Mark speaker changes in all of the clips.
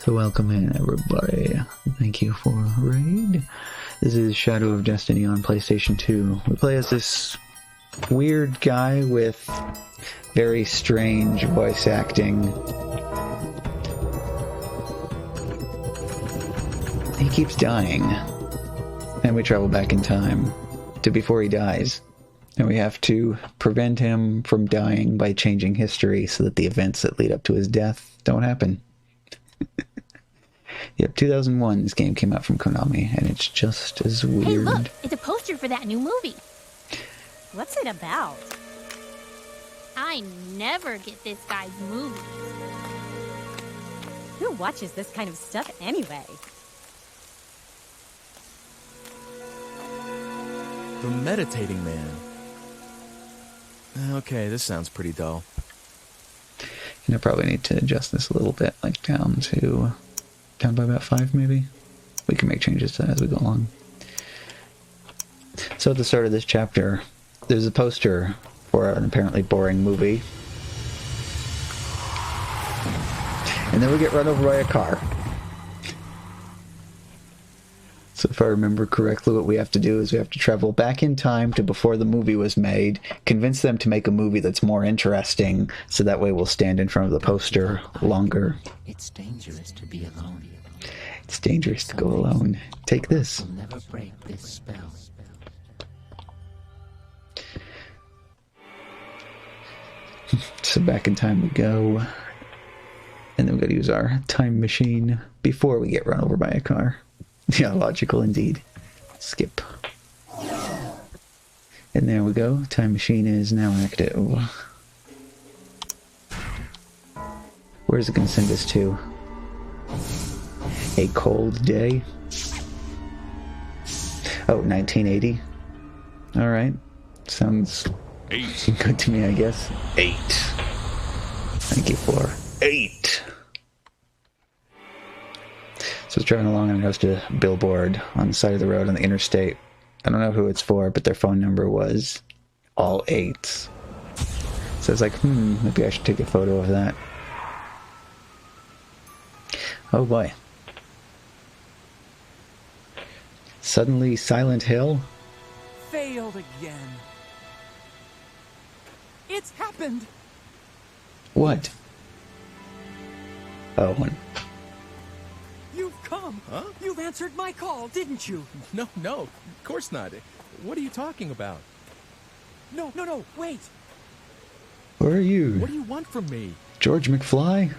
Speaker 1: So welcome in, everybody. Thank you for a raid. This is Shadow of Destiny on PlayStation 2. We play as this weird guy with very strange voice acting. He keeps dying. And we travel back in time to before he dies. And we have to prevent him from dying by changing history so that the events that lead up to his death don't happen. Yep, 2001, this game came out from Konami, and it's just as weird.
Speaker 2: Hey, look! It's a poster for that new movie.
Speaker 3: What's it about?
Speaker 2: I never get this guy's movies.
Speaker 3: Who watches this kind of stuff anyway?
Speaker 4: The Meditating Man. Okay, this sounds pretty dull.
Speaker 1: And I probably need to adjust this a little bit, like down by about 5 maybe. We can make changes to that as we go along. So at the start of this chapter, there's a poster for an apparently boring movie. And then we get run over by a car. So if I remember correctly, what we have to do is we have to travel back in time to before the movie was made, convince them to make a movie that's more interesting, so that way we'll stand in front of the poster longer.
Speaker 5: It's dangerous to be alone.
Speaker 1: It's dangerous to go alone. Take this.
Speaker 5: We'll never break this spell.
Speaker 1: So back in time we go. And then we gotta use our time machine before we get run over by a car. Yeah, logical indeed. Skip. And there we go. Time machine is now active. Where's it gonna send us to? A cold day? Oh, 1980? Alright. Sounds good to me, I guess. 8. Thank you for 8. So it's driving along and it goes to a billboard on the side of the road on the interstate. I don't know who it's for, but their phone number was all 8s. So it's like, maybe I should take a photo of that. Oh boy. Suddenly Silent Hill?
Speaker 6: Failed again. It's happened!
Speaker 1: What? Oh, one.
Speaker 6: You've come!
Speaker 4: Huh?
Speaker 6: You've answered my call, didn't you?
Speaker 4: No, of course not. What are you talking about?
Speaker 6: No, wait!
Speaker 1: Where are you?
Speaker 4: What do you want from me?
Speaker 1: George McFly?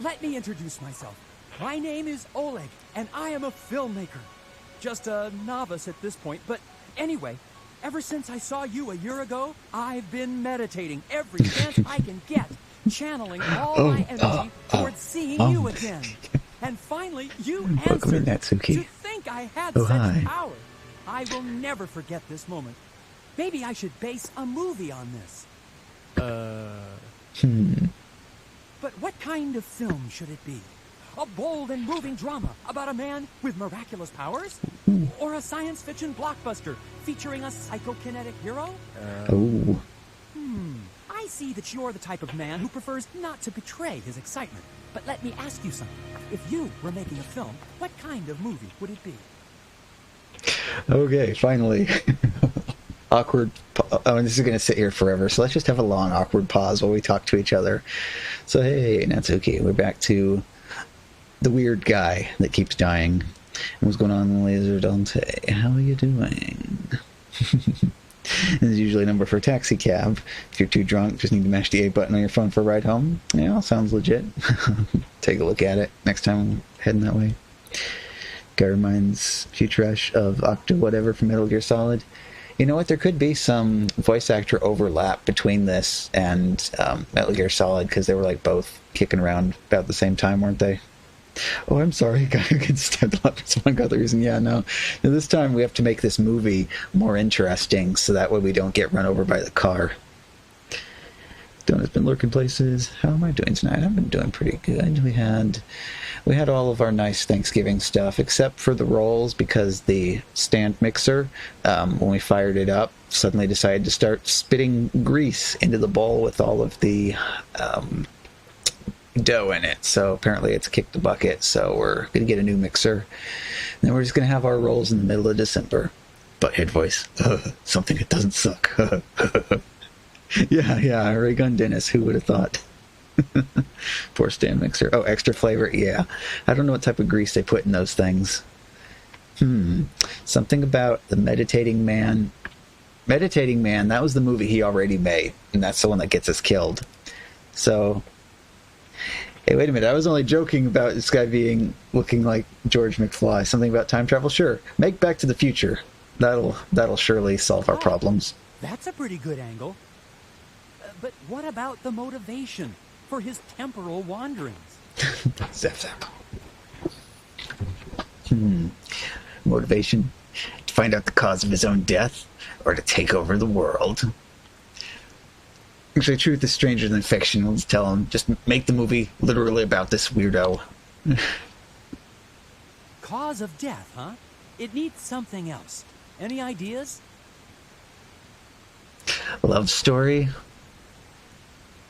Speaker 6: Let me introduce myself. My name is Oleg, and I am a filmmaker. Just a novice at this point, but anyway, ever since I saw you a year ago, I've been meditating every chance I can get, channeling all my energy towards seeing you again. And finally, you answered.
Speaker 1: Natsuki.
Speaker 6: To think I had
Speaker 1: Oh,
Speaker 6: such
Speaker 1: hi.
Speaker 6: power. I will never forget this moment. Maybe I should base a movie on this. But what kind of film should it be? A bold and moving drama about a man with miraculous powers? Or a science fiction blockbuster featuring a psychokinetic hero?
Speaker 1: Oh.
Speaker 6: I see that you're the type of man who prefers not to betray his excitement. But let me ask you something. If you were making a film, what kind of movie would it be?
Speaker 1: Okay, finally. Awkward. Oh, this is going to sit here forever, so let's just have a long, awkward pause while we talk to each other. So, hey, Natsuki, we're back to the weird guy that keeps dying. And what's going on, Laser Dante? How are you doing? This is usually a number for a taxi cab. If you're too drunk, just need to mash the A button on your phone for a ride home. Yeah, sounds legit. Take a look at it next time I'm heading that way. Guy reminds Futuresh of Octo whatever from Metal Gear Solid. You know what? There could be some voice actor overlap between this and Metal Gear Solid, because they were like both kicking around about the same time, weren't they? Oh, I'm sorry, guy who gets stabbed up for some other reason. Yeah, no. Now, this time we have to make this movie more interesting, so that way we don't get run over by the car. Donut's been lurking places. How am I doing tonight? I've been doing pretty good. We had all of our nice Thanksgiving stuff, except for the rolls, because the stand mixer, when we fired it up, suddenly decided to start spitting grease into the bowl with all of the dough in it. So apparently it's kicked the bucket. So we're going to get a new mixer. And then we're just going to have our rolls in the middle of December. Butthead voice. Something that doesn't suck. Yeah, Ray Gun Dennis. Who would have thought? Poor stand mixer. Oh, extra flavor. Yeah. I don't know what type of grease they put in those things. Something about the Meditating Man. Meditating Man, that was the movie he already made. And that's the one that gets us killed. So, hey, wait a minute. I was only joking about this guy looking like George McFly. Something about time travel? Sure. Make Back to the Future. That'll surely solve our problems.
Speaker 6: That's a pretty good angle. But what about the motivation for his temporal wanderings?
Speaker 1: Zap, zap. Motivation? To find out the cause of his own death? Or to take over the world? Actually, truth is stranger than fiction. Let's tell him. Just make the movie literally about this weirdo.
Speaker 6: Cause of death, huh? It needs something else. Any ideas?
Speaker 1: Love story?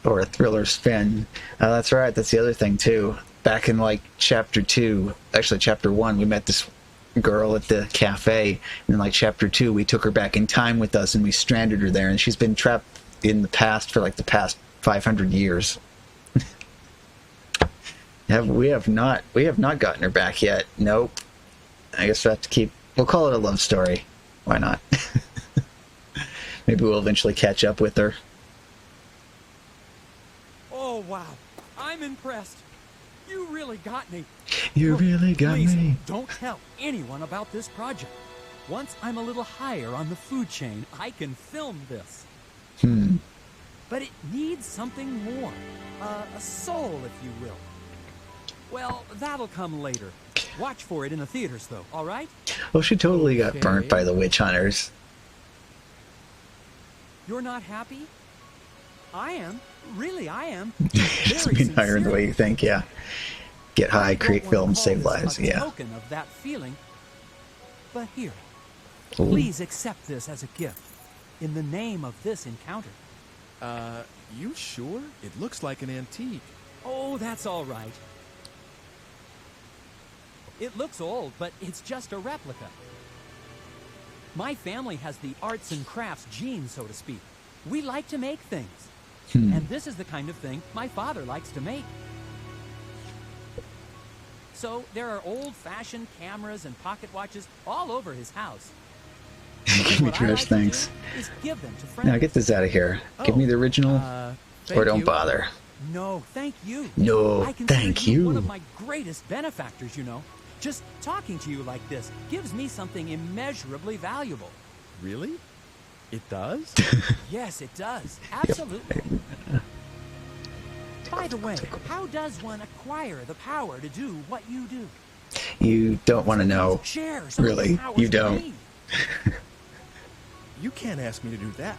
Speaker 1: Or a thriller spin? That's right, that's the other thing, too. Back in, like, Chapter 2, actually Chapter 1, we met this girl at the cafe, and in, like, Chapter 2, we took her back in time with us, and we stranded her there, and she's been trapped in the past for, like, the past 500 years. We have not gotten her back yet. Nope. I guess we'll have to we'll call it a love story. Why not? Maybe we'll eventually catch up with her.
Speaker 6: Oh, wow. I'm impressed. You really got me.
Speaker 1: You really got
Speaker 6: Please,
Speaker 1: me.
Speaker 6: don't tell anyone about this project. Once I'm a little higher on the food chain, I can film this. But it needs something more. A soul, if you will. Well, that'll come later. Watch for it in the theaters, though, all right?
Speaker 1: Well, she totally got burnt by the witch hunters.
Speaker 6: You're not happy? I am. Really, I am.
Speaker 1: It's
Speaker 6: Very
Speaker 1: being higher in the way you think, yeah. Get high,
Speaker 6: I don't
Speaker 1: create
Speaker 6: wanna
Speaker 1: films,
Speaker 6: call
Speaker 1: save
Speaker 6: this
Speaker 1: lives,
Speaker 6: a
Speaker 1: yeah.
Speaker 6: token of that feeling, but here,
Speaker 1: Ooh.
Speaker 6: please accept this as a gift in the name of this encounter.
Speaker 4: You sure? It looks like an antique.
Speaker 6: Oh, that's all right. It looks old, but it's just a replica. My family has the arts and crafts gene, so to speak. We like to make things. And this is the kind of thing my father likes to make. So there are old-fashioned cameras and pocket watches all over his house.
Speaker 1: Give me
Speaker 6: What I
Speaker 1: trash,
Speaker 6: like to do
Speaker 1: thanks.
Speaker 6: is give them to friends.
Speaker 1: Now get this out of here. Give me the original, or
Speaker 4: Thank
Speaker 1: don't
Speaker 4: you.
Speaker 1: bother.
Speaker 6: No, thank you.
Speaker 1: No,
Speaker 6: I consider
Speaker 1: thank
Speaker 6: you
Speaker 1: you.
Speaker 6: one of my greatest benefactors, you know. Just talking to you like this gives me something immeasurably valuable.
Speaker 4: Really? It does?
Speaker 6: Yes, it does. Absolutely. By the way, how does one acquire the power to do what you do?
Speaker 1: You don't want to know.
Speaker 6: Share some of the
Speaker 1: Really,
Speaker 6: powers
Speaker 1: you
Speaker 6: with
Speaker 1: don't.
Speaker 6: me.
Speaker 4: You can't ask me to do that.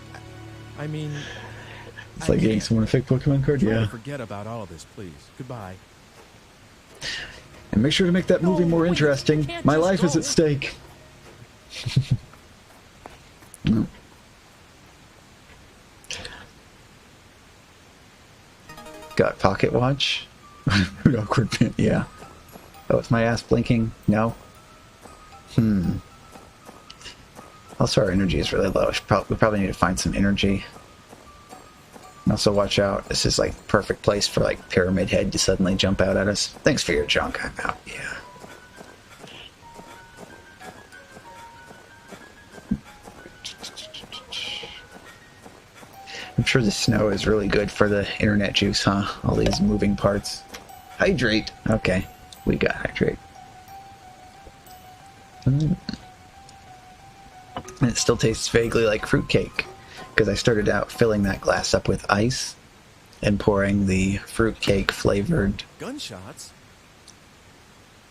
Speaker 4: I mean,
Speaker 1: It's like getting someone a fake Pokemon card,
Speaker 4: try
Speaker 1: yeah.
Speaker 4: to forget about all of this, please. Goodbye.
Speaker 1: And make sure to make that movie
Speaker 6: No,
Speaker 1: more
Speaker 6: wait, you
Speaker 1: interesting.
Speaker 6: can't
Speaker 1: My
Speaker 6: just
Speaker 1: life is
Speaker 6: go.
Speaker 1: at stake. No. Got pocket watch? Awkward pin, yeah. Oh, is my ass blinking? No? Also, our energy is really low. We probably need to find some energy. And also, watch out. This is like perfect place for like Pyramid Head to suddenly jump out at us. Thanks for your junk. I'm out. Yeah. I'm sure the snow is really good for the internet juice, huh? All these moving parts. Hydrate. Okay, we got hydrate. And it still tastes vaguely like fruitcake, because I started out filling that glass up with ice and pouring the fruitcake flavored.
Speaker 4: Gunshots?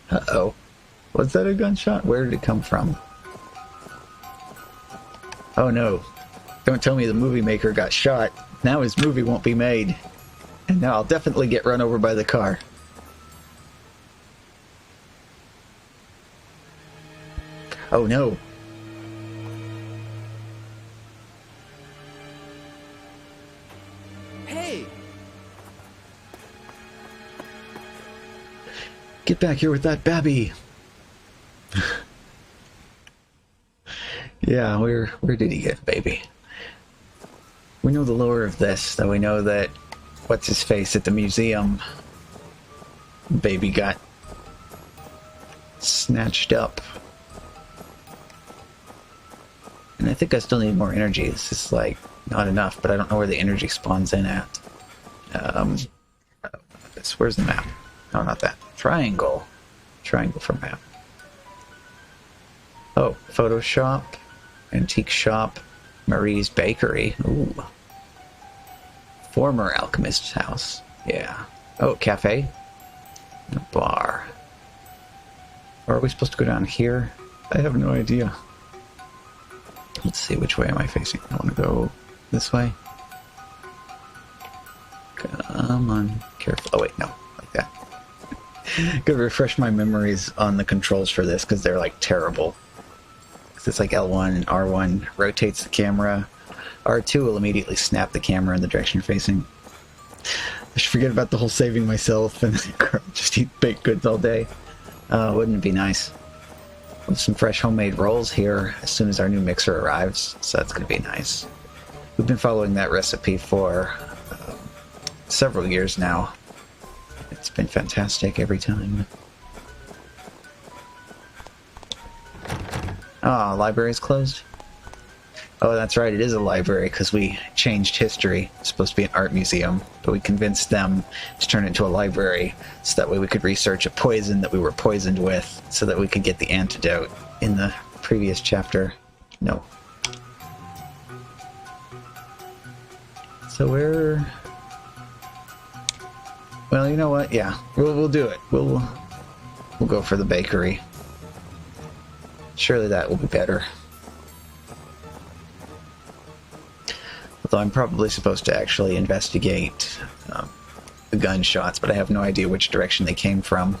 Speaker 1: Uh-oh. Was that a gunshot? Where did it come from? Oh no. Don't tell me the movie maker got shot. Now his movie won't be made. And now I'll definitely get run over by the car. Oh no.
Speaker 6: Hey!
Speaker 1: Get back here with that babby. Yeah, where did he get baby? We know the lore of this, though we know that what's his face at the museum, baby got snatched up. And I think I still need more energy. This is like not enough, but I don't know where the energy spawns in at. Where's the map? No, not that. Triangle. Triangle for map. Oh, photo shop, antique shop, Marie's bakery. Ooh. Former alchemist's house. Yeah. Oh, cafe. And a bar. Or are we supposed to go down here? I have no idea. Let's see, which way am I facing? I want to go this way. Come on, careful. Oh wait, no, like that. Gotta refresh my memories on the controls for this because they're like terrible. Because it's like L1 and R1 rotates the camera. R2 will immediately snap the camera in the direction you're facing. I should forget about the whole saving myself and just eat baked goods all day. Wouldn't it be nice? With some fresh homemade rolls here as soon as our new mixer arrives, so that's going to be nice. We've been following that recipe for several years now. It's been fantastic every time. Ah, library's closed? Oh, that's right, it is a library because we changed history. It's supposed to be an art museum, but we convinced them to turn it into a library so that way we could research a poison that we were poisoned with so that we could get the antidote in the previous chapter. No. So we're... Well, you know what? Yeah, we'll do it. We'll go for the bakery. Surely that will be better. Although I'm probably supposed to actually investigate the gunshots, but I have no idea which direction they came from.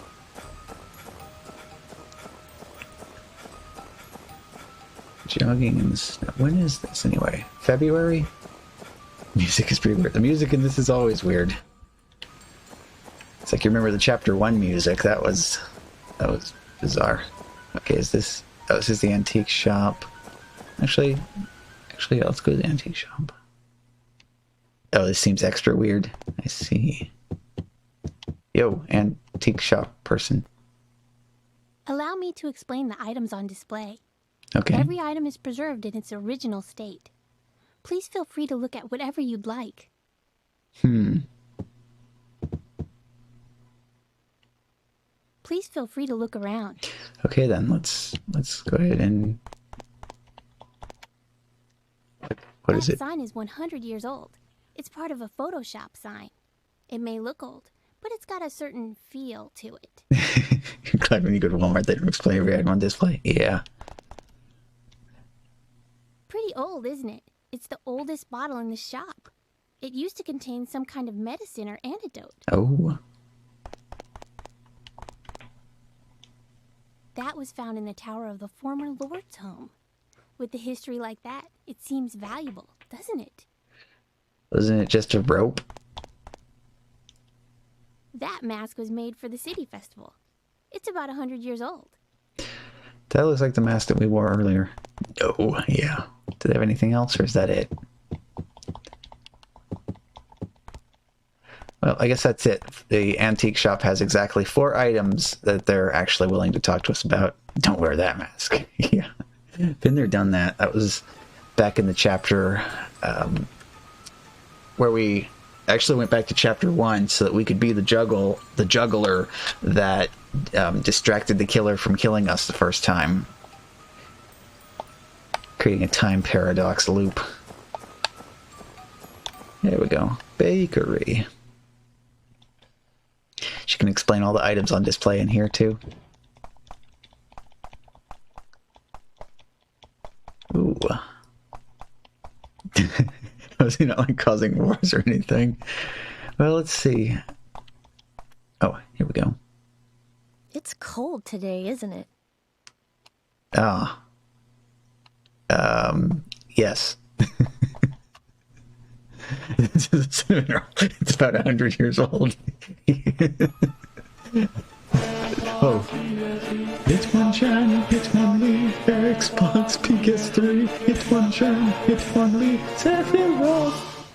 Speaker 1: Jogging in the snow. When is this anyway? February? Music is pretty weird. The music in this is always weird. It's like you remember the chapter 1 music. That was bizarre. Okay, is this... Oh, this is the antique shop. Actually, let's go to the antique shop. Oh, this seems extra weird. I see. Yo, antique shop person.
Speaker 2: Allow me to explain the items on display.
Speaker 1: Okay.
Speaker 2: Every item is preserved in its original state. Please feel free to look at whatever you'd like. Please feel free to look around.
Speaker 1: Okay then, let's go ahead and... What is it?
Speaker 2: That sign is 100 years old. It's part of a Photoshop sign. It may look old, but it's got a certain feel to it.
Speaker 1: You're glad when you go to Walmart they don't explain every item on display? Yeah.
Speaker 2: Pretty old, isn't it? It's the oldest bottle in the shop. It used to contain some kind of medicine or antidote.
Speaker 1: Oh.
Speaker 2: That was found in the tower of the former lord's home. With the history like that, it seems valuable, doesn't it?
Speaker 1: Wasn't it just a rope?
Speaker 2: That mask was made for the city festival. It's about 100 years old.
Speaker 1: That looks like the mask that we wore earlier. Oh, yeah. Do they have anything else, or is that it? Well, I guess that's it. The antique shop has exactly 4 items that they're actually willing to talk to us about. Don't wear that mask. Yeah. Been there, done that. That was back in the chapter where we actually went back to chapter 1 so that we could be the juggler that distracted the killer from killing us the first time. Creating a time paradox loop. There we go. Bakery. She can explain all the items on display in here too. Ooh. Was he not like causing wars or anything? Well, let's see. Oh, here we go.
Speaker 7: It's cold today, isn't it?
Speaker 1: Ah. Yes. It's about 100 years old. Hitmonchan, Hitmonlee, Xbox, PS3, Hitmonchan, Hitmonlee, Sephiroth.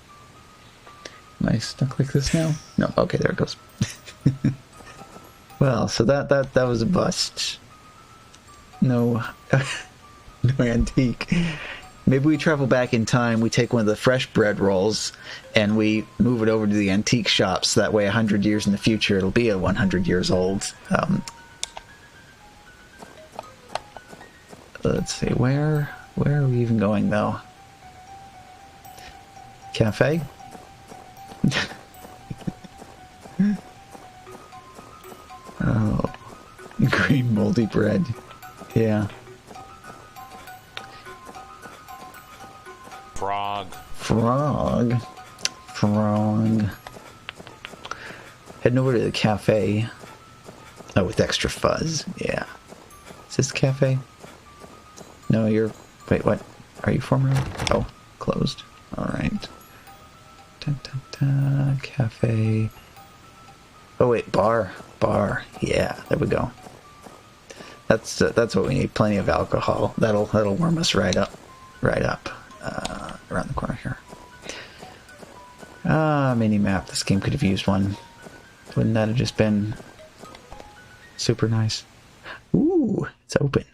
Speaker 1: Am I stuck like this now? No, okay, there it goes. Well, so that was a bust. No, no antique. Maybe we travel back in time, we take one of the fresh bread rolls, and we move it over to the antique shop, so that way 100 years in the future it'll be a 100 years old. Let's see, where are we even going, though? Cafe? Oh, green moldy bread. Yeah.
Speaker 8: Frog.
Speaker 1: Heading over to the cafe. Oh, with extra fuzz. Yeah. Is this the cafe? No, you're... Wait, what? Are you former? Oh, closed. Alright. Cafe. Oh, wait, bar. Yeah, there we go. That's what we need. Plenty of alcohol. That'll warm us right up. Around the corner here. Mini map. This game could have used one. Wouldn't that have just been super nice? Ooh, it's open.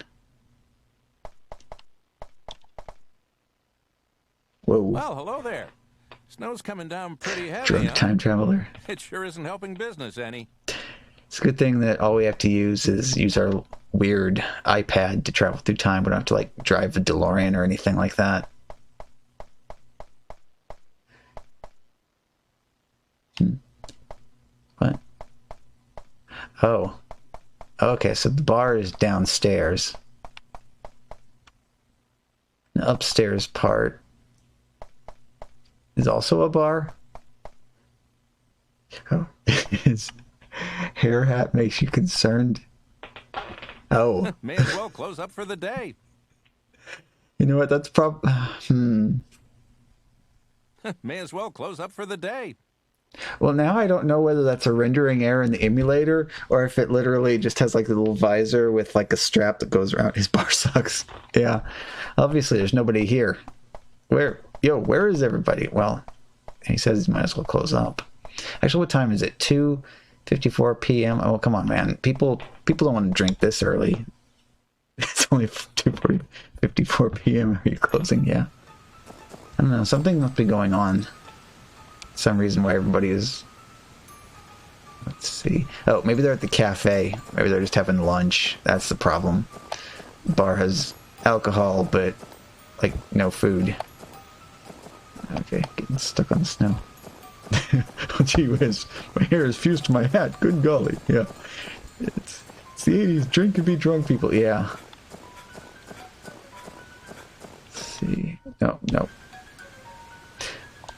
Speaker 1: Whoa.
Speaker 8: Well, hello there. Snow's coming down pretty heavy.
Speaker 1: Drunk time traveler.
Speaker 8: It sure isn't helping business any.
Speaker 1: It's a good thing that all we have to use is use our weird iPad to travel through time. We don't have to, like, drive a DeLorean or anything like that. What? Oh. Okay, so the bar is downstairs. The upstairs part is also a bar. Oh, his hair hat makes you concerned. Oh.
Speaker 8: May as well close up for the day.
Speaker 1: You know what, that's
Speaker 8: May as well close up for the day.
Speaker 1: Well, now I don't know whether that's a rendering error in the emulator or if it literally just has like a little visor with like a strap that goes around his bar sucks. Yeah. Obviously, there's nobody here. Where is everybody? Well, he says he might as well close up. Actually, what time is it? 2:54 p.m. Oh, come on, man. People don't want to drink this early. It's only 2:54 p.m. Are you closing? Yeah. I don't know. Something must be going on. Some reason why everybody is... Let's see. Oh, maybe they're at the cafe. Maybe they're just having lunch. That's the problem. The bar has alcohol, but, like, no food. Okay, getting stuck on the snow. Oh, gee whiz. My hair is fused to my hat. Good golly. Yeah. It's the 80s. Drink and be drunk, people. Yeah. Let's see. No.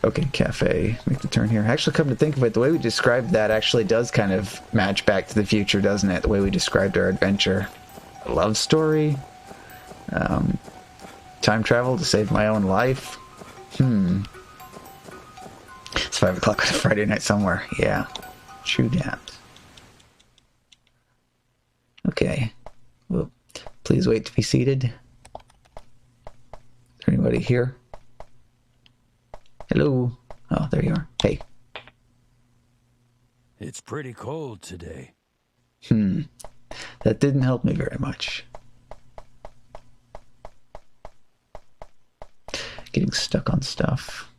Speaker 1: Okay, cafe. Make the turn here. Actually, come to think of it, the way we described that actually does kind of match Back to the Future, doesn't it? The way we described our adventure. A love story. Time travel to save my own life. It's 5 o'clock on a Friday night somewhere. Yeah. True that. Okay. Well, please wait to be seated. Is there anybody here? Hello. Oh, there you are. Hey.
Speaker 6: It's pretty cold today.
Speaker 1: That didn't help me very much. Getting stuck on stuff.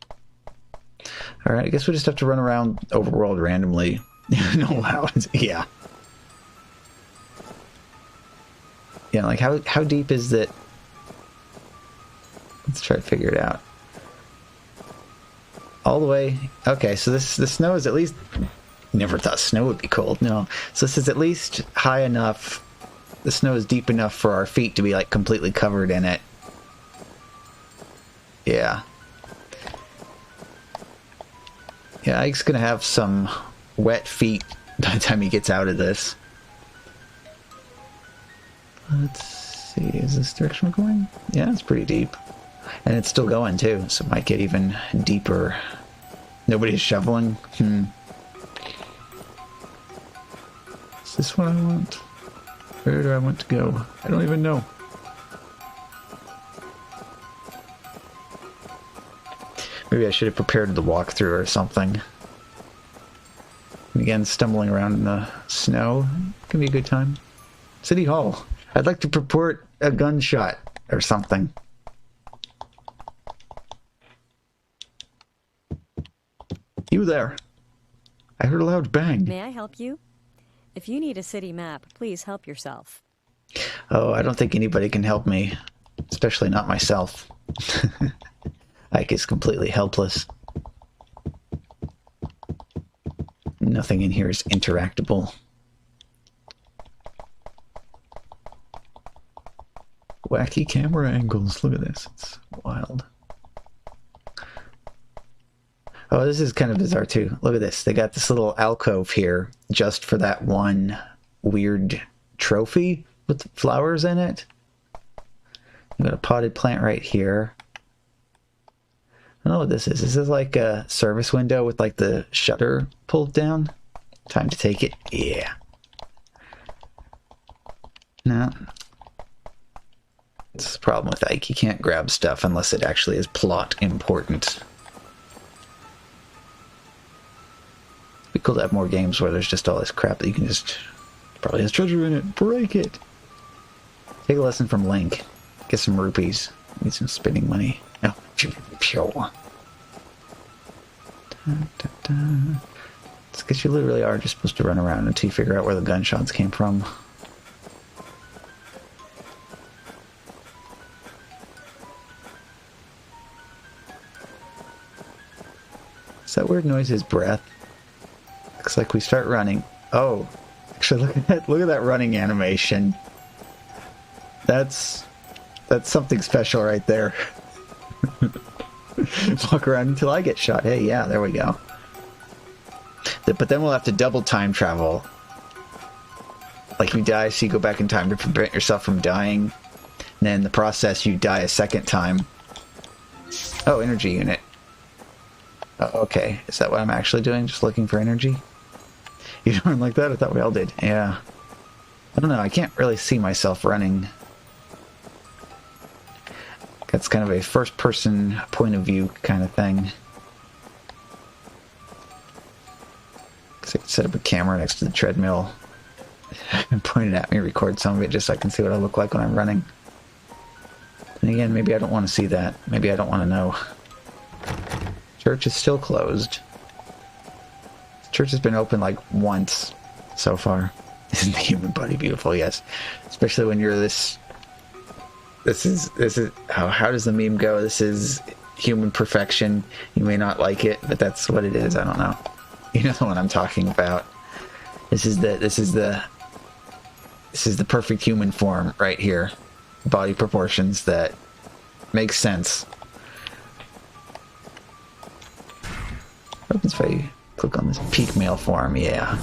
Speaker 1: Alright, I guess we just have to run around overworld randomly. No, yeah. Yeah, like how deep is that? Let's try to figure it out. All the way. Okay, so the snow is at least... Never thought snow would be cold. No. So this is at least high enough. The snow is deep enough for our feet to be like completely covered in it. Yeah. Yeah, Ike's gonna have some wet feet by the time he gets out of this. Let's see, is this direction we're going? Yeah, it's pretty deep. And it's still going too, so it might get even deeper. Nobody's shoveling? Is this what I want? Where do I want to go? I don't even know. Maybe I should have prepared the walkthrough or something. And again, stumbling around in the snow can be a good time. City Hall. I'd like to report a gunshot or something. You there? I heard a loud bang.
Speaker 3: May I help you? If you need a city map, please help yourself.
Speaker 1: Oh, I don't think anybody can help me. Especially not myself. Ike is completely helpless. Nothing in here is interactable. Wacky camera angles. Look at this. It's wild. Oh, this is kind of bizarre too. Look at this. They got this little alcove here just for that one weird trophy with flowers in it. I've got a potted plant right here. I don't know what this is. Is this like a service window with like the shutter pulled down? Time to take it. Yeah. No. This is the problem with Ike. You can't grab stuff unless it actually is plot important. It'd be cool to have more games where there's just all this crap that you can just... Probably has treasure in it. Break it. Take a lesson from Link. Get some rupees. Need some spinning money. No. It's because you literally are just supposed to run around until you figure out where the gunshots came from. Is that weird noise his breath? Looks like we start running. Oh, actually look at that running animation. That's something special right there. Walk around until I get shot. Hey, yeah, there we go. But then we'll have to double time travel. Like you die, so you go back in time to prevent yourself from dying. And then in the process, you die a second time. Oh, energy unit. Oh, okay, is that what I'm actually doing? Just looking for energy? You don't like that? I thought we all did. Yeah. I don't know, I can't really see myself running. That's kind of a first-person point of view kind of thing. So I could set up a camera next to the treadmill and point it at me, record some of it just so I can see what I look like when I'm running. And again, maybe I don't want to see that. Maybe I don't want to know. Church is still closed. Church has been open like once so far. Isn't the human body beautiful? Yes. Especially when you're this is how does the meme go? This is human perfection. You may not like it, but that's what it is. I don't know. You know the one I'm talking about. This is the perfect human form right here. Body proportions that make sense. Opens if I click on this peak male form, yeah.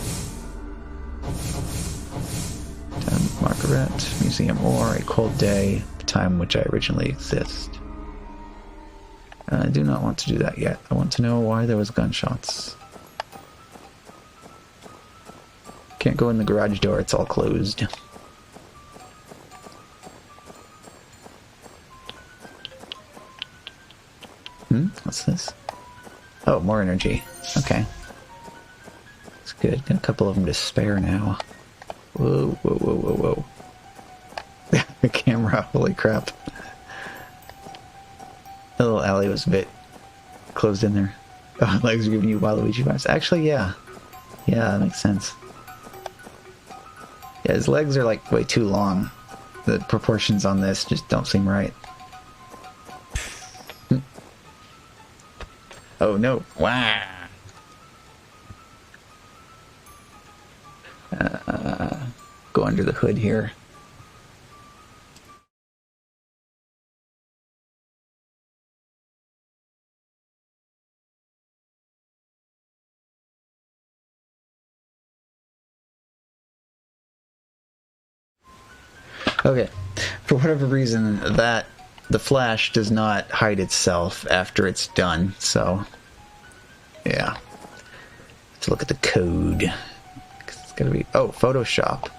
Speaker 1: Margaret, Museum War, A Cold Day, the time which I originally exist. I do not want to do that yet. I want to know why there was gunshots. Can't go in the garage door, it's all closed. What's this? Oh, more energy. Okay. That's good. Got a couple of them to spare now. Whoa, whoa, whoa, whoa, whoa. The camera, holy crap. The little alley was a bit closed in there. Oh, legs are giving you Waluigi vibes. Actually, yeah. Yeah, that makes sense. Yeah, his legs are like way too long. The proportions on this just don't seem right. Oh no. Wow. Go under the hood here. Okay. For whatever reason, the flash does not hide itself after it's done, so yeah. Let's look at the code. It's gonna be, oh, Photoshop.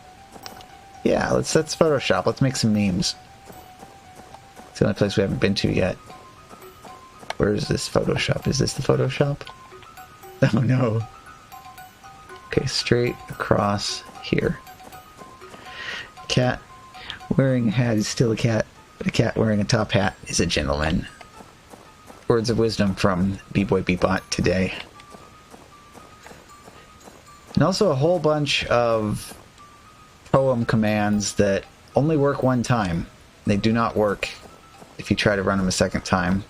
Speaker 1: Yeah, let's Photoshop. Let's make some memes. It's the only place we haven't been to yet. Where is this Photoshop? Is this the Photoshop? Oh no. Okay, straight across here. Cat wearing a hat is still a cat, but a cat wearing a top hat is a gentleman. Words of wisdom from B-Boy Bebot today. And also a whole bunch of poem commands that only work one time. They do not work if you try to run them a second time.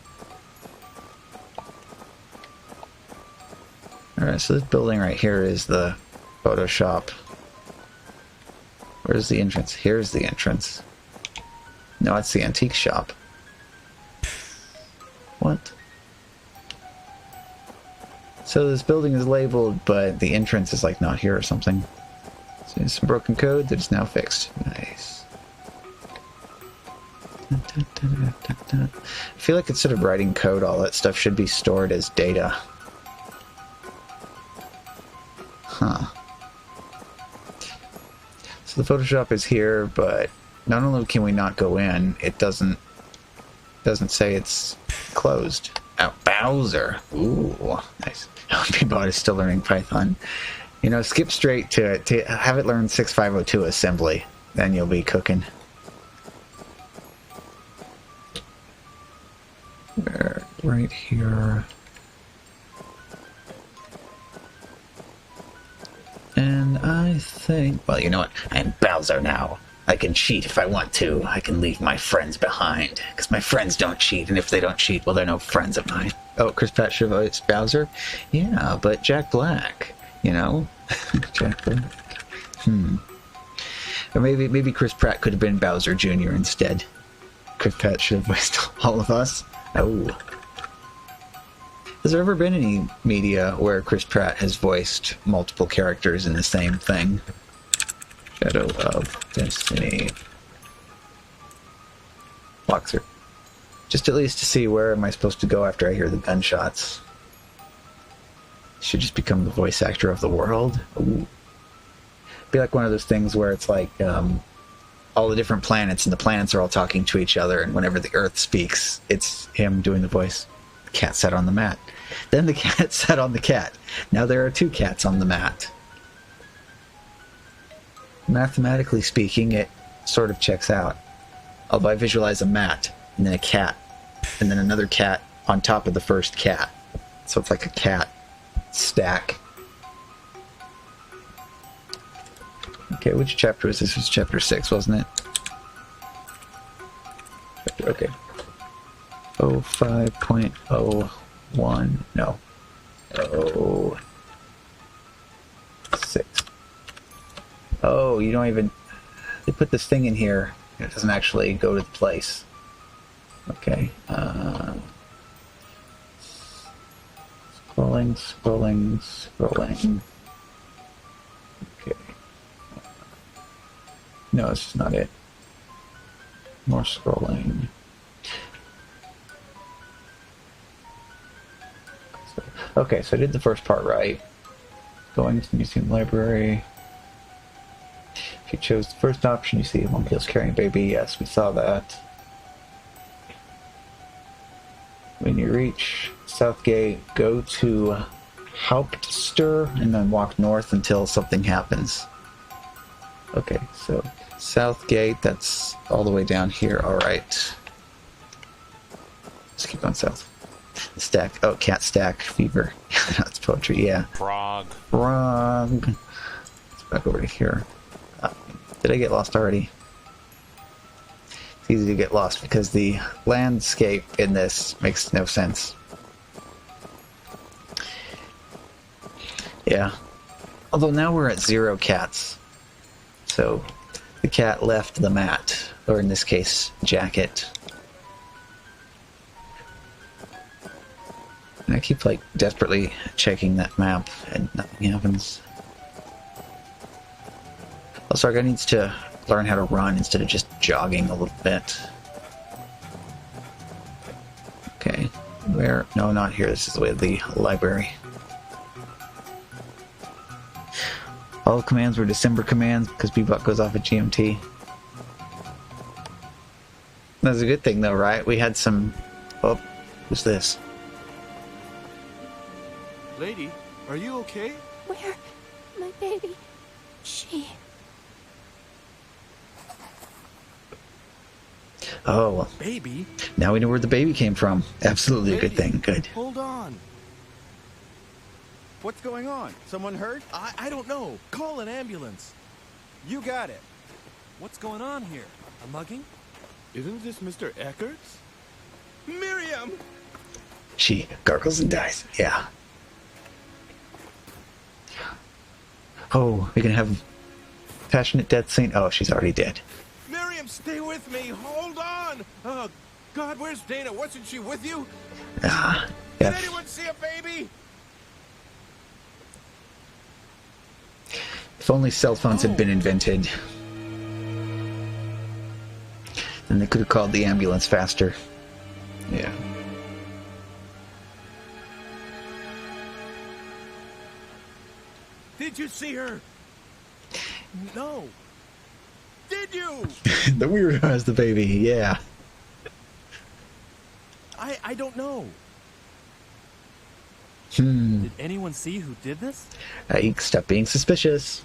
Speaker 1: Alright, so this building right here is the Photoshop. Where's the entrance? Here's the entrance. No, it's the antique shop. What? So this building is labeled, but the entrance is like not here or something. So there's some broken code that is now fixed. Nice. I feel like instead of writing code, all that stuff should be stored as data. Huh. So the Photoshop is here, but not only can we not go in, it doesn't say it's closed. Oh, Bowser. Ooh, nice. Bebot is still learning Python. You know, skip straight to it. Have it learn 6502 assembly. Then you'll be cooking. Right here. And I think... Well, you know what? I'm Bowser now. I can cheat if I want to. I can leave my friends behind. Because my friends don't cheat, and if they don't cheat, well, they're no friends of mine. Oh, Chris Pratt should have voted Bowser? Yeah, but Jack Black, you know? Jack Black. Or maybe Chris Pratt could have been Bowser Jr. instead. Chris Pratt should have voiced all of us. Oh. Has there ever been any media where Chris Pratt has voiced multiple characters in the same thing? Shadow of Destiny. Walkthrough. Just at least to see where am I supposed to go after I hear the gunshots. Should just become the voice actor of the world. Ooh. Be like one of those things where it's like all the different planets, and the planets are all talking to each other, and whenever the Earth speaks, it's him doing the voice. The cat sat on the mat. Then the cat sat on the cat. Now there are two cats on the mat. Mathematically speaking, it sort of checks out. Although I visualize a mat, and then a cat, and then another cat on top of the first cat. So it's like a cat stack. Okay, which chapter is this? This was chapter 6, wasn't it? Okay. 05.01. No. 06. Oh, you don't even... They put this thing in here. It doesn't actually go to the place. Okay. Scrolling. Okay. No, this is not it. More scrolling. Okay, so I did the first part right. Going to the museum library. If you chose the first option, you see a monkey is carrying a baby. Yes, we saw that. When you reach Southgate, go to Hauptster and then walk north until something happens. Okay, so Southgate, that's all the way down here. Alright. Let's keep going south. Stack. Oh, cat stack. Fever. That's poetry, yeah.
Speaker 8: Frog.
Speaker 1: Let's back over to here. Did I get lost already? It's easy to get lost because the landscape in this makes no sense. Yeah. Although now we're at 0 cats. So the cat left the mat, or in this case, jacket. And I keep like desperately checking that map and nothing happens. Also, our guy needs to learn how to run instead of just jogging a little bit. Okay, where? No, not here. This is the way of the library. All commands were December commands because Bebop goes off at GMT. That's a good thing though, right? We had some... Oh, who's this?
Speaker 4: Lady, are you okay?
Speaker 2: Where? My baby. She...
Speaker 1: Oh, well.
Speaker 4: Baby?
Speaker 1: Now we know where the baby came from. Absolutely a good
Speaker 4: Lady,
Speaker 1: thing. Good.
Speaker 4: Hold on.
Speaker 9: What's going on? Someone hurt?
Speaker 4: I don't know. Call an ambulance.
Speaker 9: You got it.
Speaker 6: What's going on here? A mugging?
Speaker 4: Isn't this Mr. Eckert's? Miriam!
Speaker 1: She gargles and dies. Yeah. Oh, we can have passionate death scene. Oh, she's already dead.
Speaker 4: Miriam, stay with me. Hold on. Oh, God, where's Dana? Wasn't she with you?
Speaker 1: Ah,
Speaker 4: Did
Speaker 1: yeah.
Speaker 4: anyone see a baby?
Speaker 1: If only cell phones had been invented, then they could have called the ambulance faster. Yeah.
Speaker 4: Did you see her? No. Did you?
Speaker 1: The weirdo has the baby, yeah.
Speaker 4: I don't know.
Speaker 6: Did anyone see who did this?
Speaker 1: Stop being suspicious.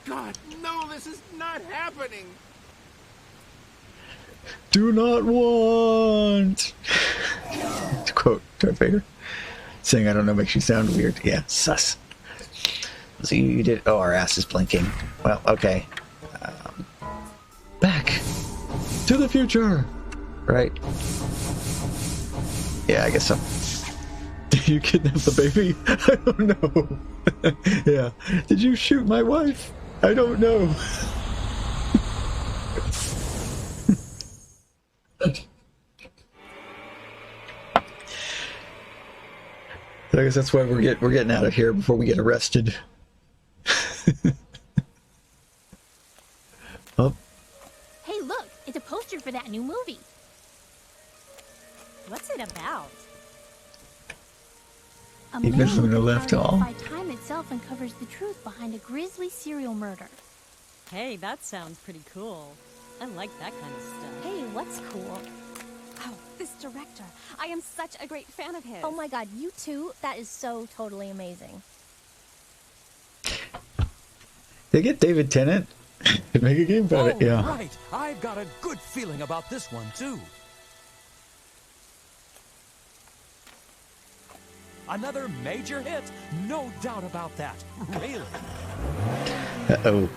Speaker 4: God, no, this is not happening.
Speaker 1: Do not want. To quote Darth Vader. Saying I don't know makes you sound weird. Yeah, sus. So you did... Oh, our ass is blinking. Well, okay. Back to the future. Right? Yeah, I guess so. Did you kidnap the baby? I don't know. Yeah. Did you shoot my wife? I don't know. I guess that's why we're getting out of here before we get arrested. Oh.
Speaker 2: Hey, look! It's a poster for that new movie.
Speaker 3: What's it about?
Speaker 2: A
Speaker 1: Even
Speaker 2: man
Speaker 1: from the left all.
Speaker 2: by time itself uncovers the truth behind a grisly serial murder.
Speaker 3: Hey, that sounds pretty cool. I like that kind of stuff.
Speaker 7: Hey, what's cool?
Speaker 10: Oh, this director. I am such a great fan of his.
Speaker 7: Oh my god, you too? That is so totally amazing.
Speaker 1: They get David Tennant and make a game about it, yeah.
Speaker 6: Right. I've got a good feeling about this one, too. Another major hit. No doubt about that. Really.
Speaker 1: Uh-oh.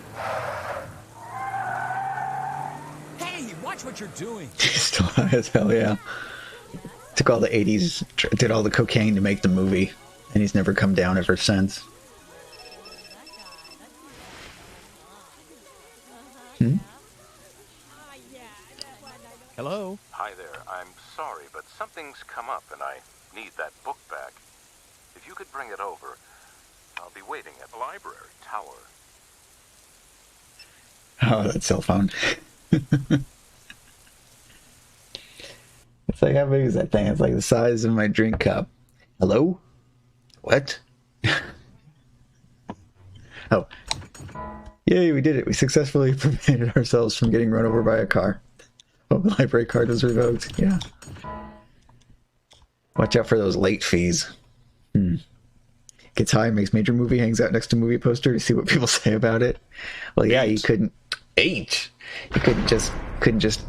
Speaker 6: Hey, watch what you're doing.
Speaker 1: Still high as hell, yeah. Took all the 80s, did all the cocaine to make the movie, and he's never come down ever since.
Speaker 4: Hello?
Speaker 8: Hi there. I'm sorry, but something's come up and I need that book back. If you could bring it over, I'll be waiting at the library tower.
Speaker 1: Oh, that cell phone. It's like, how big is that thing? It's like the size of my drink cup. Hello? What? Oh. Yay, we did it. We successfully prevented ourselves from getting run over by a car. Oh, the library card was revoked. Yeah. Watch out for those late fees. Gets high, makes major movie, hangs out next to movie poster to see what people say about it. Well, yeah, you couldn't... Eight! You couldn't just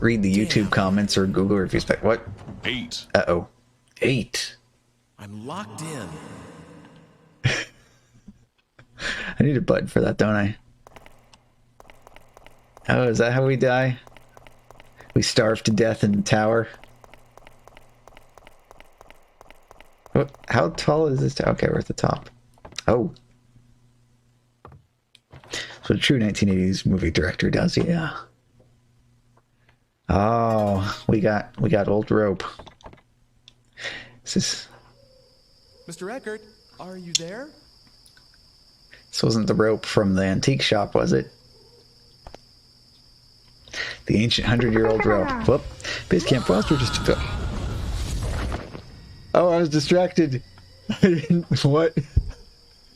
Speaker 1: read the YouTube comments or Google reviews. But what?
Speaker 4: 8.
Speaker 1: Uh-oh. 8.
Speaker 4: I'm locked in.
Speaker 1: I need a button for that, don't I? Oh, is that how we die? We starve to death in the tower? What? How tall is this tower? Okay, we're at the top. Oh. So a true 1980s movie director does, yeah. Oh, we got old rope. This is...
Speaker 4: Mr. Eckert, are you there?
Speaker 1: This wasn't the rope from the antique shop, was it? The ancient 100-year-old rope. Whoop. Base Camp Foster just... Oh, I was distracted. I didn't... What?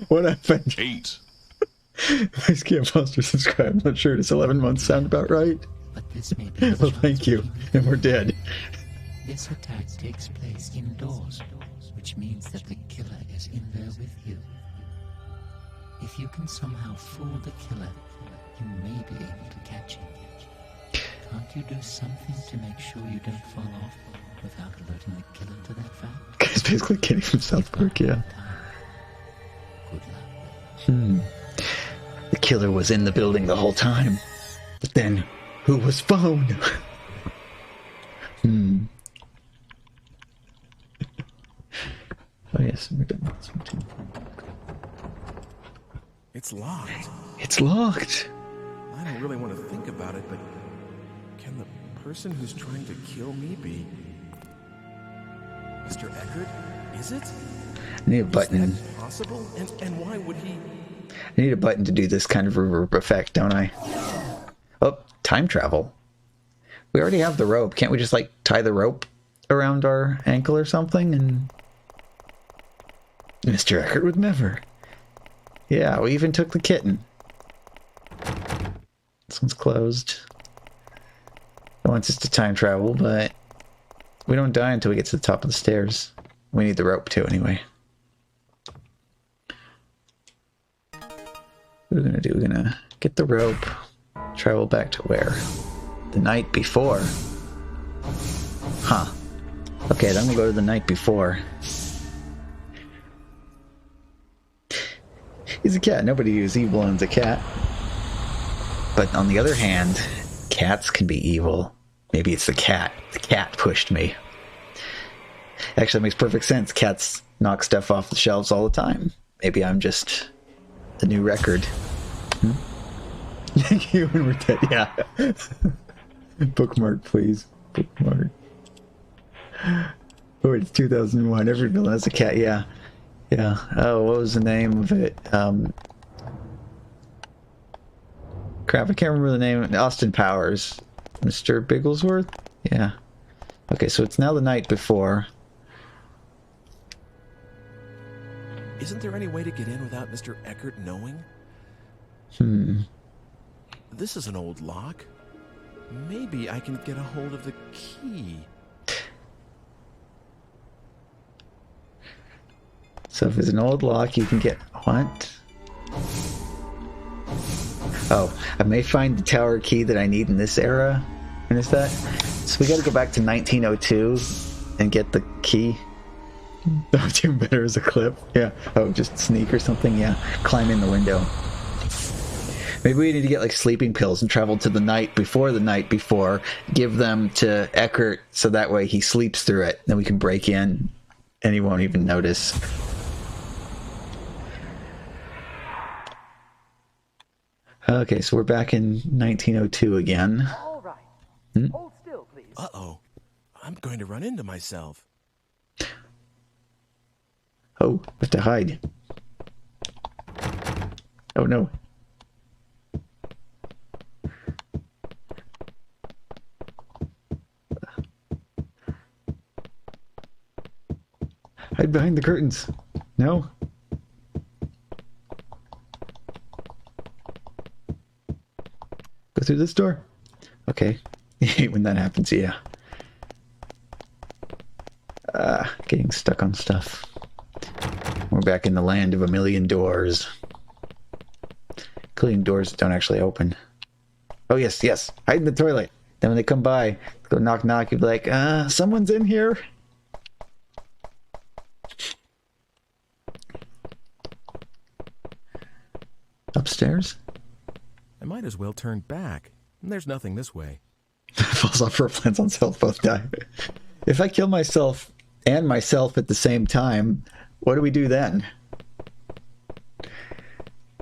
Speaker 1: What happened?
Speaker 11: 8.
Speaker 1: Nice Camp Foster subscribe. I'm not sure. Does 11 months sound about right?
Speaker 5: But this may be
Speaker 1: Well, thank you. And we're dead.
Speaker 5: This attack takes place indoors, which means that the killer is in there with you. If you can somehow fool the killer, you may be able to catch him. Can't you do something to make sure you don't fall off without alerting the killer to that fact?
Speaker 1: He's basically kidding from South Park, yeah.
Speaker 5: Good luck.
Speaker 1: The killer was in the building the whole time. But then, who was phone? Oh yes, we're done with this one too.
Speaker 4: It's locked.
Speaker 1: It's locked.
Speaker 4: I don't really want to think about it, but can the person who's trying to kill me be Mr. Eckert? Is it?
Speaker 1: I need a button.
Speaker 4: Is that possible? And why would he?
Speaker 1: I need a button to do this kind of reverb effect, don't I? Oh, time travel. We already have the rope. Can't we just, like, tie the rope around our ankle or something? And Mr. Eckert would never. Yeah, we even took the kitten. This one's closed. It wants us to time travel, but we don't die until we get to the top of the stairs. We need the rope too, anyway. What are we gonna do? We're gonna get the rope, travel back to where? The night before. Huh. Okay, then we'll go to the night before. He's a cat. Nobody who's evil owns a cat. But on the other hand, cats can be evil. Maybe it's the cat. The cat pushed me. Actually, that makes perfect sense. Cats knock stuff off the shelves all the time. Maybe I'm just the new record. You and we're dead. Yeah. Bookmark, please. Bookmark. Oh, it's 2001. Every villain has a cat. Yeah. Yeah. Oh, what was the name of it? Crap, I can't remember the name. Austin Powers. Mr. Bigglesworth? Yeah. Okay, so it's now the night before.
Speaker 4: Isn't there any way to get in without Mr. Eckert knowing? This is an old lock. Maybe I can get a hold of the key.
Speaker 1: So if it's an old lock, you can get... What? Oh, I may find the tower key that I need in this era. And is that? So we gotta go back to 1902 and get the key. That was even better as a clip. Yeah. Oh, just sneak or something? Yeah. Climb in the window. Maybe we need to get like sleeping pills and travel to the night before, give them to Eckert so that way he sleeps through it. Then we can break in and he won't even notice. Okay, so we're back in 1902 again.
Speaker 6: All right. Hold still, please.
Speaker 4: Uh-oh. I'm going to run into myself.
Speaker 1: Oh, I have to hide. Oh no. Hide behind the curtains. No. Go through this door. Okay. I hate when that happens, yeah. Getting stuck on stuff. We're back in the land of a million doors. Including doors that don't actually open. Oh, yes, yes. Hide in the toilet. Then when they come by, go knock, knock, you'd be like, someone's in here. Upstairs?
Speaker 4: I might as well turn back. There's nothing this way.
Speaker 1: Falls off her plans on self, both die. If I kill myself and myself at the same time, what do we do then?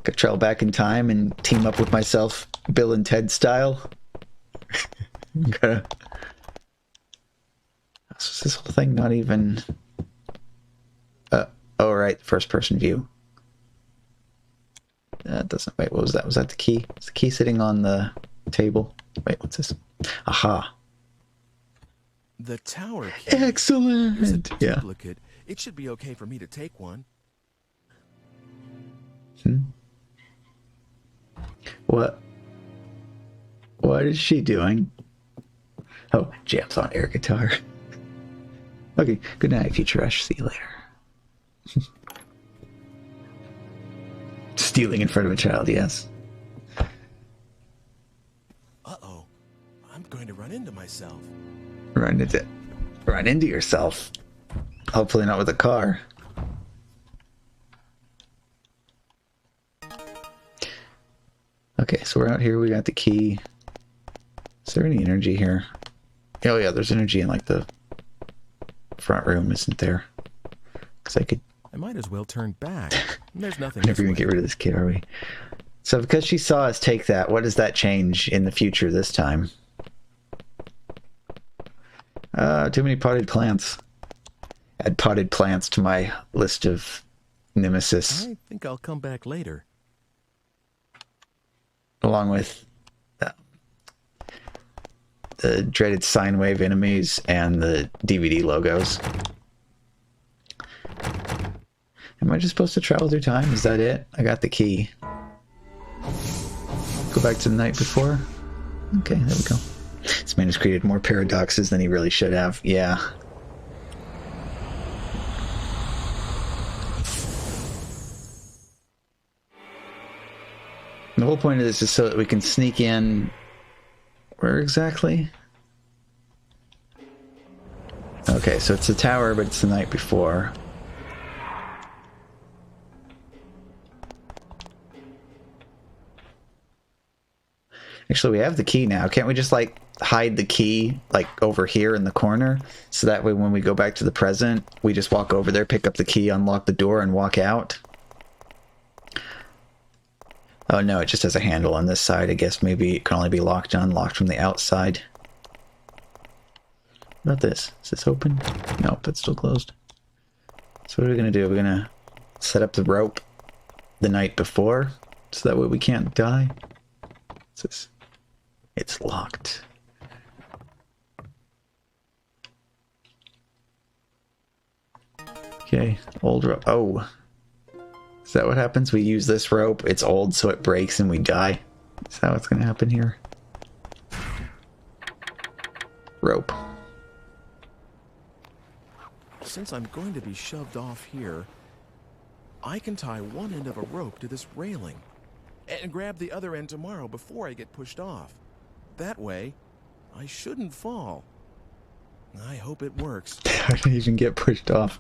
Speaker 1: Could travel back in time and team up with myself, Bill and Ted style. Gotta... So this whole thing not even... oh, right, first person view. That doesn't... Wait, what was that? Was that the key? Is the key sitting on the table? Wait, what's this? Aha.
Speaker 4: The tower key.
Speaker 1: Excellent!
Speaker 4: It's a
Speaker 1: Yeah.
Speaker 4: duplicate. It should be okay for me to take one.
Speaker 1: What? What is she doing? Oh, jams on air guitar. Okay, good night, Future Ash. See you later. Stealing in front of a child, yes.
Speaker 4: Uh-oh. I'm going to run into myself.
Speaker 1: Run into yourself. Hopefully not with a car. Okay, so we're out here. We got the key. Is there any energy here? Oh yeah, there's energy in like the front room, isn't there? Because
Speaker 4: I might as well turn back. There's nothing.
Speaker 1: We're never gonna get rid of this kid, are we? So because she saw us take that, what does that change in the future this time? Too many potted plants. Add potted plants to my list of nemesis.
Speaker 4: I think I'll come back later.
Speaker 1: Along with the dreaded sine wave enemies and the DVD logos. Am I just supposed to travel through time? Is that it? I got the key. Go back to the night before? Okay, there we go. This man has created more paradoxes than he really should have. Yeah. The whole point of this is so that we can sneak in. Where exactly? Okay, so it's the tower, but it's the night before. Actually, we have the key now. Can't we just, like, hide the key, like, over here in the corner? So that way when we go back to the present, we just walk over there, pick up the key, unlock the door, and walk out? Oh no, it just has a handle on this side. I guess maybe it can only be locked and unlocked from the outside. What about this? Is this open? Nope, that's still closed. So what are we going to do? We're going to set up the rope the night before, so that way we can't die. What's this? It's locked. Okay, old rope. Oh. Is that what happens? We use this rope, it's old, so it breaks and we die. Is that what's gonna happen here? Rope.
Speaker 4: Since I'm going to be shoved off here, I can tie one end of a rope to this railing and grab the other end tomorrow before I get pushed off. That way, I shouldn't fall. I hope it works.
Speaker 1: How did I even get pushed off?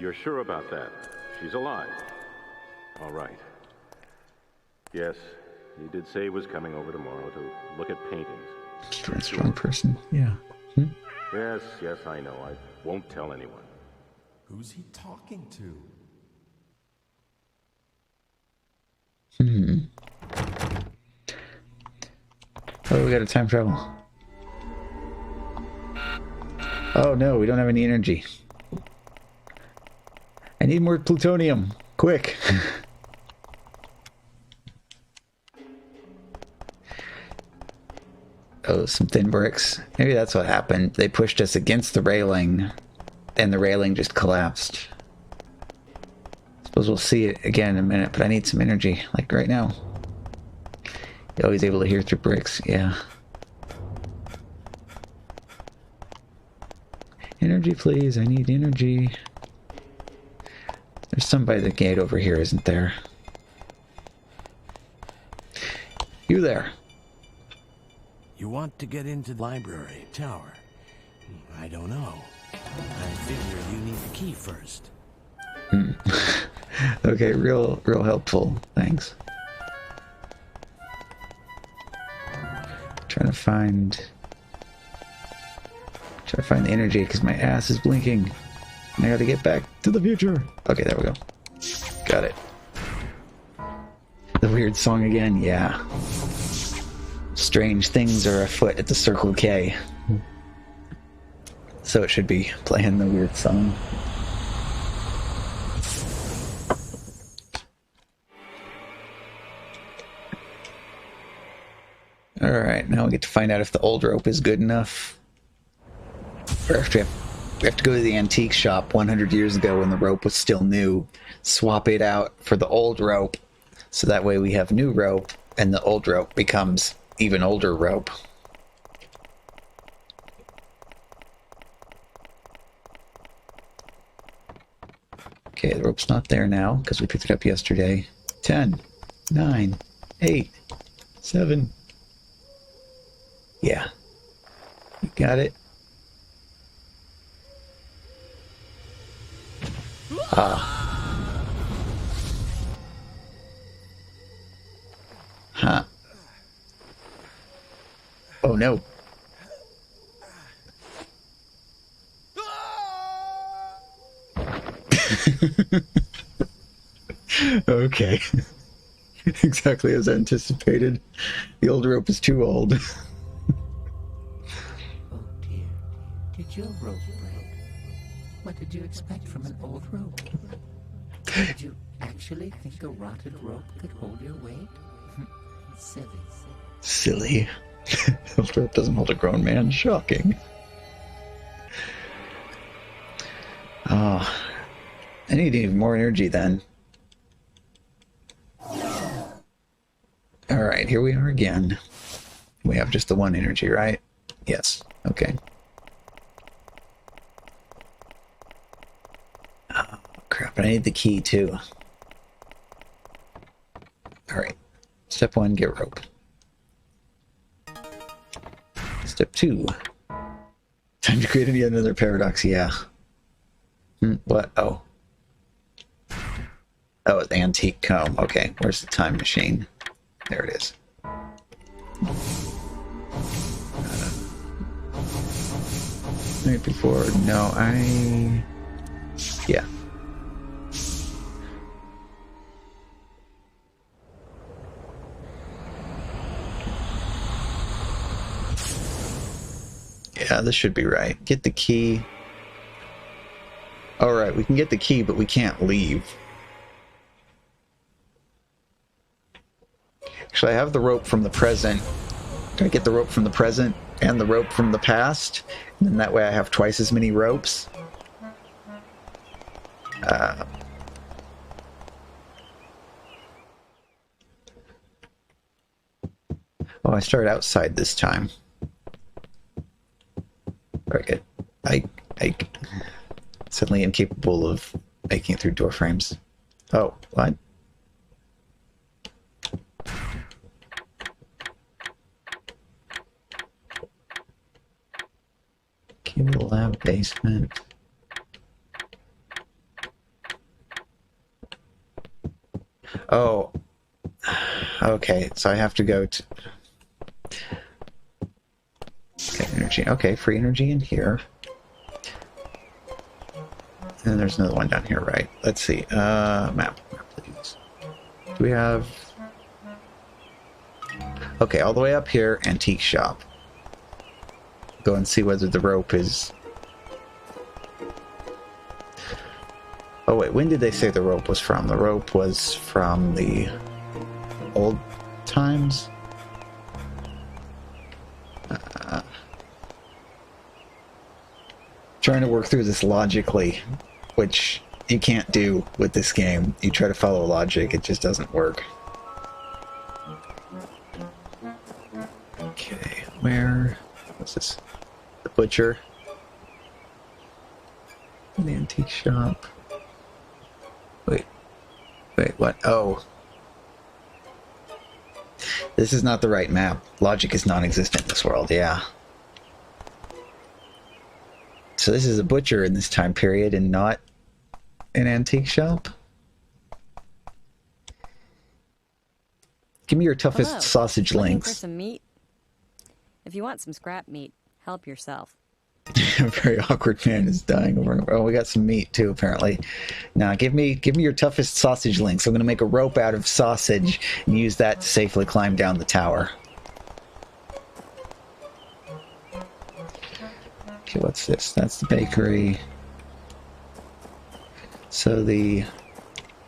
Speaker 8: You're sure about that? She's alive. All right. Yes, he did say he was coming over tomorrow to look at paintings.
Speaker 1: Strong person, yeah.
Speaker 8: Yes, yes, I know. I won't tell anyone.
Speaker 4: Who's he talking to?
Speaker 1: Oh, we got a time travel. Oh no, we don't have any energy. I need more plutonium. Quick. Oh, some thin bricks. Maybe that's what happened. They pushed us against the railing, and the railing just collapsed. Suppose we'll see it again in a minute, but I need some energy, like right now. You're always able to hear through bricks, yeah. Energy, please. I need energy. There's some by the gate over here, isn't there? You there.
Speaker 11: You want to get into the library tower? I don't know. I figure you need the key first.
Speaker 1: Okay, real helpful. Thanks. Trying to find the energy because my ass is blinking. And I gotta get back to the future. Okay, there we go. Got it. The weird song again, yeah. Strange things are afoot at the Circle K. So it should be playing the weird song. Alright, now we get to find out if the old rope is good enough. Or if we have We have to go to the antique shop 100 years ago when the rope was still new, swap it out for the old rope, so that way we have new rope, and the old rope becomes even older rope. Okay, the rope's not there now, because we picked it up yesterday. 10, 9, 8, 7. Yeah. You got it. Huh. Oh no. Okay. Exactly as anticipated. The old rope is too old.
Speaker 5: Oh dear. Did your rope break? What did you expect from an old rope? Did you actually think a rotted rope could hold your weight? Silly.
Speaker 1: Silly. Old rope doesn't hold a grown man. Shocking. Oh. I need even more energy then. Alright, here we are again. We have just the one energy, right? Yes. Okay. Oh, crap. I need the key, too. Alright. Step 1, get rope. Step 2. Time to create yet another paradox, yeah. What? Oh. Oh, it's antique comb. Okay, where's the time machine? There it is. Right before... No, yeah. Yeah, this should be right. Get the key. Alright, we can get the key, but we can't leave. Actually, I have the rope from the present. Can I get the rope from the present and the rope from the past? And then that way I have twice as many ropes. Oh, I started outside this time. Very good. I suddenly incapable of making it through door frames. Oh, what? Cable lab basement. Oh. Okay, so I have to go to... Okay, energy. Okay, free energy in here. And then there's another one down here, right? Let's see. Map, please. Do we have... Okay, all the way up here, antique shop. Go and see whether the rope is... Oh wait, when did they say the rope was from? The rope was from the old times? Trying to work through this logically, which you can't do with this game. You try to follow logic, it just doesn't work. Okay, where... What's this? The butcher. The antique shop. Wait, what? Oh. This is not the right map. Logic is non-existent in this world, yeah. So this is a butcher in this time period and not an antique shop? Give me your toughest
Speaker 3: Hello.
Speaker 1: sausage
Speaker 3: Looking
Speaker 1: links.
Speaker 3: for some meat? If you want some scrap meat, help yourself.
Speaker 1: A very awkward man is dying over and over. Oh, we got some meat too, apparently. Now, give me your toughest sausage links. I'm going to make a rope out of sausage and use that to safely climb down the tower. Okay, what's this? That's the bakery. So the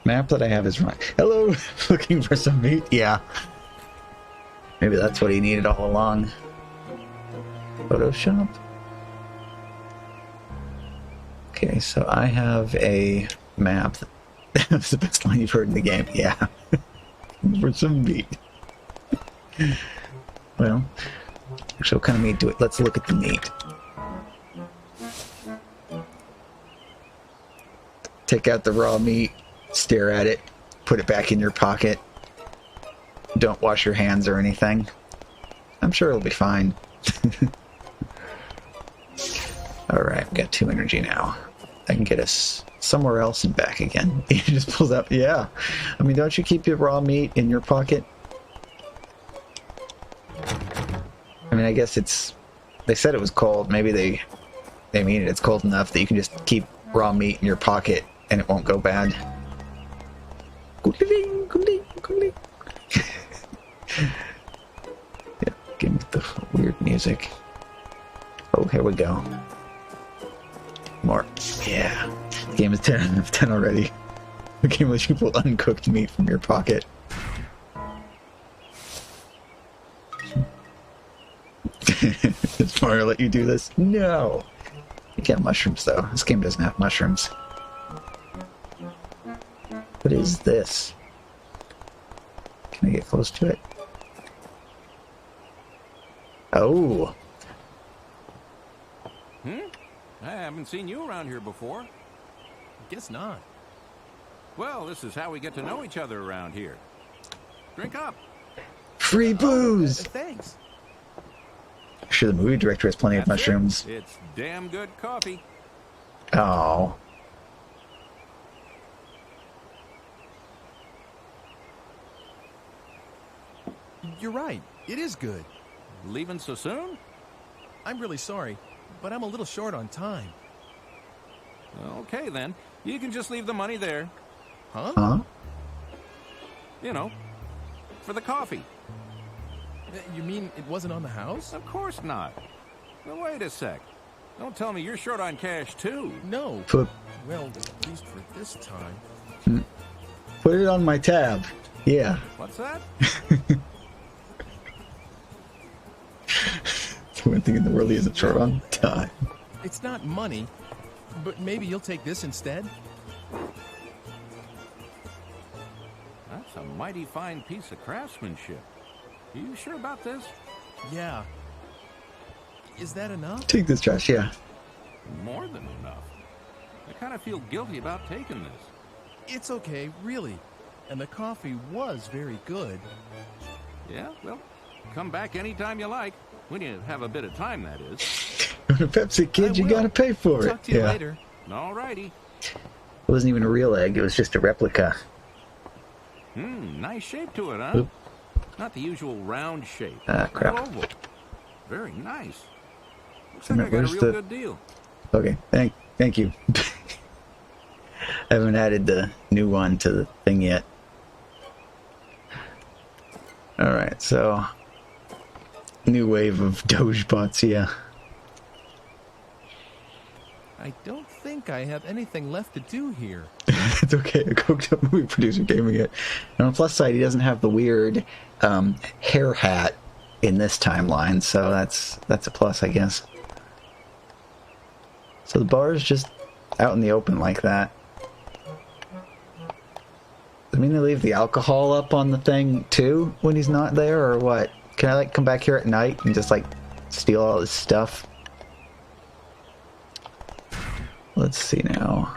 Speaker 1: map that I have is wrong. Hello, looking for some meat? Yeah. Maybe that's what he needed all along. Photoshop? Okay, so I have a map. That's the best line you've heard in the game. Yeah. For some meat. Well, actually, what kind of meat do it? Let's look at the meat. Take out the raw meat, stare at it, put it back in your pocket. Don't wash your hands or anything. I'm sure it'll be fine. Alright, we got 2 energy now. That can get us somewhere else and back again. He just pulls out, yeah. I mean, don't you keep your raw meat in your pocket? I mean, I guess it's... They said it was cold. Maybe they mean it's cold enough that you can just keep raw meat in your pocket and it won't go bad. Yeah, give me the weird music. Oh, here we go. More. Yeah. The game is 10 out of 10 already. The game lets you pull uncooked meat from your pocket. Does Mario let you do this? No! You get mushrooms, though. This game doesn't have mushrooms. What is this? Can I get close to it? Oh!
Speaker 12: I haven't seen you around here before.
Speaker 4: Guess not.
Speaker 12: Well, this is how we get to know each other around here. Drink up.
Speaker 1: Free booze!
Speaker 4: Thanks.
Speaker 1: I'm sure the movie director has plenty of mushrooms.
Speaker 12: It's damn good coffee.
Speaker 1: Oh.
Speaker 4: You're right. It is good.
Speaker 12: Leaving so soon?
Speaker 4: I'm really sorry, but I'm a little short on time.
Speaker 12: Okay, then. You can just leave the money there.
Speaker 4: Huh?
Speaker 1: Huh?
Speaker 12: You know, for the coffee.
Speaker 4: You mean it wasn't on the house?
Speaker 12: Of course not. Now, wait a sec. Don't tell me you're short on cash, too.
Speaker 4: No.
Speaker 1: Put,
Speaker 4: Well, at least for this time.
Speaker 1: put it on my tab. Yeah.
Speaker 12: What's that?
Speaker 1: The one thing in the world he isn't short on? Time.
Speaker 4: It's not money, but maybe you'll take this instead?
Speaker 12: That's a mighty fine piece of craftsmanship. You sure about this?
Speaker 4: Yeah. Is that enough?
Speaker 1: Take this trash, yeah.
Speaker 12: More than enough. I kind of feel guilty about taking this.
Speaker 4: It's okay, really. And the coffee was very good.
Speaker 12: Yeah, well, come back anytime you like. When you have a bit of time, that is.
Speaker 1: You're a Pepsi kid, you gotta pay for it.
Speaker 4: Talk to you
Speaker 1: Yeah.
Speaker 4: later.
Speaker 12: All righty.
Speaker 1: It wasn't even a real egg, it was just a replica.
Speaker 12: Nice shape to it, huh?
Speaker 1: Oop.
Speaker 12: Not the usual round shape.
Speaker 1: Ah, crap.
Speaker 12: But oval. Very nice. Looks
Speaker 1: So
Speaker 12: like
Speaker 1: now
Speaker 12: I got a
Speaker 1: where's
Speaker 12: real
Speaker 1: the-
Speaker 12: good deal.
Speaker 1: Okay, thank you. I haven't added the new one to the thing yet. Alright, so... New wave of Doge bots, yeah.
Speaker 4: I don't think I have anything left to do here.
Speaker 1: It's okay, a coked up movie producer gave me it. And on the plus side, he doesn't have the weird hair hat in this timeline, so that's a plus, I guess. So the bar is just out in the open like that. I mean, they leave the alcohol up on the thing too when he's not there, or what? Can I like come back here at night and just like steal all his stuff? Let's see now.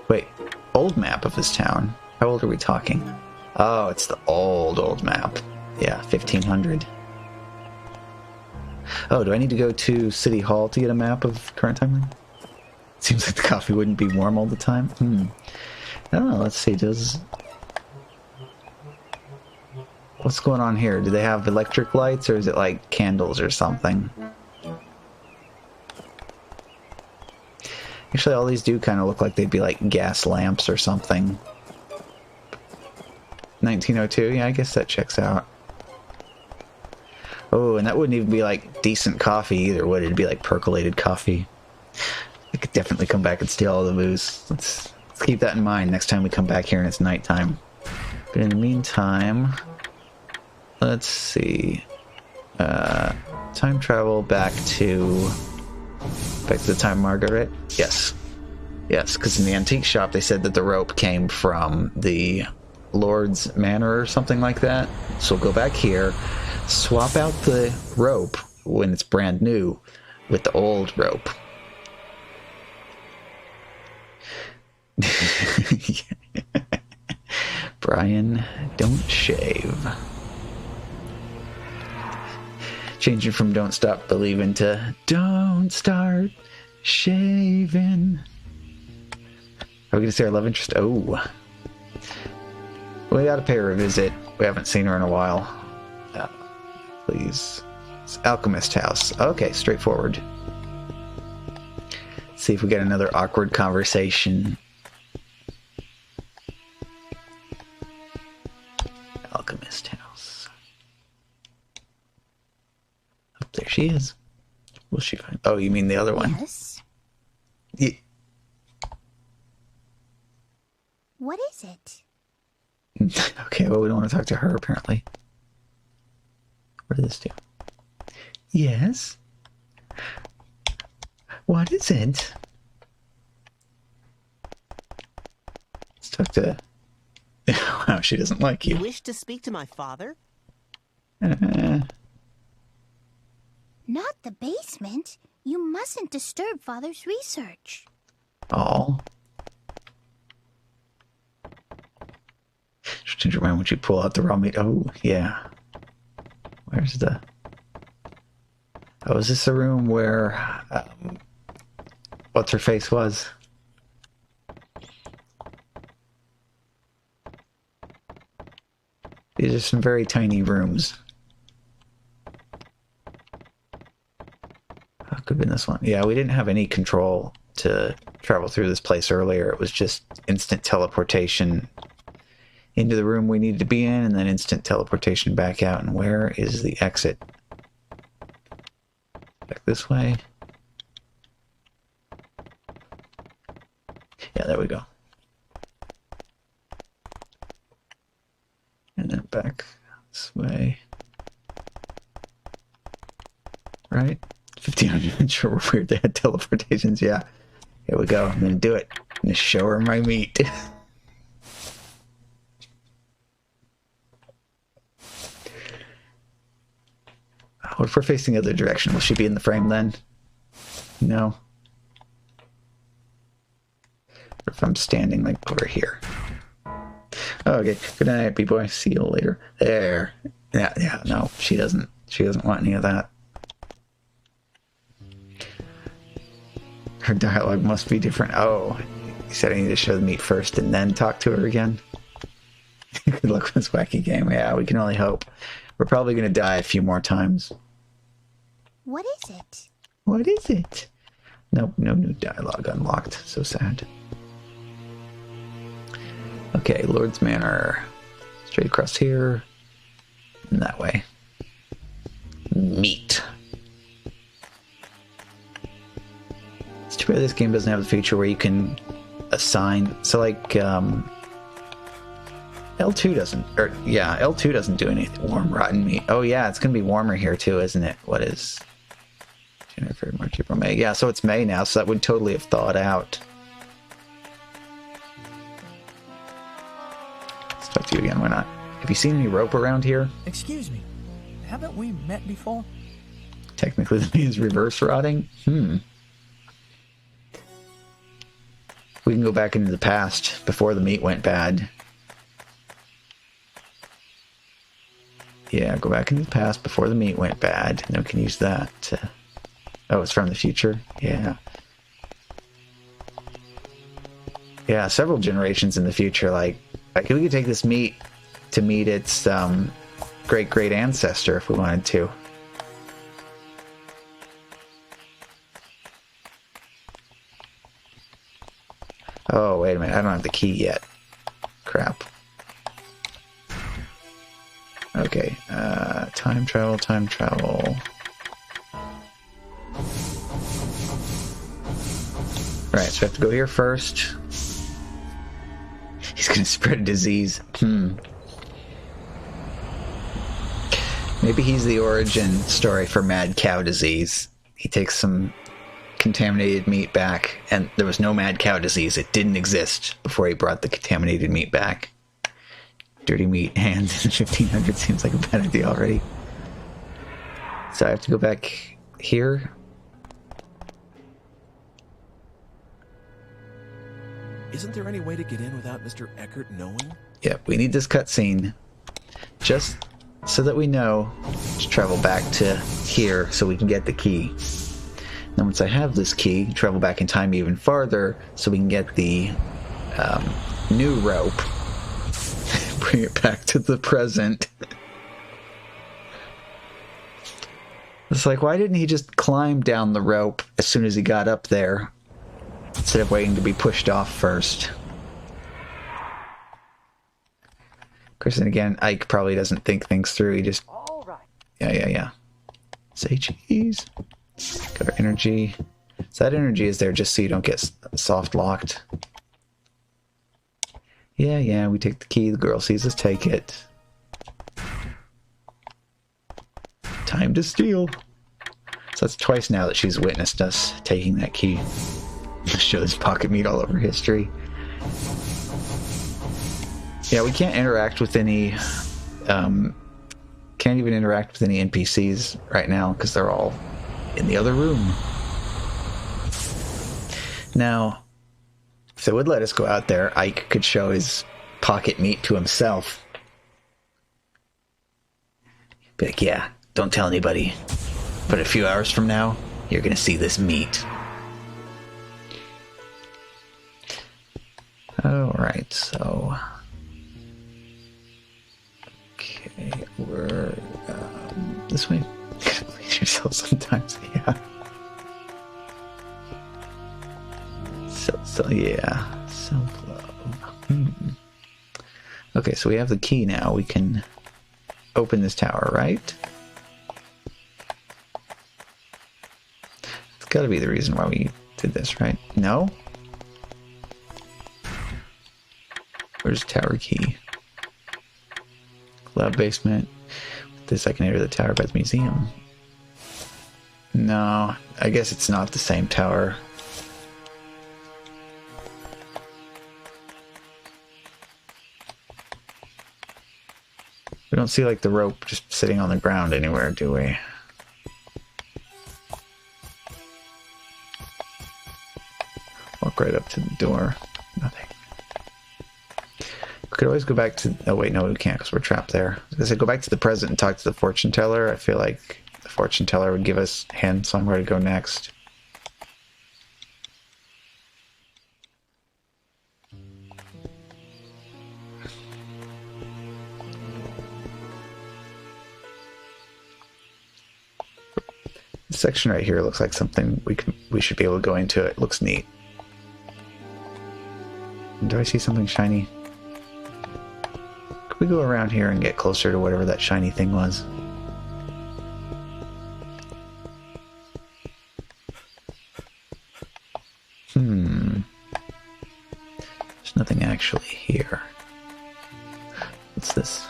Speaker 1: Wait, old map of this town. How old are we talking? Oh, it's the old map. Yeah, 1500. Oh, do I need to go to City Hall to get a map of current timeline? Seems like the coffee wouldn't be warm all the time. I don't know, let's see, what's going on here? Do they have electric lights, or is it like candles or something? Actually, all these do kind of look like they'd be like gas lamps or something. 1902, yeah, I guess that checks out. Oh, and that wouldn't even be like decent coffee either, would it? It'd be like percolated coffee. I could definitely come back and steal all the booze. Let's keep that in mind next time we come back here and it's nighttime. But in the meantime, let's see. Time travel back to the time Margaret. Yes. Yes, because in the antique shop they said that the rope came from the Lord's Manor or something like that. So we'll go back here, swap out the rope when it's brand new with the old rope. Brian, don't shave. Changing from don't stop believing to don't start shaving. Are we going to say our love interest? Oh. We got to pay her a visit. We haven't seen her in a while. Please. It's Alchemist House. Okay, straightforward. See if we get another awkward conversation. Alchemist House. Oh, there she is. Will she find? Oh, you mean the other one?
Speaker 2: Yes.
Speaker 1: Yeah.
Speaker 2: What is it?
Speaker 1: Okay, well, we don't want to talk to her, apparently. What does this do? Yes? What is it? Let's talk to... Wow, she doesn't like you.
Speaker 13: You wish to speak to my father?
Speaker 2: Not the basement. You mustn't disturb Father's research.
Speaker 1: Oh. Change your mind when you pull out the raw meat. Oh, yeah. Where's the... Oh, is this the room where... what's-her-face was? These are some very tiny rooms. Oh, could have been this one. Yeah, we didn't have any control to travel through this place earlier. It was just instant teleportation into the room we needed to be in, and then instant teleportation back out. And where is the exit? Back this way. Yeah, there we go. And then back this way. Right? 1500. Sure, we're weird. They had teleportations. Yeah. Here we go. I'm gonna do it. I'm gonna show her my meat. What if we're facing the other direction? Will she be in the frame then? No. What if I'm standing like over here? Oh, okay. Good night, B-boy. See you later. There. Yeah, no. She doesn't want any of that. Her dialogue must be different. Oh, you said I need to show the meat first and then talk to her again? Good luck with this wacky game. Yeah, we can only hope. We're probably going to die a few more times.
Speaker 2: What is it?
Speaker 1: What is it? Nope, no new dialogue unlocked. So sad. Okay, Lord's Manor. Straight across here. And that way. Meat. It's too bad this game doesn't have the feature where you can assign... So like, L2 doesn't... Or, yeah, L2 doesn't do anything. Warm, rotten meat. Oh yeah, it's going to be warmer here too, isn't it? What is... January, February, March, April, May. Yeah, so it's May now, so that would totally have thawed out. Let's talk to you again, why not? Have you seen any rope around here?
Speaker 6: Excuse me, haven't we met before?
Speaker 1: Technically, that means reverse rotting? We can go back into the past before the meat went bad. Yeah, go back into the past before the meat went bad. And then we can use that to... Oh, it's from the future? Yeah. Yeah, several generations in the future. Like we could take this meat to meet its great-great ancestor if we wanted to. Oh, wait a minute. I don't have the key yet. Crap. Okay. Time travel. Right, so we have to go here first. He's gonna spread a disease. Maybe he's the origin story for mad cow disease. He takes some contaminated meat back, and there was no mad cow disease. It didn't exist before he brought the contaminated meat back. Dirty meat hands in 1500 seems like a bad idea already. So I have to go back here.
Speaker 4: Isn't there any way to get in without Mr. Eckert knowing?
Speaker 1: Yep, we need this cutscene just so that we know to travel back to here so we can get the key. Then once I have this key, travel back in time even farther so we can get the new rope. Bring it back to the present. It's like, why didn't he just climb down the rope as soon as he got up there instead of waiting to be pushed off first? Of course, and again, Ike probably doesn't think things through. He just... Yeah. Say cheese. Got our energy. So that energy is there just so you don't get soft locked. Yeah, we take the key. The girl sees us take it. Time to steal. So that's twice now that she's witnessed us taking that key. Shows pocket meat all over history. Yeah, we can't interact with any... can't even interact with any NPCs right now because they're all in the other room. Now, if they would let us go out there, Ike could show his pocket meat to himself. Be like, yeah, don't tell anybody. But a few hours from now, you're gonna see this meat. Alright, so... Okay, we're... this way? Please yourself sometimes, yeah. So yeah, self-love. Okay, so we have the key now. We can open this tower, right? It's got to be the reason why we did this, right? No? Where's the tower key? Lab basement. With this, I can enter the tower by the museum. No, I guess it's not the same tower. We don't see, like, the rope just sitting on the ground anywhere, do we? Walk right up to the door. Nothing. We could always go back to... Oh, wait, no, we can't because we're trapped there. I was gonna say, go back to the present and talk to the fortune teller. I feel like the fortune teller would give us hints on where to go next. This section right here looks like something we should be able to go into. It looks neat. Do I see something shiny? Could we go around here and get closer to whatever that shiny thing was? There's nothing actually here. What's this?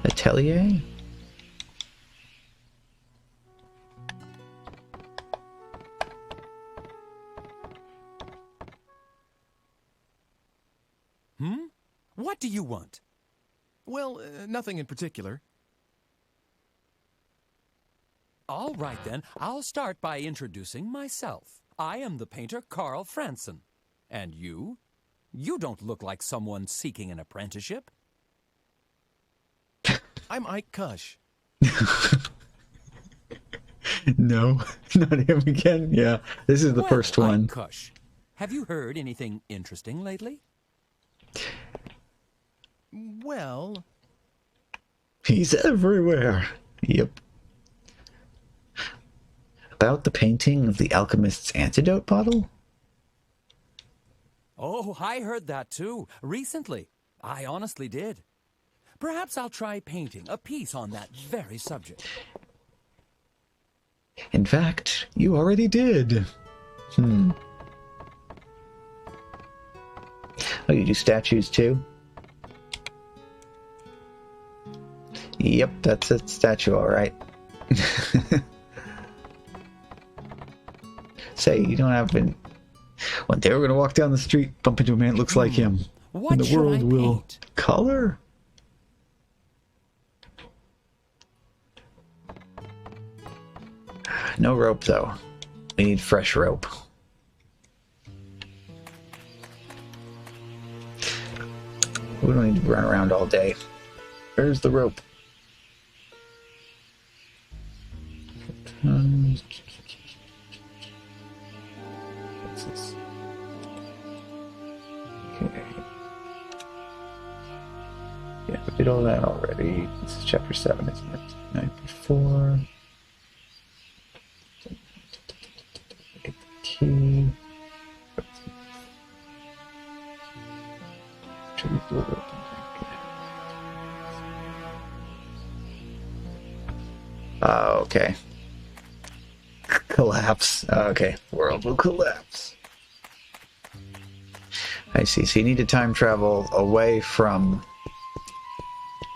Speaker 1: Atelier?
Speaker 6: What do you want?
Speaker 4: Well, nothing in particular.
Speaker 6: All right, then. I'll start by introducing myself. I am the painter Carl Franson. And you? You don't look like someone seeking an apprenticeship.
Speaker 4: I'm Ike Kush.
Speaker 1: No, not him again. Yeah, this is the first one.
Speaker 6: Ike Kush, have you heard anything interesting lately?
Speaker 4: Well...
Speaker 1: He's everywhere. Yep. About the painting of the alchemist's antidote bottle?
Speaker 6: Oh, I heard that too, recently. I honestly did. Perhaps I'll try painting a piece on that very subject.
Speaker 1: In fact, you already did. Oh, you do statues too? Yep, that's a statue, all right. Say, you don't have been... One day we're gonna walk down the street, bump into a man that looks like him.
Speaker 11: What
Speaker 1: and the
Speaker 11: should
Speaker 1: world
Speaker 11: I
Speaker 1: will
Speaker 11: paint?
Speaker 1: color. No rope, though. We need fresh rope. We don't need to run around all day. Where's the rope? What's this? Okay. Yeah, we did all that already. This is chapter 7, isn't it? Night before. Get the key. Okay. Collapse. Okay. World will collapse. I see. So you need to time travel away from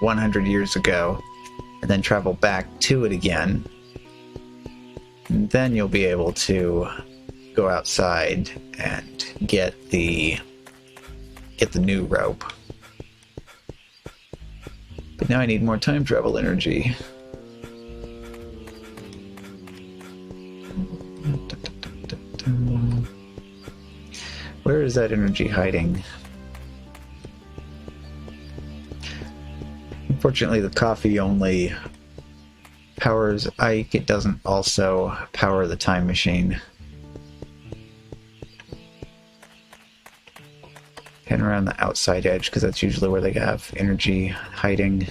Speaker 1: 100 years ago and then travel back to it again. And then you'll be able to go outside and get the new rope. But now I need more time travel energy. Where is that energy hiding? Unfortunately, the coffee only powers Ike. It doesn't also power the time machine. Heading around the outside edge, because that's usually where they have energy hiding.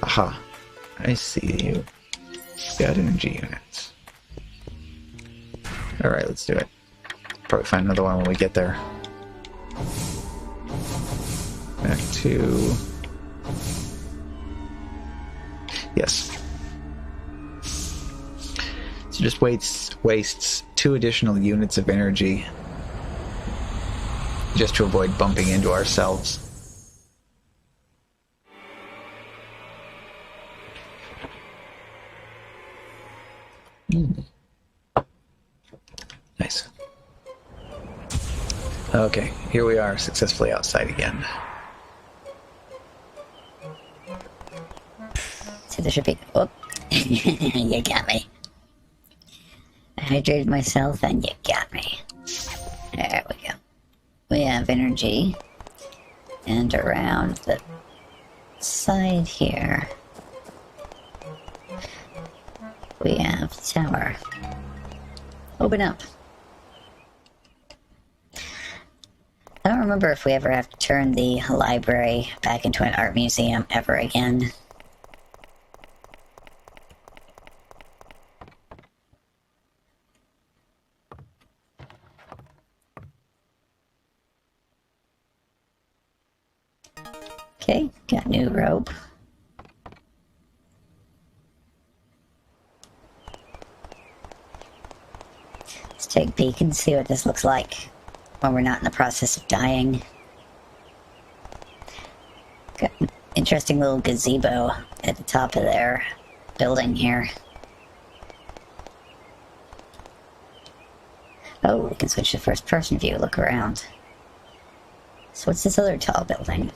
Speaker 1: Aha. I see you. Got energy units. Alright, let's do it. Probably find another one when we get there. Back to... Yes. So just wastes 2 additional units of energy just to avoid bumping into ourselves. Nice. Okay, here we are, successfully outside again.
Speaker 13: So there should be... Oh, you got me. I hydrated myself and you got me. There we go. We have energy. And around the side here, we have the tower. Open up. I don't remember if we ever have to turn the library back into an art museum ever again. Okay, got new rope. Let's take a peek and see what this looks like when we're not in the process of dying. Got an interesting little gazebo at the top of their building here. Oh, we can switch to first person view, look around. So what's this other tall building?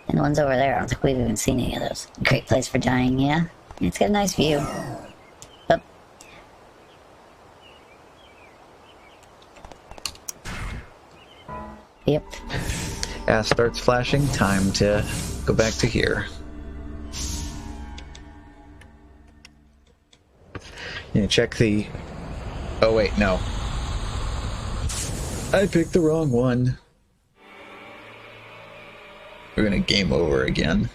Speaker 13: And the ones over there, I don't think we've even seen any of those. Great place for dying, yeah? It's got a nice view. Oh. Yep.
Speaker 1: As starts flashing, time to go back to here. Yeah, check the... Oh wait, no. I picked the wrong one. We're gonna game over again.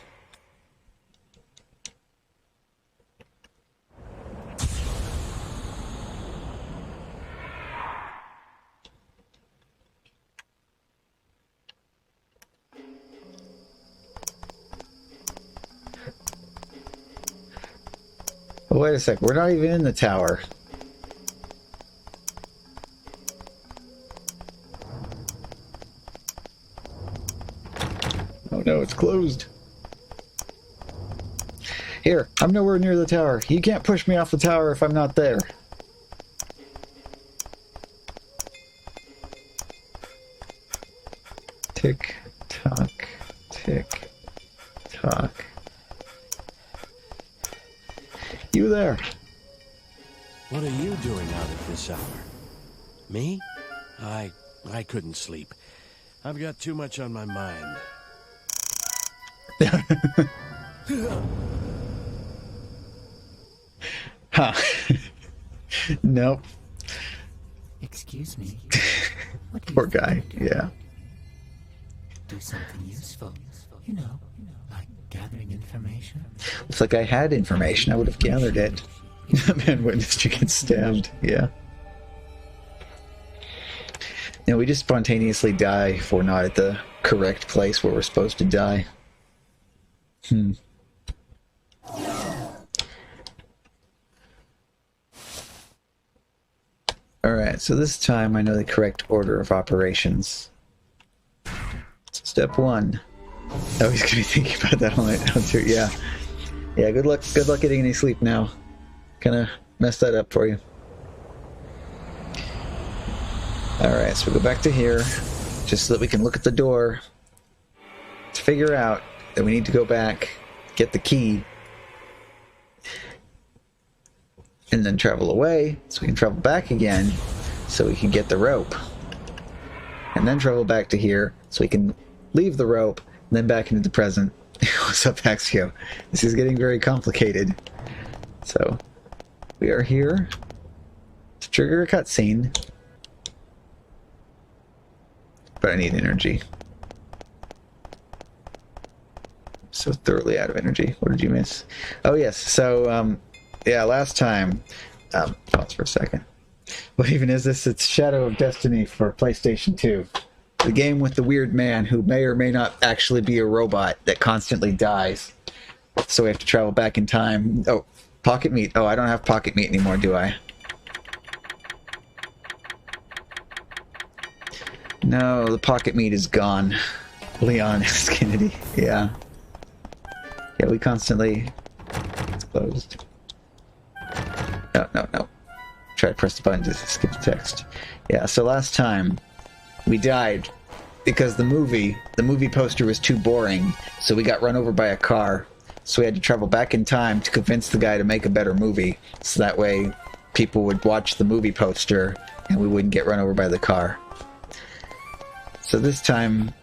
Speaker 1: Oh, wait a sec, we're not even in the tower. Oh No, it's closed. Here, I'm nowhere near the tower. You can't push me off the tower if I'm not there. Tick, tock, tick, tock. You there?
Speaker 11: What are you doing out at this hour? Me? I couldn't sleep. I've got too much on my mind.
Speaker 1: Huh. Nope.
Speaker 5: Excuse me.
Speaker 1: Poor guy, yeah.
Speaker 5: Do something useful. You know, like gathering information.
Speaker 1: Looks like I had information. I would have gathered it. Man witnessed you get stabbed. Yeah. Now we just spontaneously die if we're not at the correct place where we're supposed to die. Alright, so this time I know the correct order of operations. Step 1. Oh, he's gonna be thinking about that all night now too. Yeah. Yeah, good luck getting any sleep now. Kinda messed that up for you. Alright, so we go back to here, just so that we can look at the door to figure out that we need to go back, get the key, and then travel away, so we can travel back again, so we can get the rope. And then travel back to here, so we can leave the rope, and then back into the present. What's up, Axio? This is getting very complicated. So, we are here to trigger a cutscene. But I need energy. So thoroughly out of energy. What did you miss? Oh, yes. So, yeah, last time... pause for a second. What even is this? It's Shadow of Destiny for PlayStation 2. The game with the weird man who may or may not actually be a robot that constantly dies. So we have to travel back in time. Oh, pocket meat. Oh, I don't have pocket meat anymore, do I? No, the pocket meat is gone. Leon S. Kennedy. Yeah. Yeah, we constantly... It's closed. No. Try to press the button to skip the text. Yeah, so last time we died because the movie poster was too boring, so we got run over by a car. So we had to travel back in time to convince the guy to make a better movie, so that way people would watch the movie poster and we wouldn't get run over by the car. So this time,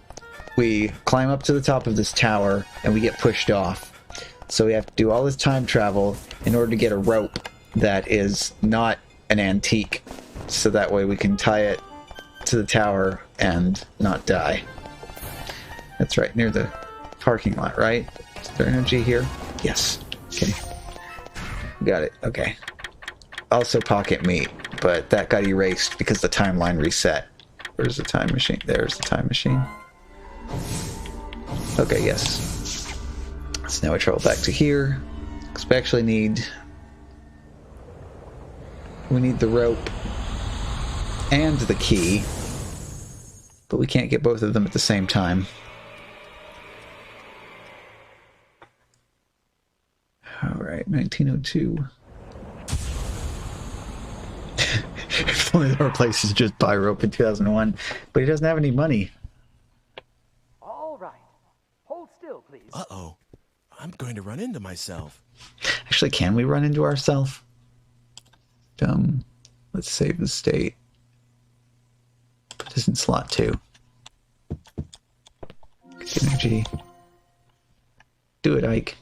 Speaker 1: we climb up to the top of this tower, and we get pushed off. So we have to do all this time travel in order to get a rope that is not an antique, so that way we can tie it to the tower and not die. That's right, near the parking lot, right? Is there energy here? Yes. Okay. Got it, okay. Also pocket meat, but that got erased because the timeline reset. Where's the time machine? There's the time machine. Okay, yes. So now we travel back to here. Because we actually need... We need the rope and the key. But we can't get both of them at the same time. Alright, 1902. If only there were places to just buy rope in 2001. But he doesn't have any money.
Speaker 6: All right. Hold still, please.
Speaker 4: Uh-oh. I'm going to run into myself.
Speaker 1: Actually, can we run into ourselves? Let's save the state. Put this in slot 2. Get energy. Do it, Ike.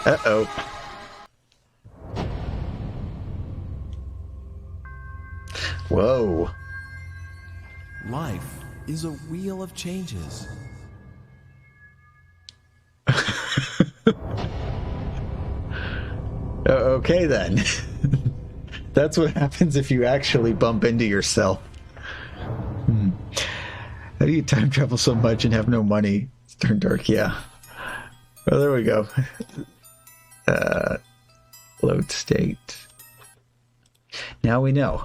Speaker 1: Uh-oh. Whoa.
Speaker 4: Life is a wheel of changes.
Speaker 1: Okay then. That's what happens if you actually bump into yourself. How do you time travel so much and have no money? It's turned dark, yeah. Well, there we go. Load state. Now we know.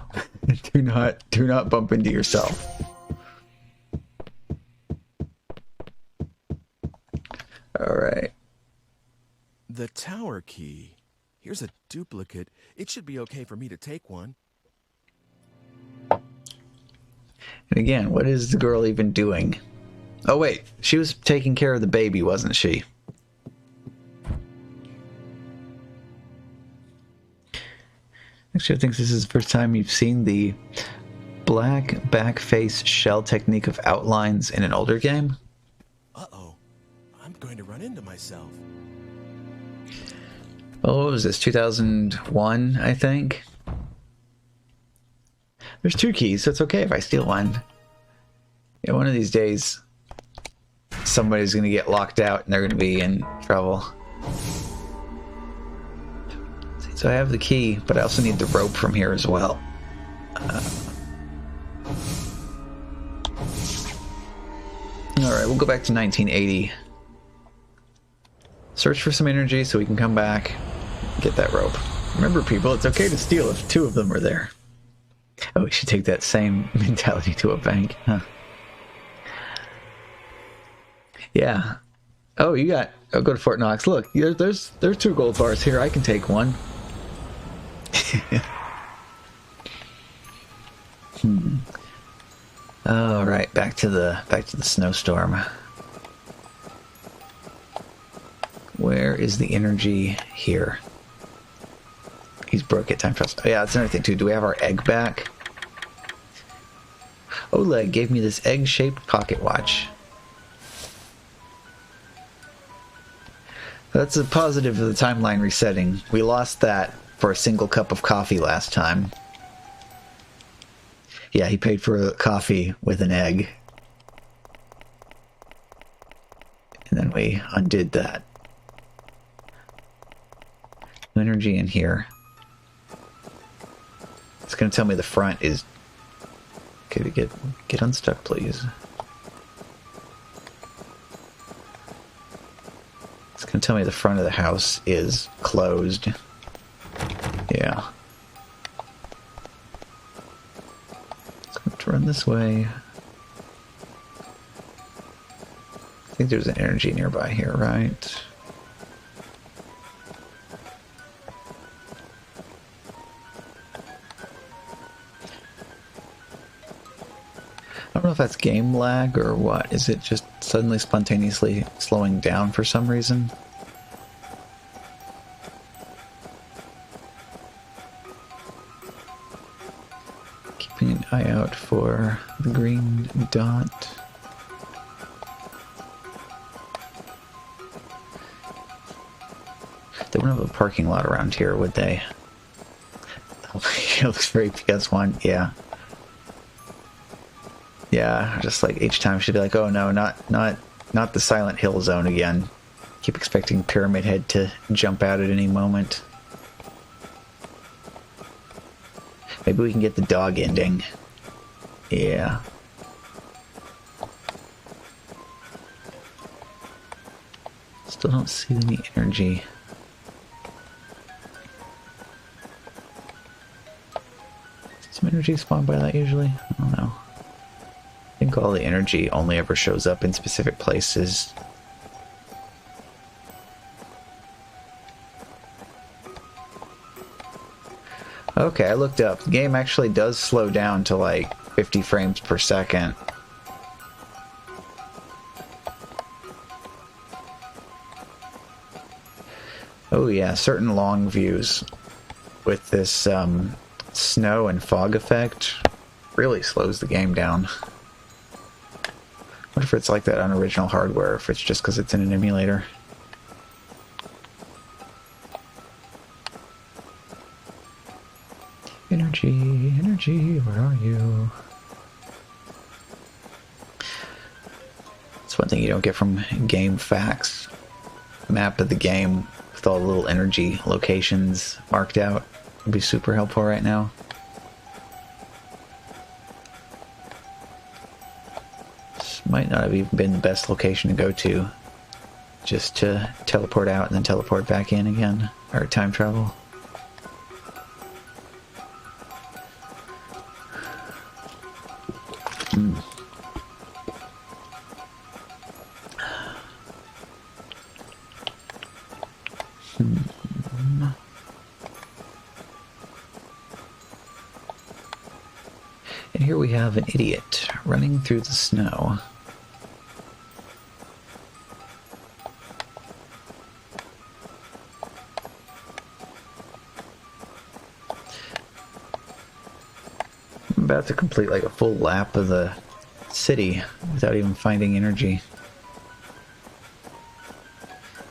Speaker 1: do not bump into yourself. All right.
Speaker 4: The tower key. Here's a duplicate. It should be okay for me to take one.
Speaker 1: And again, what is the girl even doing? Oh wait, she was taking care of the baby, wasn't she? Actually, I think this is the first time you've seen the black backface shell technique of outlines in an older game.
Speaker 4: Uh-oh. I'm going to run into myself.
Speaker 1: Oh, what was this? 2001, I think? There's 2 keys, so it's okay if I steal one. Yeah, one of these days, somebody's going to get locked out and they're going to be in trouble. So I have the key, but I also need the rope from here as well. Alright, we'll go back to 1980. Search for some energy so we can come back and get that rope. Remember, people, it's okay to steal if 2 of them are there. Oh, we should take that same mentality to a bank, huh? Yeah. Oh, you got... Oh, go to Fort Knox. Look, there's 2 gold bars here. I can take one. All right, back to the snowstorm. Where is the energy here? He's broke at time trials. Oh yeah, that's another thing too. Do we have our egg back? Oleg gave me this egg-shaped pocket watch. That's a positive of the timeline resetting. We lost that for a single cup of coffee last time. Yeah, he paid for a coffee with an egg. And then we undid that. No energy in here. It's going to tell me the front is... Okay, get unstuck, please. It's going to tell me the front of the house is closed. Yeah. It's going to run this way. I think there's an energy nearby here, right? I don't know if that's game lag or what. Is it just suddenly spontaneously slowing down for some reason? Keeping an eye out for the green dot. They wouldn't have a parking lot around here, would they? It looks very PS1, yeah. Yeah, just like each time she'd be like, oh no, not the Silent Hill zone again. Keep expecting Pyramid Head to jump out at any moment. Maybe we can get the dog ending. Yeah. Still don't see any energy. Some energy spawned by that usually? I don't know. I think all the energy only ever shows up in specific places. Okay, I looked up. The game actually does slow down to like 50 frames per second. Oh yeah, certain long views with this snow and fog effect really slows the game down. What if it's like that on original hardware, if it's just because it's in an emulator? Energy, energy, where are you? It's one thing you don't get from game facts. Map of the game with all the little energy locations marked out would be super helpful right now. Might not have even been the best location to go to, just to teleport out and then teleport back in again, or time travel. And here we have an idiot running through the snow. I'm about to complete like a full lap of the city without even finding energy.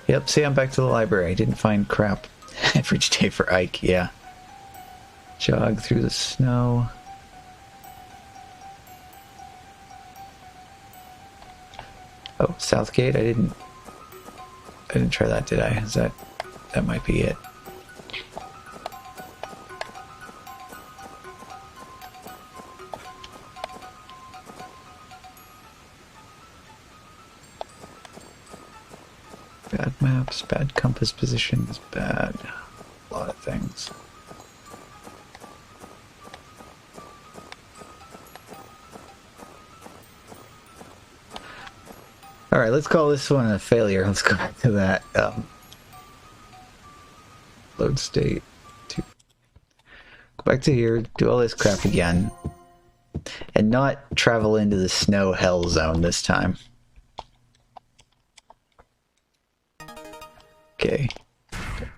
Speaker 1: Yep, see, I'm back to the library. Didn't find crap. Average day for Ike, yeah. Jog through the snow. Oh, Southgate, I didn't try that, did I? That might be it. Bad maps, bad compass positions, bad a lot of things. Alright, let's call this one a failure. Let's go back to that. Load state. Go back to here, do all this crap again. And not travel into the snow hell zone this time. Okay.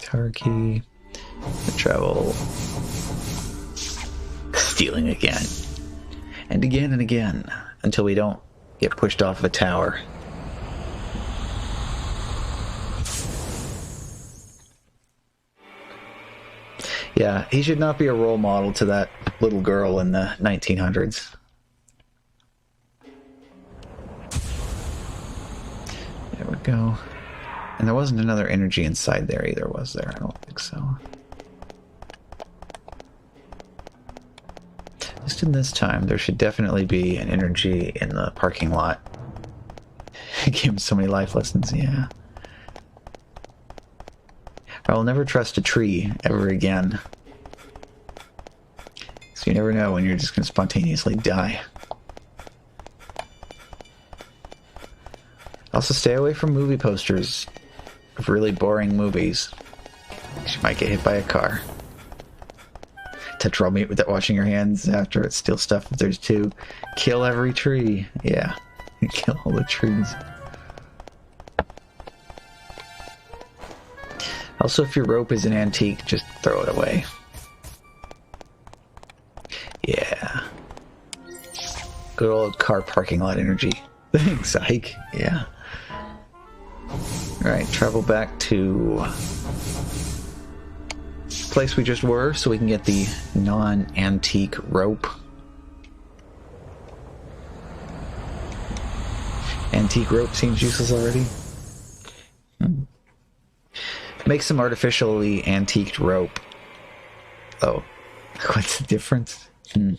Speaker 1: Tower key. Travel. Stealing again. And again and again. Until we don't get pushed off a tower. Yeah, he should not be a role model to that little girl in the 1900s. There we go. And there wasn't another energy inside there either, was there? I don't think so. Just in this time, there should definitely be an energy in the parking lot. Give him so many life lessons, yeah. I will never trust a tree ever again. So you never know when you're just going to spontaneously die. Also, stay away from movie posters of really boring movies. You might get hit by a car. Touch raw meat without washing your hands after it. Steal stuff if there's two. Kill every tree. Yeah. Kill all the trees. Also, if your rope is an antique, just throw it away. Yeah. Good old car parking lot energy. Thanks, Ike. Yeah. Alright, travel back to the place we just were so we can get the non-antique rope. Antique rope seems useless already. Make some artificially antiqued rope. Oh, what's the difference? We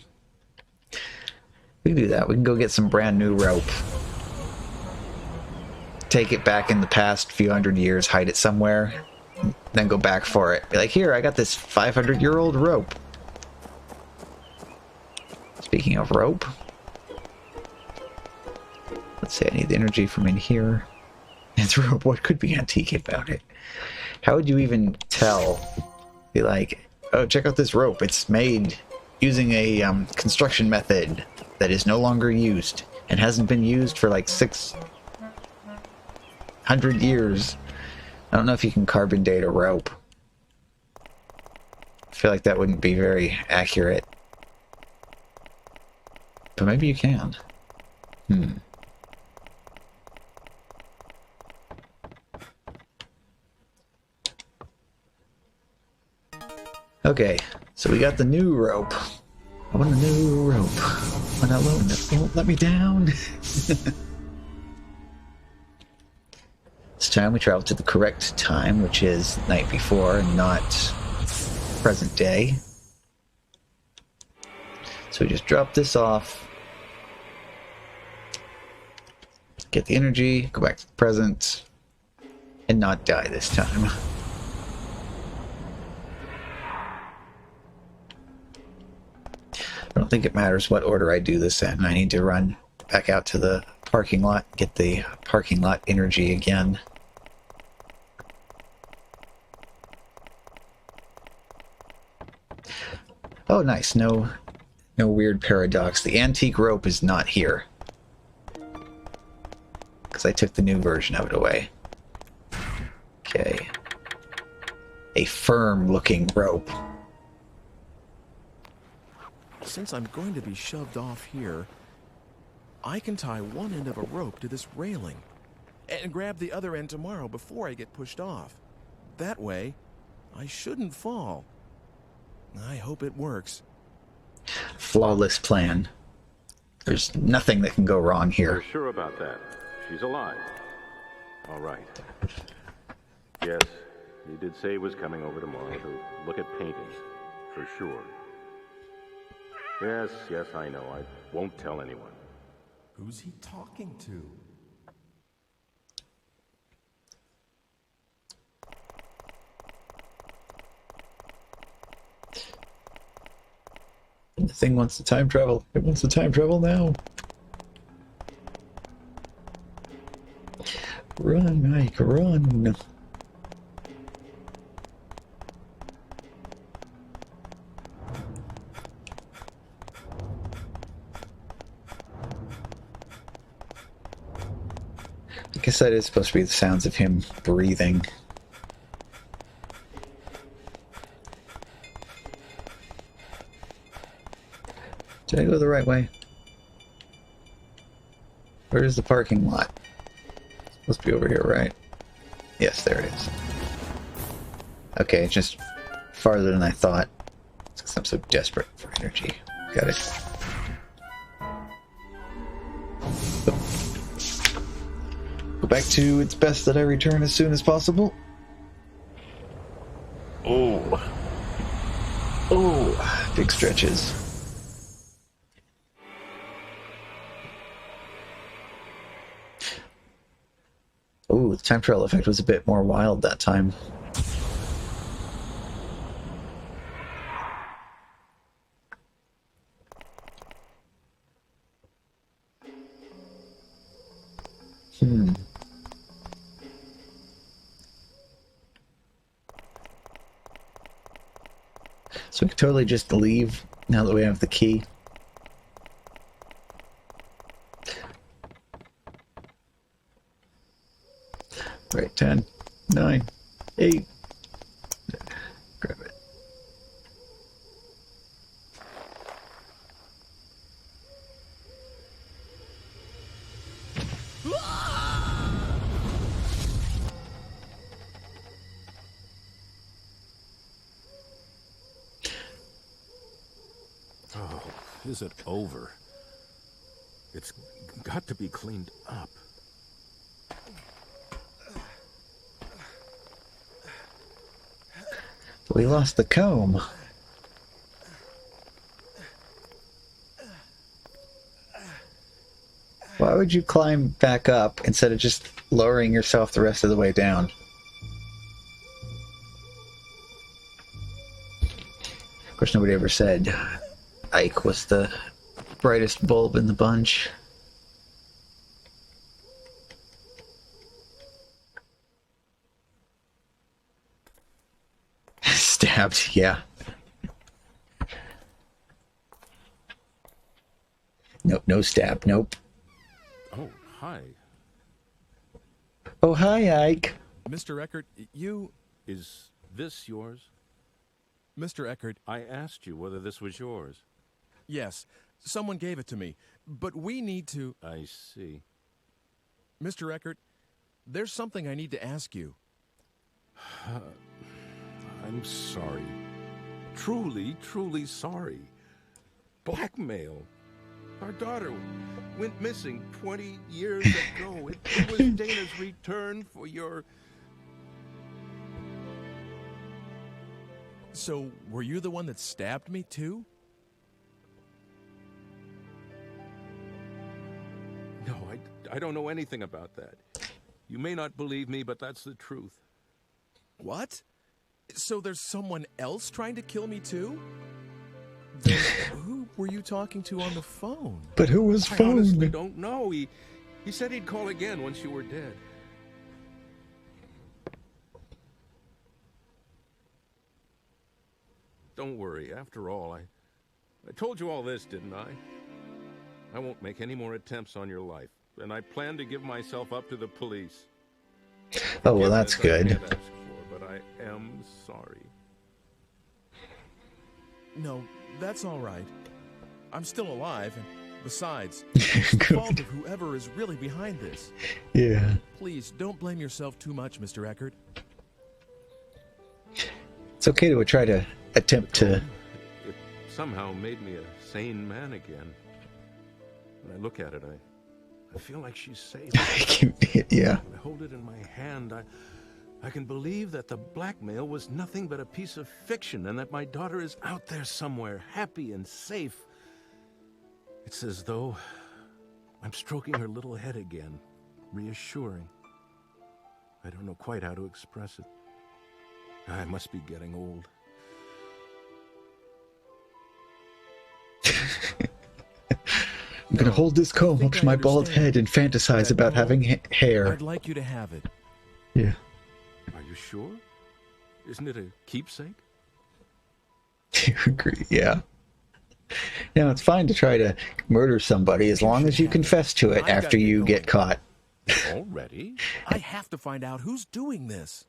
Speaker 1: can do that. We can go get some brand new rope. Take it back in the past few hundred years, hide it somewhere, then go back for it. Be like, here, I got this 500-year-old rope. Speaking of rope, let's say I need the energy from in here. It's rope. What could be antique about it? How would you even tell? Be like, oh, check out this rope. It's made using a construction method that is no longer used and hasn't been used for like 600 years. I don't know if you can carbon date a rope. I feel like that wouldn't be very accurate. But maybe you can. Okay, so we got the new rope. I want a new rope. When I won't let me down. This time we travel to the correct time, which is night before and not present day. So we just drop this off. Get the energy, go back to the present, and not die this time. I don't think it matters what order I do this in. I need to run back out to the parking lot, get the parking lot energy again. Oh, nice. No weird paradox. The antique rope is not here. Because I took the new version of it away. Okay. A firm-looking rope.
Speaker 4: Since I'm going to be shoved off here, I can tie one end of a rope to this railing and grab the other end tomorrow before I get pushed off. That way, I shouldn't fall. I hope it works.
Speaker 1: Flawless plan. There's nothing that can go wrong here.
Speaker 8: You're sure about that? She's alive. All right. Yes, he did say he was coming over tomorrow to look at paintings, for sure. Yes, I know. I won't tell anyone.
Speaker 9: Who's he talking to?
Speaker 1: The thing wants to time travel. It wants to time travel now. Run, Ike, run. I guess that is supposed to be the sounds of him breathing. Did I go the right way? Where is the parking lot? It's supposed to be over here, right? Yes, there it is. Okay, it's just farther than I thought. It's because I'm so desperate for energy. Got it. Go back to it's best that I return as soon as possible. Oh. Oh, big stretches. Ooh, the time travel effect was a bit more wild that time. So we could totally just leave now that we have the key. Right, 10, 9, 8. Grab it.
Speaker 12: Oh, is it over? It's got to be cleaned up.
Speaker 1: We lost the comb. Why would you climb back up instead of just lowering yourself the rest of the way down? Of course, nobody ever said Ike was the brightest bulb in the bunch. Stabbed, yeah. Nope, no stab, nope.
Speaker 12: Oh, hi.
Speaker 1: Oh, hi, Ike.
Speaker 4: Mr. Eckert, you...
Speaker 12: Is this yours?
Speaker 4: Mr. Eckert...
Speaker 12: I asked you whether this was yours.
Speaker 4: Yes, someone gave it to me, but we need to...
Speaker 12: I see.
Speaker 4: Mr. Eckert, there's something I need to ask you.
Speaker 12: I'm sorry. Truly, truly sorry. Blackmail. Our daughter went missing 20 years ago. It was Dana's return for your...
Speaker 4: So, were you the one that stabbed me, too?
Speaker 12: No, I don't know anything about that. You may not believe me, but that's the truth.
Speaker 4: What? So there's someone else trying to kill me, too? Then who were you talking to on the phone?
Speaker 1: But who was
Speaker 12: I
Speaker 1: phone?
Speaker 12: honestly don't know. He said he'd call again once you were dead. Don't worry.
Speaker 8: sorry. After all, I told you all this, didn't I? I won't make any more attempts on your life, and I plan to give myself up to the police.
Speaker 1: Oh, well, that's
Speaker 8: Forgiveness I
Speaker 1: good.
Speaker 8: can't ask for, but I am sorry.
Speaker 4: No, that's all right. I'm still alive, and besides, it's the fault of whoever is really behind this.
Speaker 1: Yeah.
Speaker 4: Please, don't blame yourself too much, Mr. Eckert.
Speaker 1: It's okay to try to attempt to...
Speaker 8: It somehow made me a sane man again. When I look at it, I feel like she's safe.
Speaker 1: Yeah.
Speaker 8: When I hold it in my hand, I can believe that the blackmail was nothing but a piece of fiction and that my daughter is out there somewhere, happy and safe. It's as though I'm stroking her little head again, reassuring. I don't know quite how to express it. I must be getting old.
Speaker 1: I'm gonna hold this comb up to my bald head and fantasize about having hair.
Speaker 4: I'd like you to have it.
Speaker 1: Yeah.
Speaker 8: Are you sure? Isn't it a keepsake?
Speaker 1: You agree, yeah. Now, it's fine to try to murder somebody as long as you confess to it after you get caught.
Speaker 8: Already?
Speaker 4: I have to find out who's doing this.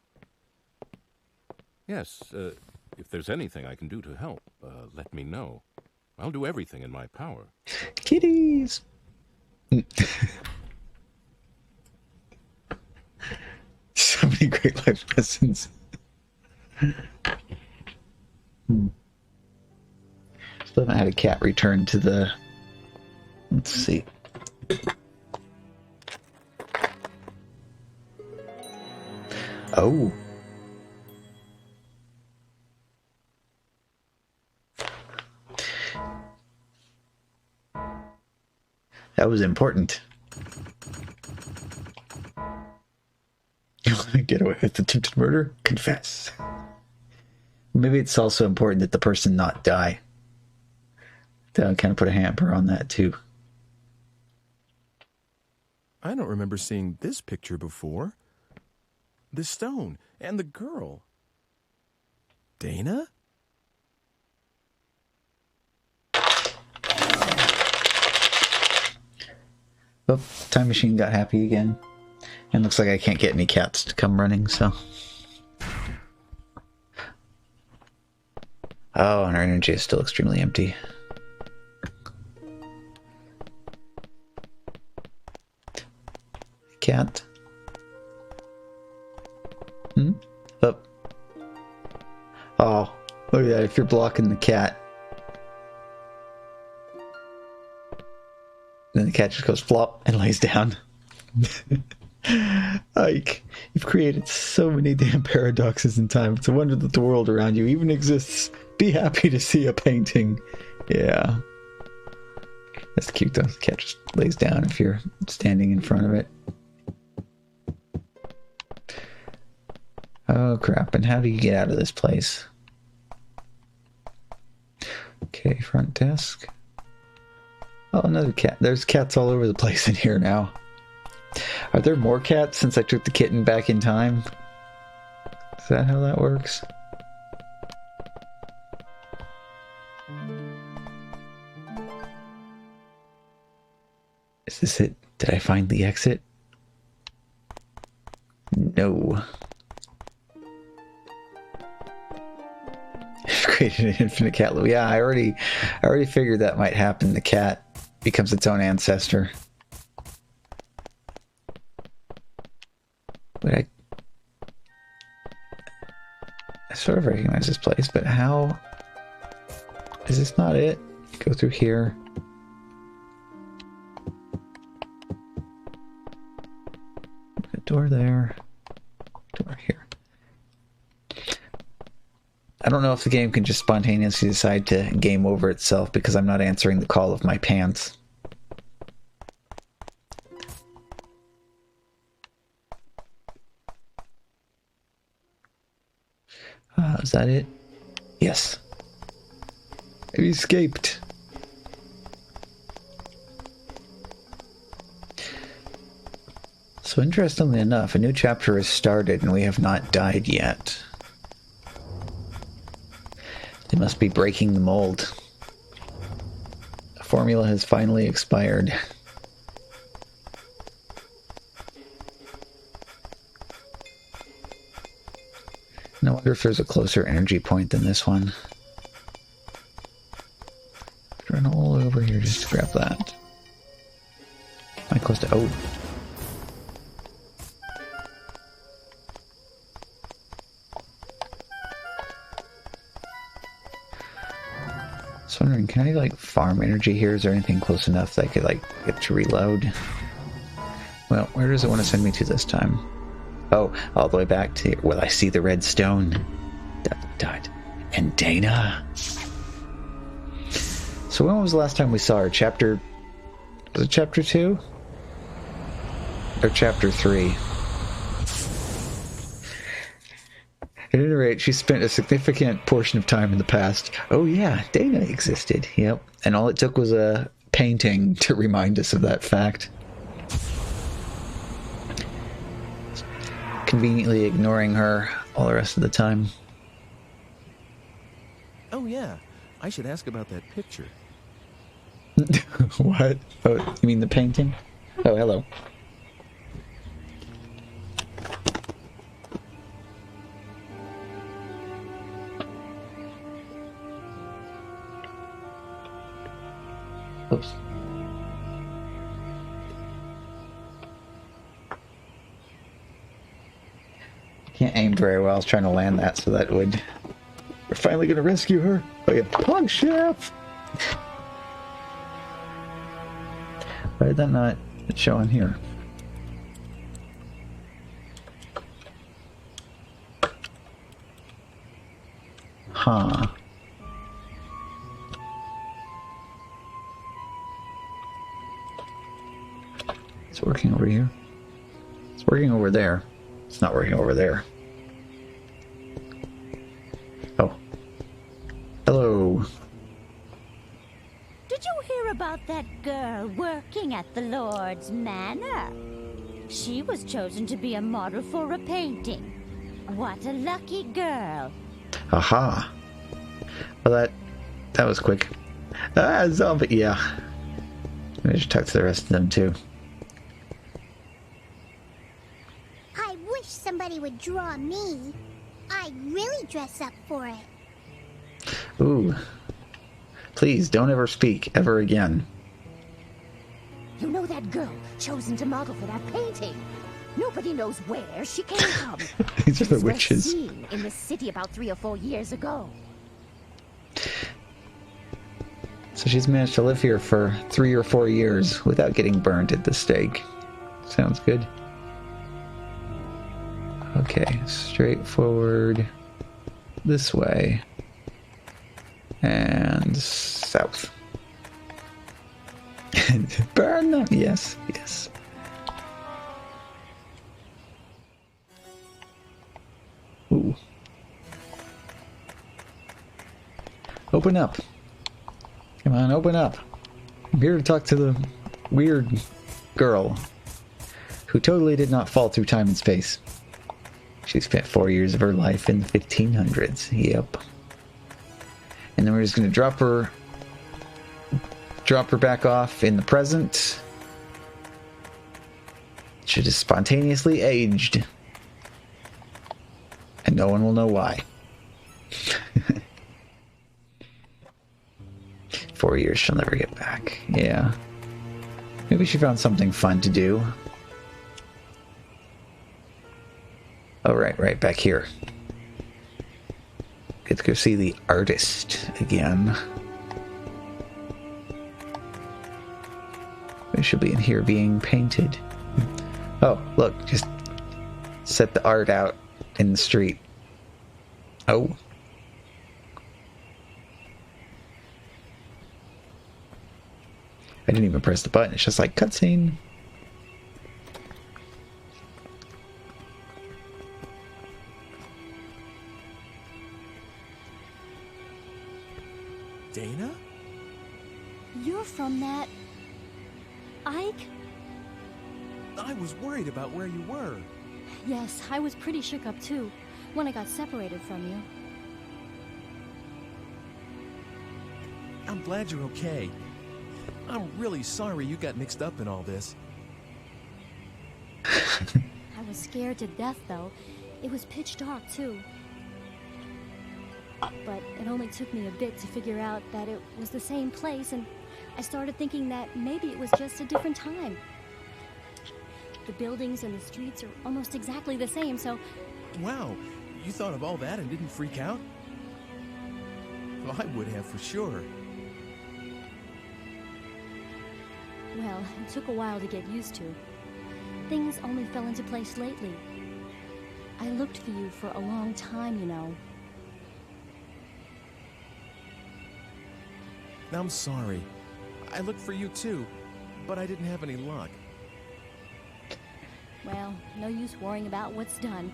Speaker 8: Yes, if there's anything I can do to help, let me know. I'll do everything in my power.
Speaker 1: Kitties! So many great life lessons. Still haven't had a cat return to the... Let's see. Oh. That was important. You want to get away with attempted murder? Confess. Maybe it's also important that the person not die. That would kind of put a hamper on that too.
Speaker 4: I don't remember seeing this picture before. The stone and the girl. Dana?
Speaker 1: Oh, time machine got happy again. And looks like I can't get any cats to come running, so... Oh, and our energy is still extremely empty. Cat. Oh. Oh, look at that, if you're blocking the cat. Then the cat just goes flop and lays down. Like, you've created so many damn paradoxes in time. It's a wonder that the world around you even exists. Be happy to see a painting. Yeah. That's cute though. The cat just lays down if you're standing in front of it. Oh crap, and how do you get out of this place? Okay, front desk. Oh, another cat. There's cats all over the place in here now. Are there more cats since I took the kitten back in time? Is that how that works? Is this it? Did I find the exit? No. I've created an infinite cat loop. Yeah, I already figured that might happen. The cat becomes its own ancestor. But I sort of recognize this place, but how? Is this not it? Go through here. The door there. Door here. I don't know if the game can just spontaneously decide to game over itself because I'm not answering the call of my pants. Is that it? Yes. I escaped. So interestingly enough, a new chapter has started and we have not died yet. They must be breaking the mold. The formula has finally expired. I wonder if there's a closer energy point than this one. Run all over here just to grab that. Am I close to... Oh. I was wondering, can I, like, farm energy here? Is there anything close enough that I could, like, get to reload? Well, where does it want to send me to this time? Oh, all the way back to... Well, I see the red stone. Dot, dot. And Dana. So when was the last time we saw her? Chapter... Was it chapter 2? Or chapter 3? At any rate, she spent a significant portion of time in the past. Oh yeah, Dana existed. Yep. And all it took was a painting to remind us of that fact. Conveniently ignoring her all the rest of the time.
Speaker 4: Oh yeah, I should ask about that picture.
Speaker 1: What? Oh, you mean the painting? Oh, hello. Oops. Can't aim very well. I was trying to land that so that would... We're finally going to rescue her. Oh yeah, punk chef! Why did that not show on here? Huh. It's working over here. It's working over there. It's not working over there. Oh. Hello.
Speaker 14: Did you hear about that girl working at the Lord's Manor? She was chosen to be a model for a painting. What a lucky girl.
Speaker 1: Aha. Well, that was quick. Ah, zombie. Yeah. Maybe I should talk to the rest of them, too.
Speaker 2: I wish somebody would draw me. I'd really dress up for it.
Speaker 1: Ooh. Please, don't ever speak ever again.
Speaker 14: You know that girl chosen to model for that painting? Nobody knows where she came from.
Speaker 1: These are the
Speaker 14: She was
Speaker 1: witches.
Speaker 14: seen in the city about 3 or 4 years ago.
Speaker 1: So she's managed to live here for 3 or 4 years without getting burned at the stake. Sounds good. Okay, straight forward this way. And south. Burn them! Yes, yes. Ooh. Open up. Come on, open up. I'm here to talk to the weird girl who totally did not fall through time and space. She spent 4 years of her life in the 1500s. Yep. And then we're just going to drop her back off in the present. She just spontaneously aged. And no one will know why. 4 years she'll never get back. Yeah. Maybe she found something fun to do. Oh, right back here. Get to go see the artist again. We should be in here being painted. Oh, look, just set the art out in the street. Oh. I didn't even press the button. It's just like cutscene.
Speaker 4: Dana?
Speaker 10: You're from that... Ike?
Speaker 4: I was worried about where you were.
Speaker 10: Yes, I was pretty shook up too, when I got separated from you.
Speaker 4: I'm glad you're okay. I'm really sorry you got mixed up in all this.
Speaker 2: I was scared to death, though. It was pitch dark, too. But it only took me a bit to figure out that it was the same place, and I started thinking that maybe it was just a different time. The buildings and the streets are almost exactly the same, so...
Speaker 4: Wow, you thought of all that and didn't freak out? Well, I would have for sure.
Speaker 2: Well, it took a while to get used to. Things only fell into place lately. I looked for you for a long time, you know.
Speaker 4: I'm sorry. I looked for you too, but I didn't have any luck.
Speaker 2: Well, no use worrying about what's done.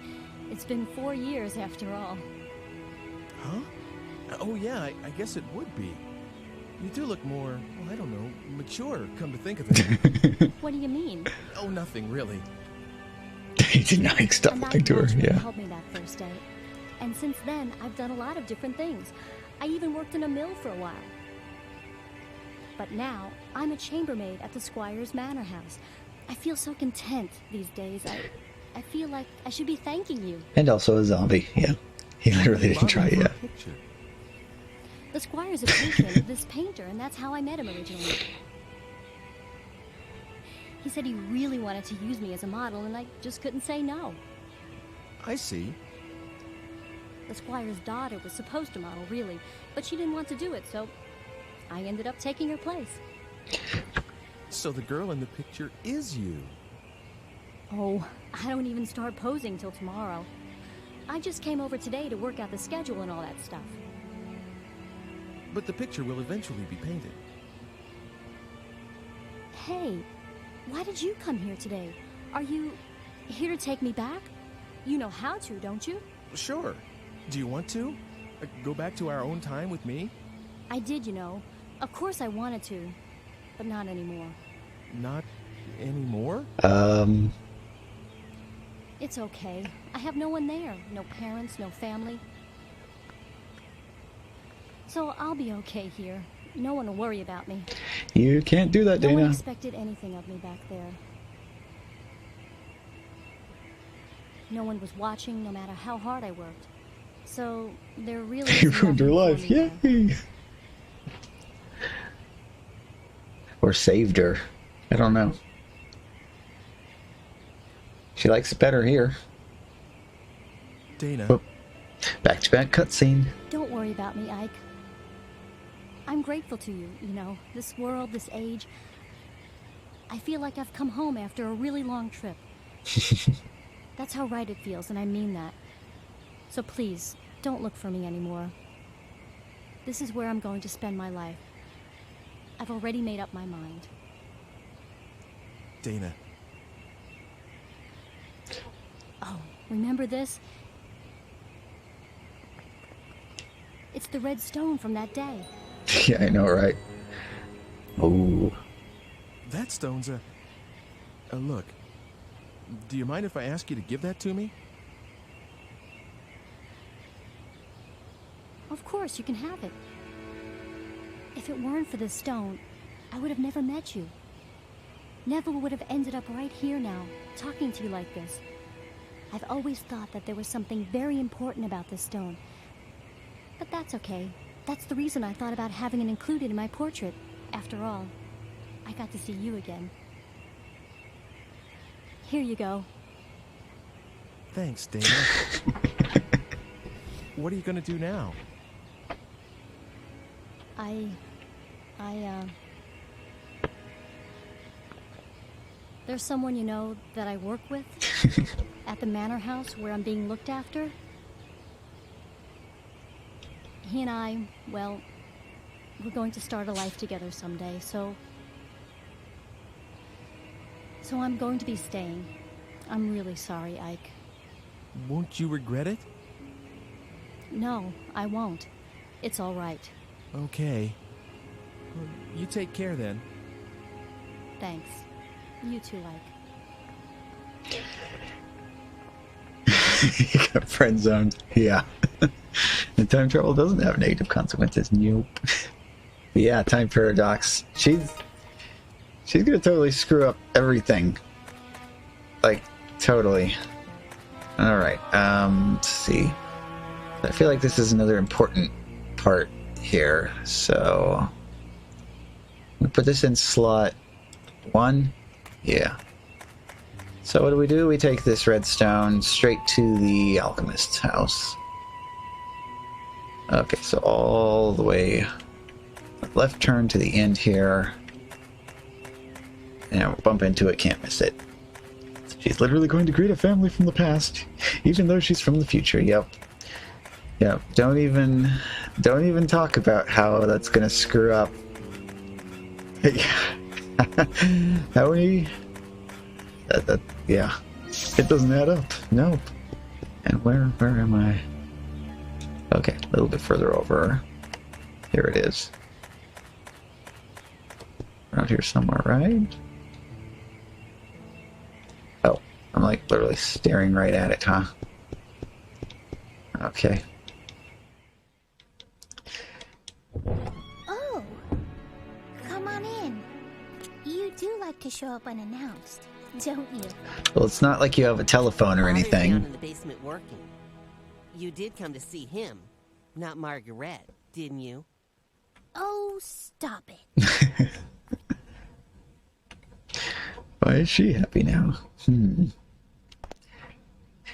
Speaker 2: It's been 4 years after all.
Speaker 4: Huh? Oh yeah, I guess it would be. You do look more, well, I don't know, mature, come to think of it.
Speaker 2: What do you mean?
Speaker 4: Oh, nothing, really.
Speaker 1: He denying stuff like to her, yeah.
Speaker 2: Helped me that first day. And since then, I've done a lot of different things. I even worked in a mill for a while. But now, I'm a chambermaid at the Squire's Manor House. I feel so content these days. I feel like I should be thanking you.
Speaker 1: And also a zombie, yeah. He literally didn't try it yet.
Speaker 2: The Squire's a patron of this painter, and that's how I met him originally. He said he really wanted to use me as a model, and I just couldn't say no.
Speaker 4: I see.
Speaker 2: The Squire's daughter was supposed to model, really, but she didn't want to do it, so I ended up taking her place.
Speaker 4: So the girl in the picture is you.
Speaker 2: Oh, I don't even start posing till tomorrow. I just came over today to work out the schedule and all that stuff.
Speaker 4: But the picture will eventually be painted.
Speaker 2: Hey, why did you come here today? Are you here to take me back? You know how to, don't you?
Speaker 4: Sure. Do you want to? Go back to our own time with me?
Speaker 2: I did, you know. Of course I wanted to, but not anymore.
Speaker 4: Not anymore?
Speaker 2: It's okay. I have no one there. No parents, no family. So I'll be okay here. No one will worry about me.
Speaker 1: You can't do that, Dana.
Speaker 2: No one expected anything of me back there. No one was watching, no matter how hard I worked. So there really
Speaker 1: You
Speaker 2: is
Speaker 1: ruined her life,
Speaker 2: nothing for me
Speaker 1: yay! Or saved her. I don't know. She likes it better here.
Speaker 4: Dana.
Speaker 1: Oh, back-to-back cutscene.
Speaker 2: Don't worry about me, Ike. I'm grateful to you, you know, this world, this age. I feel like I've come home after a really long trip. That's how right it feels, and I mean that. So please, don't look for me anymore. This is where I'm going to spend my life. I've already made up my mind.
Speaker 4: Dana.
Speaker 2: Oh, remember this? It's the red stone from that day.
Speaker 1: Yeah, I know, right? Oh.
Speaker 4: That stone's a look. Do you mind if I ask you to give that to me?
Speaker 2: Of course, you can have it. If it weren't for this stone, I would have never met you. Never would have ended up right here now, talking to you like this. I've always thought that there was something very important about this stone. But that's okay. That's the reason I thought about having it included in my portrait. After all, I got to see you again. Here you go.
Speaker 4: Thanks, Dana. What are you gonna do now?
Speaker 2: There's someone you know that I work with at the manor house where I'm being looked after. He and I, well, we're going to start a life together someday, so I'm going to be staying. I'm really sorry, Ike.
Speaker 4: Won't you regret it?
Speaker 2: No, I won't. It's all right.
Speaker 4: Okay. Well, you take care then.
Speaker 2: Thanks. You too, Ike.
Speaker 1: You got friend zoned. Yeah. And time travel doesn't have negative consequences. Nope. Yeah, time paradox. She's gonna totally screw up everything. Like, totally. Alright, let's see. I feel like this is another important part here, so we put this in slot 1. Yeah. So what do? We take this redstone straight to the alchemist's house. Okay, so all the way left turn to the end here. And we'll bump into it, can't miss it. She's literally going to create a family from the past, even though she's from the future. Yep. Yep. Don't even talk about how that's gonna screw up. How many? Yeah. It doesn't add up. Nope. And where am I? Okay, a little bit further over. Here it is. Around here somewhere, right? Oh, I'm like literally staring right at it, huh? Okay.
Speaker 7: Oh, come on in. You do like to show up unannounced, don't you?
Speaker 1: Well, it's not like you have a telephone or
Speaker 15: Father's down
Speaker 1: anything.
Speaker 15: in the basement working. You did come to see him, not Margaret, didn't you?
Speaker 7: Oh, stop it.
Speaker 1: Why is she happy now?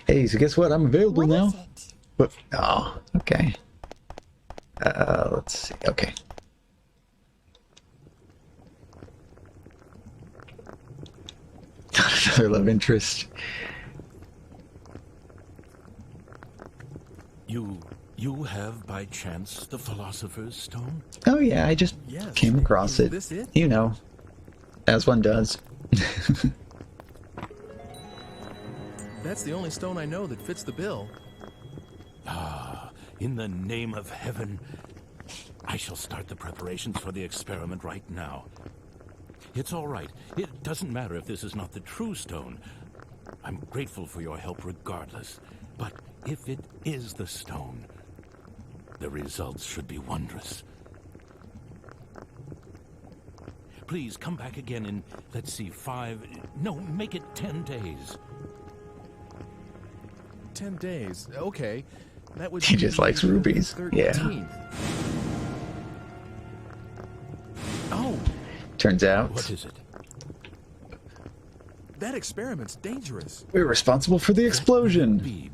Speaker 1: Hey, so guess what? I'm available
Speaker 7: What
Speaker 1: now.
Speaker 7: is it?
Speaker 1: What? Oh, okay. Let's see. Okay. Another love interest.
Speaker 8: You have by chance the Philosopher's Stone?
Speaker 1: Oh yeah, I just came across it.
Speaker 4: This it?
Speaker 1: You know, as one does.
Speaker 4: That's the only stone I know that fits the bill.
Speaker 8: Ah, in the name of heaven, I shall start the preparations for the experiment right now. It's all right. It doesn't matter if this is not the true stone. I'm grateful for your help regardless. But if it is the stone, the results should be wondrous. Please come back again in, let's see, make it 10 days.
Speaker 4: 10 days. Okay. That would
Speaker 1: He
Speaker 4: be
Speaker 1: just likes
Speaker 4: the
Speaker 1: rubies.
Speaker 4: 13th.
Speaker 1: Yeah.
Speaker 4: Oh,
Speaker 1: Turns out
Speaker 8: What is it?
Speaker 4: that experiment's dangerous.
Speaker 1: we're responsible for the explosion.
Speaker 8: Be,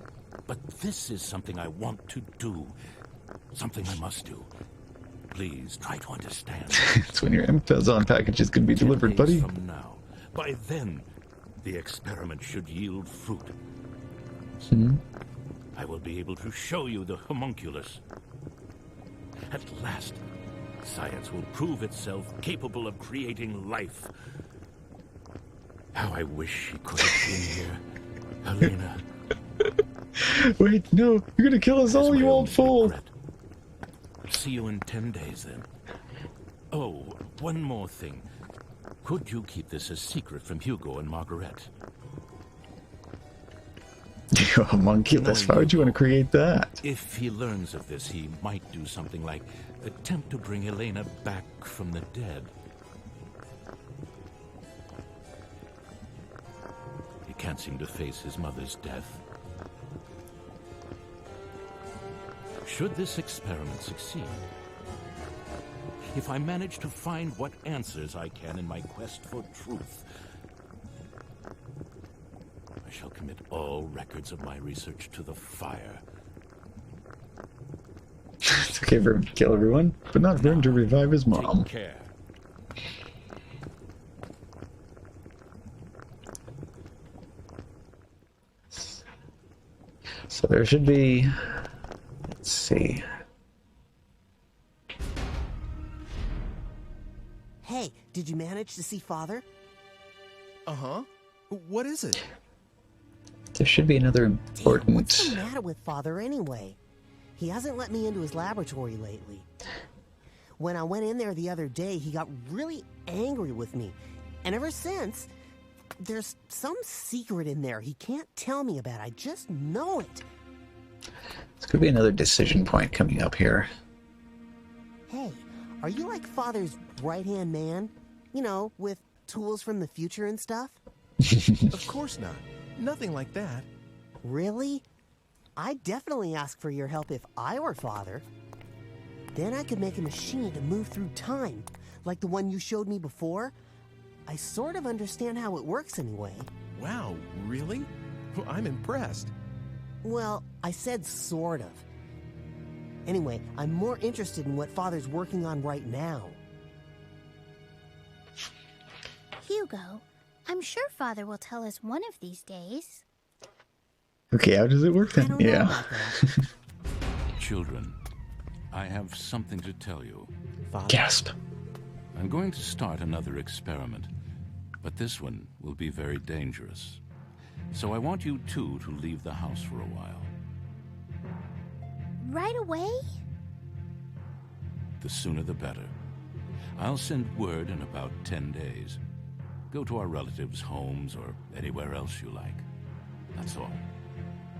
Speaker 8: but this is something I want to do. Something I must do. Please try to understand.
Speaker 1: It's when your Amazon package is going to be
Speaker 8: 10
Speaker 1: delivered,
Speaker 8: days
Speaker 1: buddy.
Speaker 8: From now. By then, the experiment should yield fruit. I will be able to show you the homunculus. At last, science will prove itself capable of creating life. How I wish she could have been here, Helena.
Speaker 1: Wait, no, you're gonna kill us all, you old fool.
Speaker 8: Regret. See you in 10 days, then. Oh, one more thing. Could you keep this a secret from Hugo and Margaret?
Speaker 1: You homunculus, why would you want to create that?
Speaker 8: If he learns of this, he might do something like attempt to bring Elena back from the dead. He can't seem to face his mother's death. Should this experiment succeed, if I manage to find what answers I can in my quest for truth, I shall commit all records of my research to the fire.
Speaker 1: It's okay for him to kill everyone, but not for him to revive his mom.
Speaker 8: Take care.
Speaker 1: So there should be... Let's see.
Speaker 15: Hey, did you manage to see Father?
Speaker 4: Uh-huh. What is it?
Speaker 1: There should be another important...
Speaker 15: What's the matter with Father anyway? He hasn't let me into his laboratory lately. When I went in there the other day, he got really angry with me. And ever since, there's some secret in there he can't tell me about. I just know it.
Speaker 1: This could be another decision point coming up here.
Speaker 15: Hey, Are you like Father's right-hand man? You know, with tools from the future and stuff?
Speaker 4: Of course not. Nothing like that.
Speaker 15: Really? I'd definitely ask for your help if I were Father. Then I could make a machine to move through time, like the one you showed me before. I sort of understand how it works anyway.
Speaker 4: Wow, really? Well, I'm impressed.
Speaker 15: Well, I said sort of. Anyway, I'm more interested in what Father's working on right now.
Speaker 7: Hugo, I'm sure Father will tell us one of these days.
Speaker 1: Okay, how does it work then? Yeah.
Speaker 8: Children, I have something to tell you.
Speaker 15: Father?
Speaker 1: Gasp.
Speaker 8: I'm going to start another experiment, but this one will be very dangerous. So I want you two to leave the house for a while.
Speaker 7: Right away?
Speaker 8: The sooner the better. I'll send word in about 10 days. Go to our relatives' homes or anywhere else you like. That's all.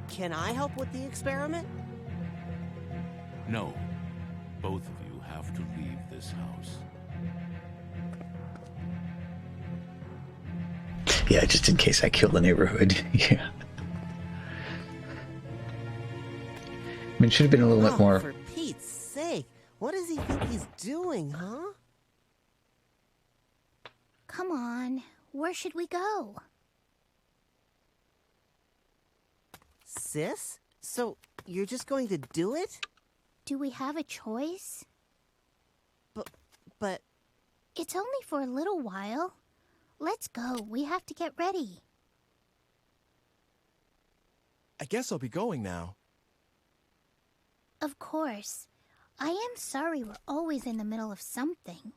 Speaker 15: Can I help with the experiment?
Speaker 8: No. Both of you have to leave this house.
Speaker 1: Yeah, just in case I kill the neighborhood. Yeah. I mean, it should have been a little bit more.
Speaker 15: For Pete's sake, what does he think he's doing, huh?
Speaker 7: Come on, where should we go?
Speaker 15: Sis? So, you're just going to do it?
Speaker 7: Do we have a choice?
Speaker 15: But...
Speaker 7: It's only for a little while. Let's go, we have to get ready.
Speaker 4: I guess I'll be going now.
Speaker 7: Of course. I am sorry we're always in the middle of something.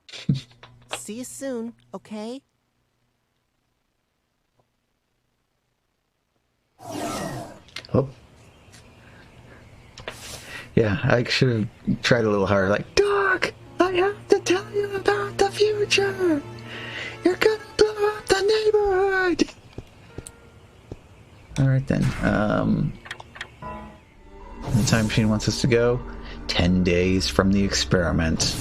Speaker 15: See you soon, okay?
Speaker 1: Oh. Yeah, I should have tried a little harder. Like, Doc, I have to tell you about the future. You're gonna blow up the neighborhood. All right then. The time machine wants us to go 10 days from the experiment.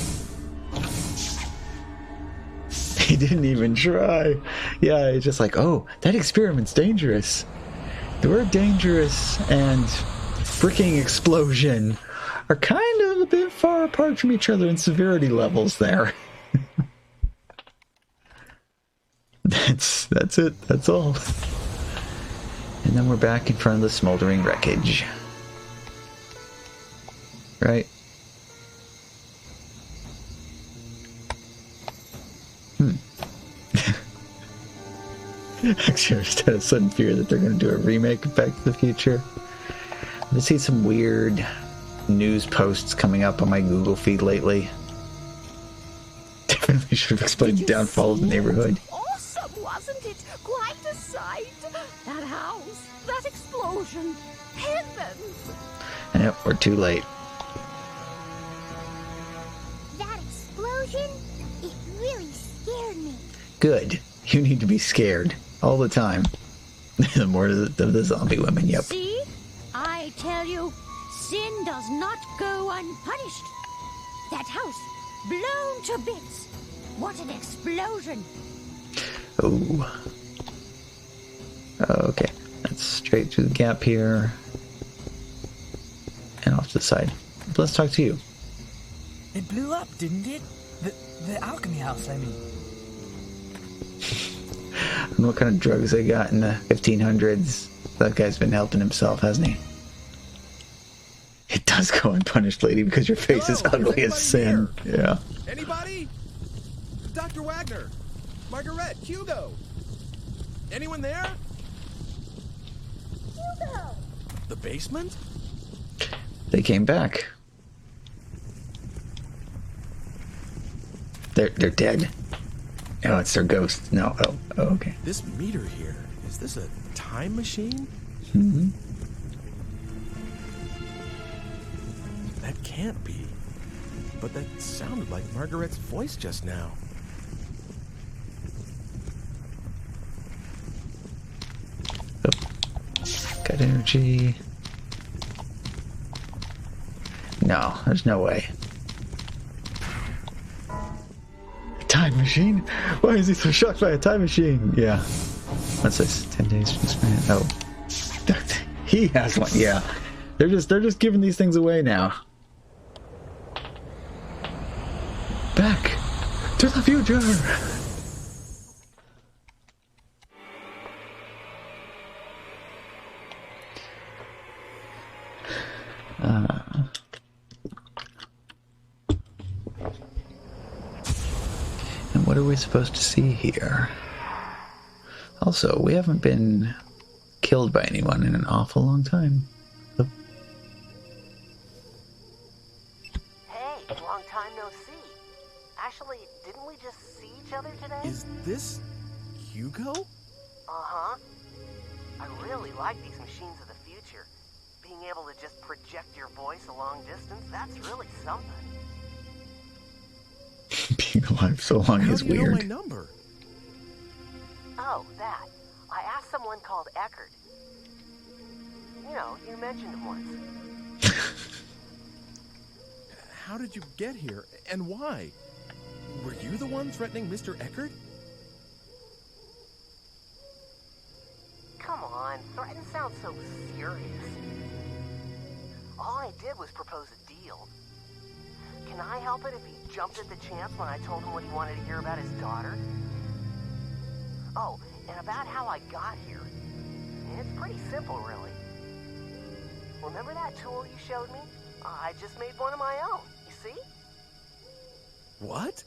Speaker 1: He didn't even try. Yeah, it's just like, oh, that experiment's dangerous. The word dangerous and freaking explosion are kind of a bit far apart from each other in severity levels there. That's it. That's all. And then we're back in front of the smoldering wreckage. Right? Actually, I just had a sudden fear that they're going to do a remake of Back to the Future. I see some weird news posts coming up on my Google feed lately. Definitely should have explained the downfall of the neighborhood.
Speaker 10: Awesome, wasn't it? Quite a sight. That house, that explosion, heavens.
Speaker 1: Yep, we're too late.
Speaker 7: That explosion? It really scared me.
Speaker 1: Good. You need to be scared all the time. The more of the zombie women, yep.
Speaker 14: See? I tell you, sin does not go unpunished. That house, blown to bits. What an explosion.
Speaker 1: Oh. Okay. That's straight through the gap here. And off to the side. Let's talk to you.
Speaker 16: It blew up, didn't it? The alchemy house, I mean.
Speaker 1: I don't know what kind of drugs they got in the 1500s. That guy's been helping himself, hasn't he? It does go unpunished, lady, because your face is ugly as sin.
Speaker 4: Here?
Speaker 1: Yeah.
Speaker 4: Anybody? Dr. Wagner, Margaret, Hugo. Anyone there?
Speaker 7: Hugo!
Speaker 4: The basement?
Speaker 1: They came back. They're dead. Oh, it's their ghost. No. Oh, okay.
Speaker 4: This meter here, is this a time machine?
Speaker 1: Mm-hmm.
Speaker 4: That can't be. But that sounded like Margaret's voice just now.
Speaker 1: Oh. Got energy. No, there's no way. machine? Why is he so shocked by a time machine? Yeah. What's this? 10 days from this man. Oh. He has one, yeah. They're just giving these things away now. Back to the future! And what are we supposed to see here? Also, we haven't been killed by anyone in an awful long time. Oh.
Speaker 15: Hey, long time no see. Actually, didn't we just see each other today?
Speaker 4: Is this Hugo?
Speaker 15: Uh-huh. I really like these machines of the future. Being able to just project your voice a long distance, that's really something.
Speaker 1: Being alive so long is
Speaker 4: How do you
Speaker 1: weird.
Speaker 4: know my number?
Speaker 15: Oh, that. I asked someone called Eckert. You know, you mentioned him once.
Speaker 4: How did you get here, and why? Were you the one threatening Mr. Eckert?
Speaker 15: Come on, threaten sounds so serious. All I did was propose a deal. Can I help it if he jumped at the chance when I told him what he wanted to hear about his daughter? Oh, and about how I got here. It's pretty simple, really. Remember that tool you showed me? I just made one of my own, you see?
Speaker 4: What?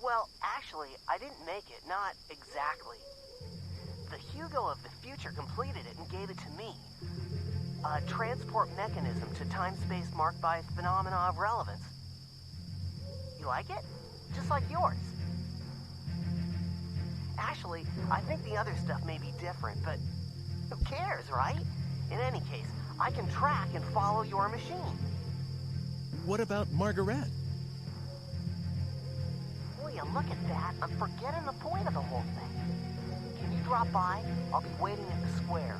Speaker 15: Well, actually, I didn't make it, not exactly. The Hugo of the future completed it and gave it to me. A transport mechanism to time-space marked by phenomena of relevance. You like it? Just like yours. Actually, I think the other stuff may be different, but who cares, right? In any case, I can track and follow your machine.
Speaker 4: What about Margaret?
Speaker 15: Will you look at that? I'm forgetting the point of the whole thing. Can you drop by? I'll be waiting at the square.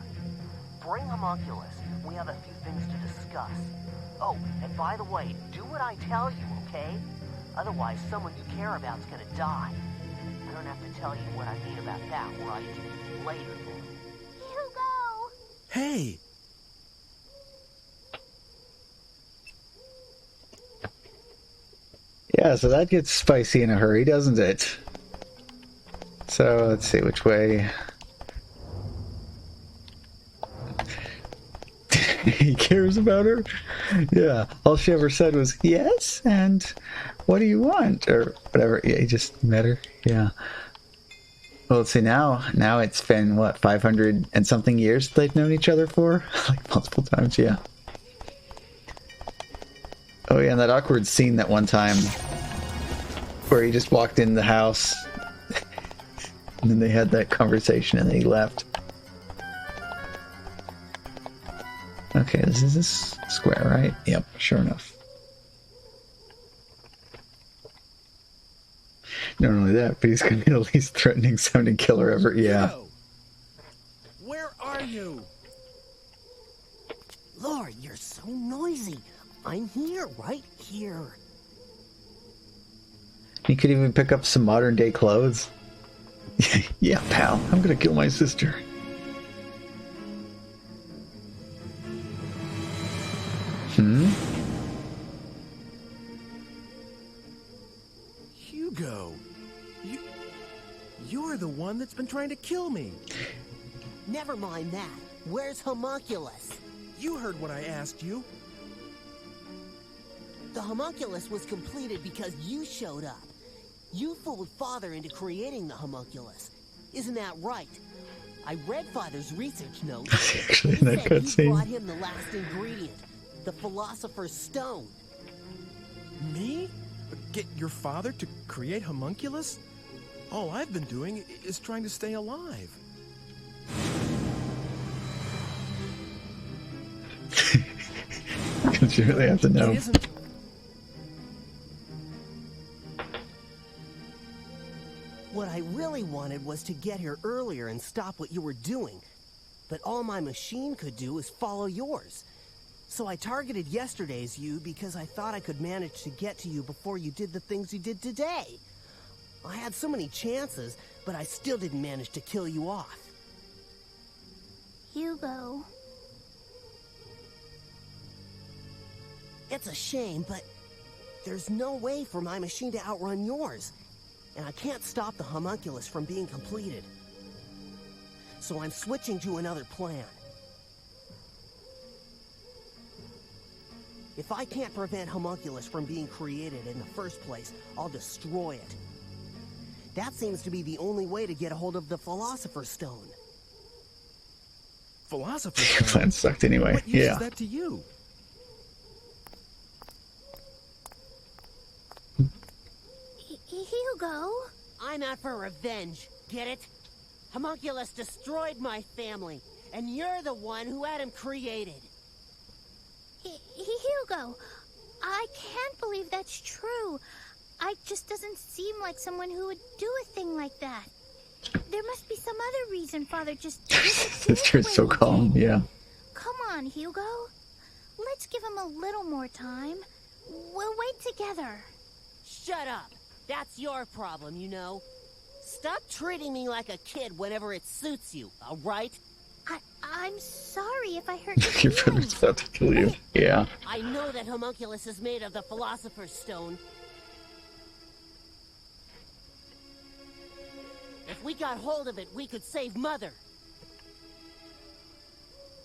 Speaker 15: Bring Homunculus. We have a few things to discuss. Oh, and by the way, do what I tell you, okay? Otherwise, someone you care about's gonna die. I don't have to tell you what I mean about that, right? Later.
Speaker 7: Hugo!
Speaker 4: Hey!
Speaker 1: Yeah, so that gets spicy in a hurry, doesn't it? So, let's see which way. He cares about her? Yeah, all she ever said was, yes, and what do you want? Or whatever. Yeah, he just met her. Yeah. Well, let's see, now it's been, what, 500 and something years they've known each other for? Like, multiple times, yeah. Oh, yeah, and that awkward scene that one time where he just walked in the house and then they had that conversation and then he left. Okay, this is this square, right? Yep, sure enough. Not only that, but he's gonna be the least threatening sounding killer ever. Yeah.
Speaker 4: Yo! Where are you?
Speaker 15: Lord, you're so noisy. I'm here, right here.
Speaker 1: He could even pick up some modern day clothes. Yeah, pal, I'm gonna kill my sister.
Speaker 4: Hugo, you're the one that's been trying to kill me.
Speaker 15: Never mind that. Where's Homunculus?
Speaker 4: You heard what I asked you.
Speaker 15: The Homunculus was completed because you showed up. You fooled Father into creating the Homunculus. Isn't that right? I read Father's research notes.
Speaker 1: Actually, in that
Speaker 15: He said you brought
Speaker 1: cutscene.
Speaker 15: him the last ingredient, the Philosopher's Stone.
Speaker 4: Me? Get your father to create Homunculus? All I've been doing is trying to stay alive.
Speaker 1: Because you really have to know.
Speaker 4: It isn't.
Speaker 15: What I really wanted was to get here earlier and stop what you were doing. But all my machine could do is follow yours. So I targeted yesterday's you because I thought I could manage to get to you before you did the things you did today. I had so many chances, but I still didn't manage to kill you off.
Speaker 7: Hugo.
Speaker 15: It's a shame, but there's no way for my machine to outrun yours. And I can't stop the homunculus from being completed. So I'm switching to another plan. If I can't prevent homunculus from being created in the first place, I'll destroy it. That seems to be the only way to get a hold of the Philosopher's Stone.
Speaker 4: Philosopher's Stone?
Speaker 1: Plan sucked anyway.
Speaker 4: What use
Speaker 1: Yeah.
Speaker 4: is that to you?
Speaker 7: Hugo?
Speaker 15: I'm out for revenge, get it? Homunculus destroyed my family, and you're the one who had him created.
Speaker 7: Hugo, I can't believe that's true. I just doesn't seem like someone who would do a thing like that. There must be some other reason Father just
Speaker 1: Sister's so calm, yeah.
Speaker 7: Come on, Hugo. Let's give him a little more time. We'll wait together.
Speaker 15: Shut up. That's your problem, you know. Stop treating me like a kid whenever it suits you, all right?
Speaker 7: I'm sorry if I hurt
Speaker 1: Your brother's about to kill you. Yeah.
Speaker 15: I know that homunculus is made of the Philosopher's Stone. If we got hold of it, we could save Mother.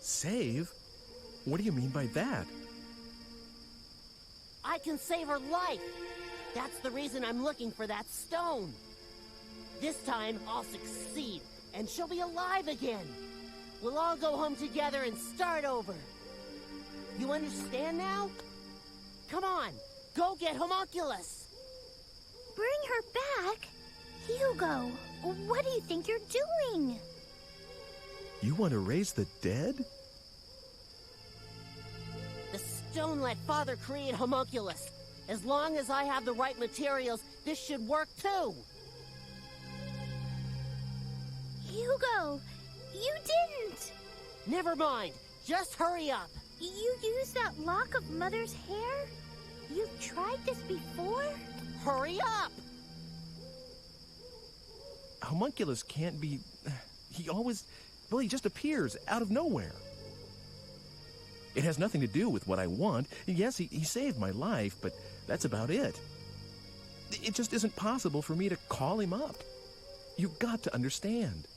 Speaker 4: Save? What do you mean by that?
Speaker 15: I can save her life. That's the reason I'm looking for that stone. This time, I'll succeed, and she'll be alive again. We'll all go home together and start over. You understand now? Come on, go get homunculus.
Speaker 7: Bring her back? Hugo, what do you think you're doing?
Speaker 4: You want to raise the dead?
Speaker 15: The stone let Father create homunculus. As long as I have the right materials, this should work too.
Speaker 7: Hugo, you didn't.
Speaker 15: Never mind. Just hurry up.
Speaker 7: You used that lock of Mother's hair? You've tried this before?
Speaker 15: Hurry up!
Speaker 4: Homunculus can't be... He always... Well, he just appears out of nowhere. It has nothing to do with what I want. Yes, he saved my life, but that's about it. It just isn't possible for me to call him up. You've got to understand.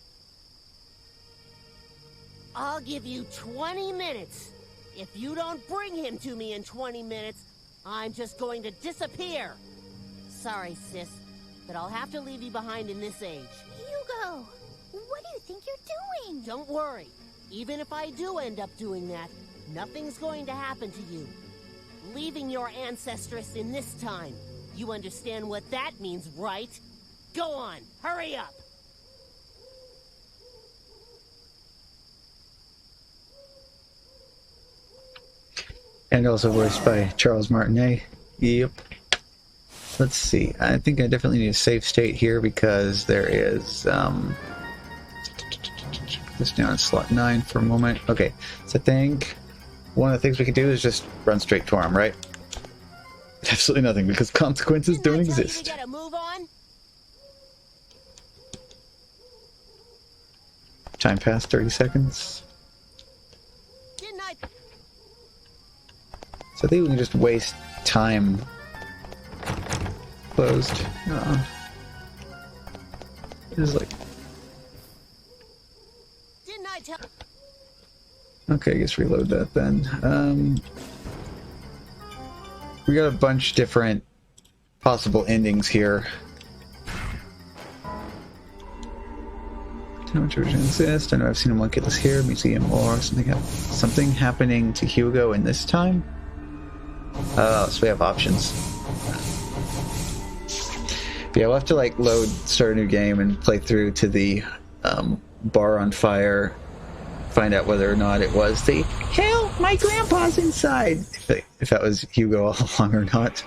Speaker 15: I'll give you 20 minutes. If you don't bring him to me in 20 minutes, I'm just going to disappear. Sorry, sis, but I'll have to leave you behind in this age.
Speaker 7: Hugo, what do you think you're doing?
Speaker 15: Don't worry. Even if I do end up doing that, nothing's going to happen to you. Leaving your ancestress in this time. You understand what that means, right? Go on, hurry up!
Speaker 1: And also voiced by Charles Martinet. Yep. Let's see. I think I definitely need a save state here because there is this down in slot 9 for a moment. Okay, so I think one of the things we could do is just run straight to him, right? Absolutely nothing because consequences don't exist.
Speaker 15: Get a move on?
Speaker 1: Time passed 30 seconds.
Speaker 15: Didn't I?
Speaker 1: So I think we can just waste time. Closed. This is like...
Speaker 15: Didn't I tell?
Speaker 1: Okay, I guess reload that then. We got a bunch different possible endings here. How much original exist? I know I've seen him look at this here, museum or something happening to Hugo in this time. So we have options. Yeah, we'll have to like start a new game and play through to the bar on fire, find out whether or not it was the hell, my grandpa's inside. If that was Hugo all along or not.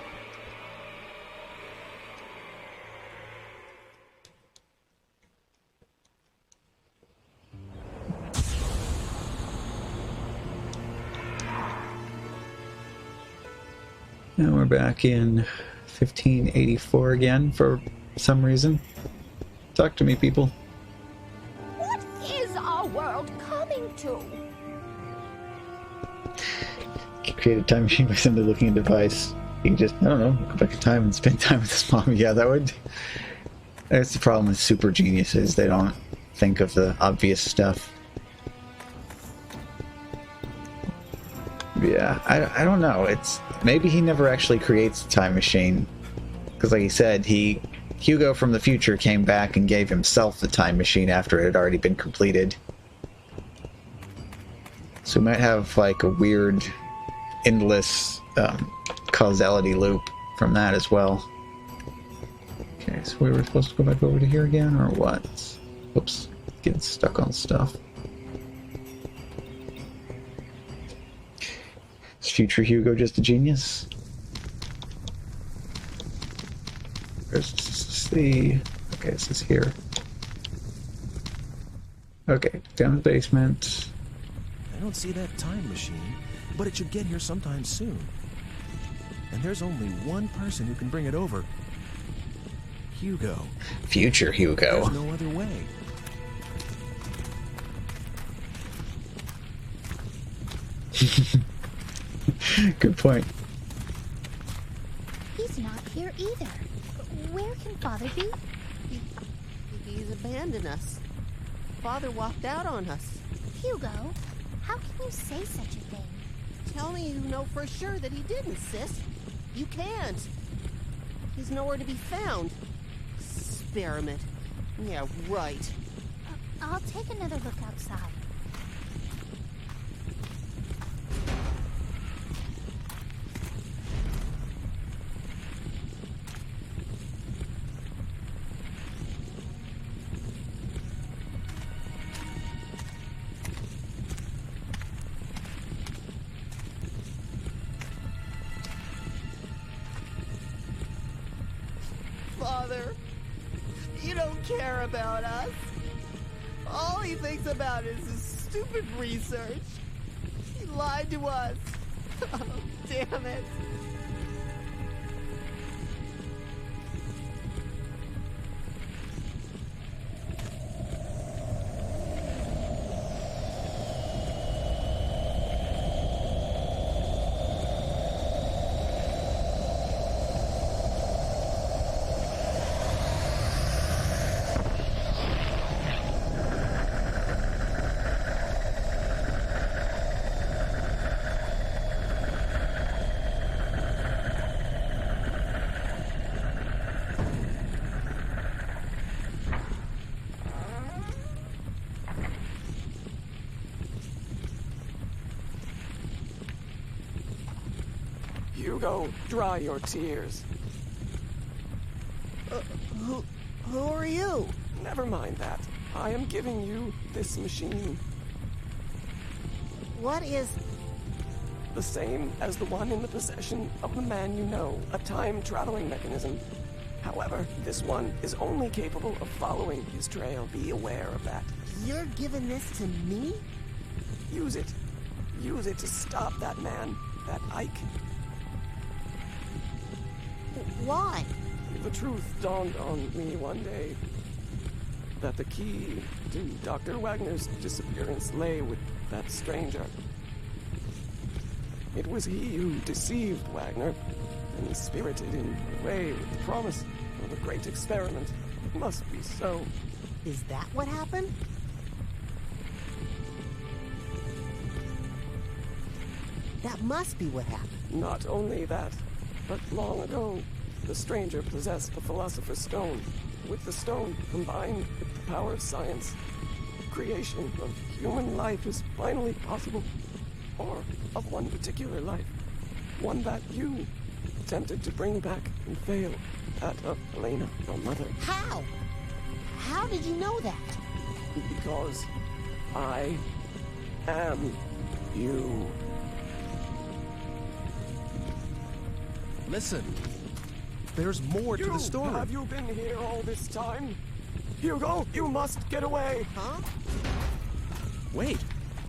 Speaker 1: Now we're back in 1584 again for for some reason. Talk to me, people.
Speaker 10: What is our world coming to?
Speaker 1: Create a time machine by simply looking at a device. You can just, I don't know, go back in time and spend time with his mom. Yeah, that would... That's the problem with super geniuses. They don't think of the obvious stuff. Yeah, I don't know. It's... Maybe he never actually creates the time machine. Because like he said, Hugo from the future came back and gave himself the time machine after it had already been completed. So we might have like a weird, endless causality loop from that as well. Okay, so we were supposed to go back over to here again, or what? Oops, getting stuck on stuff. Is future Hugo just a genius? Where's the... Okay, this is here. Okay, down the basement.
Speaker 4: I don't see that time machine, but it should get here sometime soon. And there's only one person who can bring it over. Hugo.
Speaker 1: Future Hugo.
Speaker 4: There's no other way.
Speaker 1: Good point.
Speaker 7: He's not here either. Where can Father be?
Speaker 15: He's abandoned us. Father walked out on us.
Speaker 7: Hugo, how can you say such a thing?
Speaker 15: Tell me you know for sure that he didn't, sis. You can't. He's nowhere to be found. Experiment. Yeah, right.
Speaker 7: I'll take another look outside.
Speaker 15: Father, you don't care about us. All he thinks about is his stupid research. He lied to us. Oh, damn it.
Speaker 17: Hugo, dry your tears.
Speaker 15: Who are you?
Speaker 17: Never mind that. I am giving you this machine.
Speaker 15: What is...
Speaker 17: The same as the one in the possession of the man you know, a time-traveling mechanism. However, this one is only capable of following his trail. Be aware of that.
Speaker 15: You're giving this to me?
Speaker 17: Use it. Use it to stop that man, that Ike.
Speaker 15: Why?
Speaker 17: The truth dawned on me one day that the key to Dr. Wagner's disappearance lay with that stranger. It was he who deceived Wagner and spirited him away with the promise of a great experiment. It must be so.
Speaker 15: Is that what happened? That must be what happened.
Speaker 17: Not only that, but long ago, the stranger possessed the Philosopher's Stone. With the stone combined with the power of science, creation of human life is finally possible. Or of one particular life. One that you attempted to bring back and failed. That of Helena, your mother.
Speaker 15: How? How did you know that?
Speaker 17: Because I am you.
Speaker 4: Listen. There's more to the story.
Speaker 17: Have you been here all this time? Hugo, you must get away.
Speaker 15: Huh?
Speaker 4: Wait.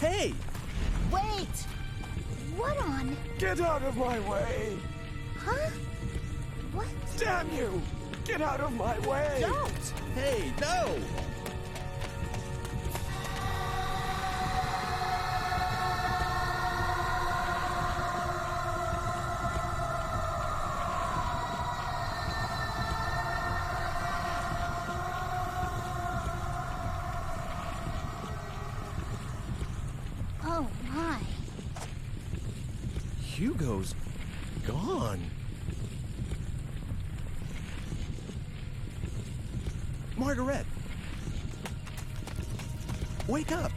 Speaker 4: Hey!
Speaker 7: Wait! What on?
Speaker 17: Get out of my way!
Speaker 7: Huh? What?
Speaker 17: Damn you! Get out of my way!
Speaker 4: Don't! Hey, no!
Speaker 7: Oh my.
Speaker 4: Hugo's gone. Margaret! Wake up!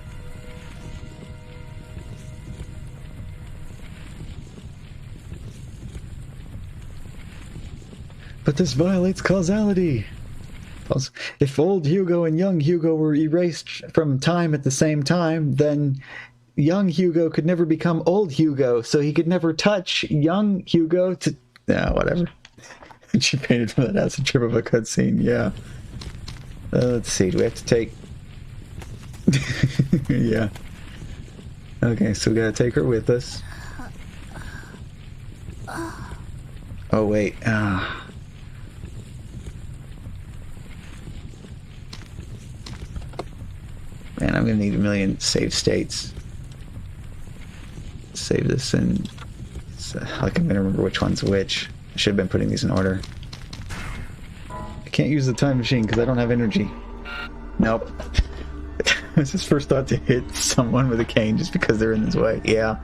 Speaker 1: But this violates causality. If old Hugo and young Hugo were erased from time at the same time, then young Hugo could never become old Hugo, so he could never touch young Hugo to... Nah, whatever. She painted for that acid trip of a cutscene, yeah. Let's see, do we have to take... yeah. Okay, so we gotta take her with us. Oh, wait. Man, I'm gonna need a million save states. Save this and... like, I'm gonna remember which one's which. I should have been putting these in order. I can't use the time machine because I don't have energy. Nope. It's his first thought to hit someone with a cane just because they're in his way. Yeah.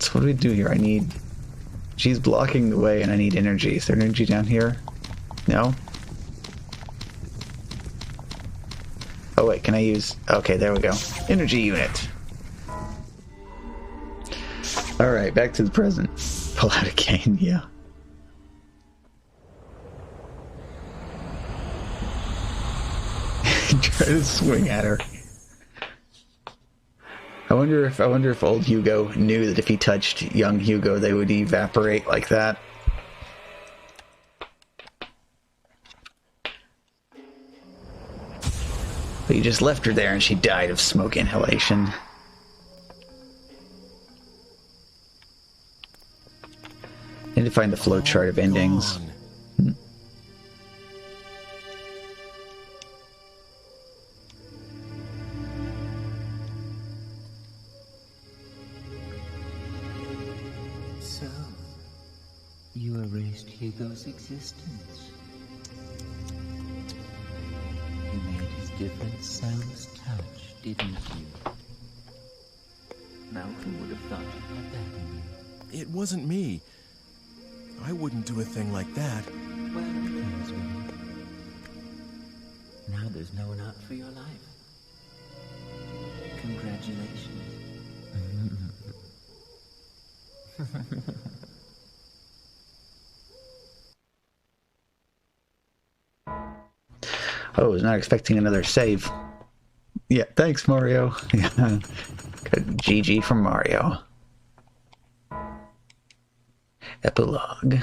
Speaker 1: So what do we do here? I need... She's blocking the way and I need energy. Is there energy down here? No? Oh wait, can I use... Okay, there we go. Energy unit. Alright, back to the present. Pull out a cane, yeah. Try to swing at her. I wonder if old Hugo knew that if he touched young Hugo they would evaporate like that. But you just left her there and she died of smoke inhalation. Need to find the flowchart of endings.
Speaker 5: So, you erased Hugo's existence. You made his different selves touch, didn't you? Now who would have thought you had that in you?
Speaker 4: It wasn't me. I wouldn't do a thing like that.
Speaker 5: Well, it is, Winnie. Now there's no one out for your life. Congratulations.
Speaker 1: Oh, I was not expecting another save. Yeah, thanks, Mario. Got GG from Mario. Epilogue.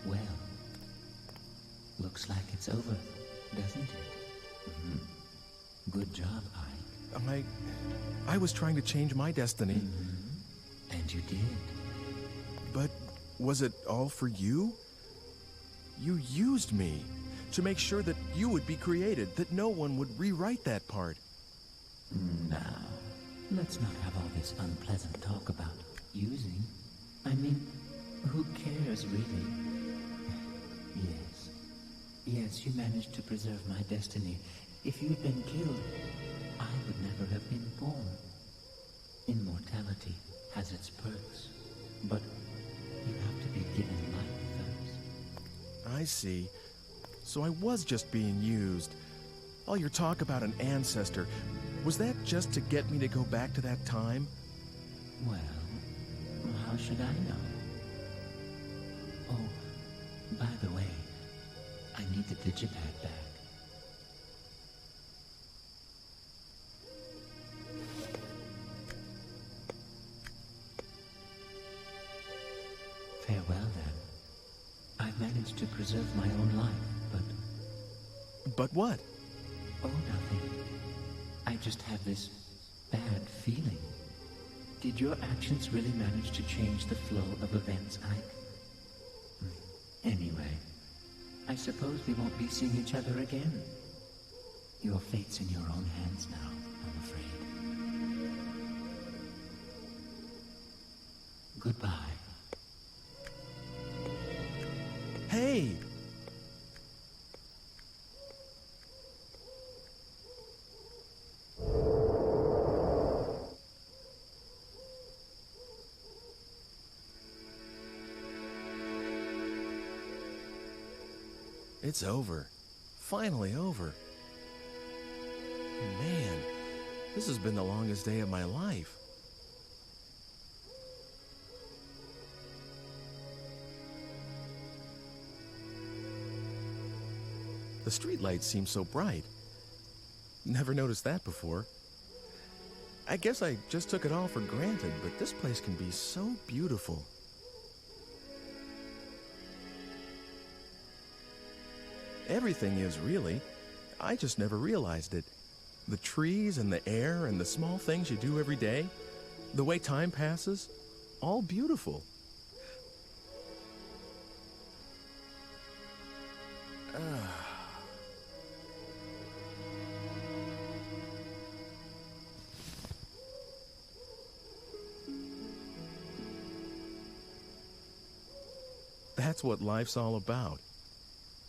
Speaker 5: Well, looks like it's over, doesn't it? Good job, Ike.
Speaker 4: I was trying to change my destiny.
Speaker 5: And you did.
Speaker 4: But was it all for you? You used me to make sure that you would be created, that no one would rewrite that part.
Speaker 5: Now, let's not have all this unpleasant talk about using. I mean, who cares, really? Yes, you managed to preserve my destiny. If you'd been killed, I would never have been born. Immortality has its perks, but you have to be given life first.
Speaker 4: I see. So I was just being used. All your talk about an ancestor, was that just to get me to go back to that time?
Speaker 5: Well, how should I know? Oh, by the way, I need the digipad back. Farewell, then. I've managed to preserve my own life,
Speaker 4: But what?
Speaker 5: Oh, nothing. I just have this bad feeling. Did your actions really manage to change the flow of events, Ike? Anyway, I suppose we won't be seeing each other again. Your fate's in your own hands now, I'm afraid. Goodbye.
Speaker 4: Hey! It's over. Finally over. Man, this has been the longest day of my life. The streetlights seem so bright. Never noticed that before. I guess I just took it all for granted, but this place can be so beautiful. Everything is, really. I just never realized it. The trees and the air and the small things you do every day, the way time passes, all beautiful. That's what life's all about.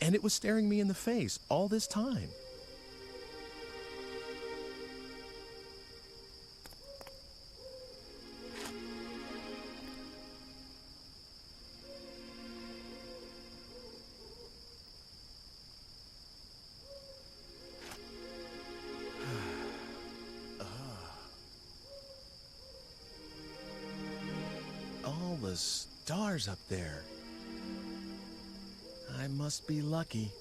Speaker 4: And it was staring me in the face all this time. All the stars up there. I must be lucky.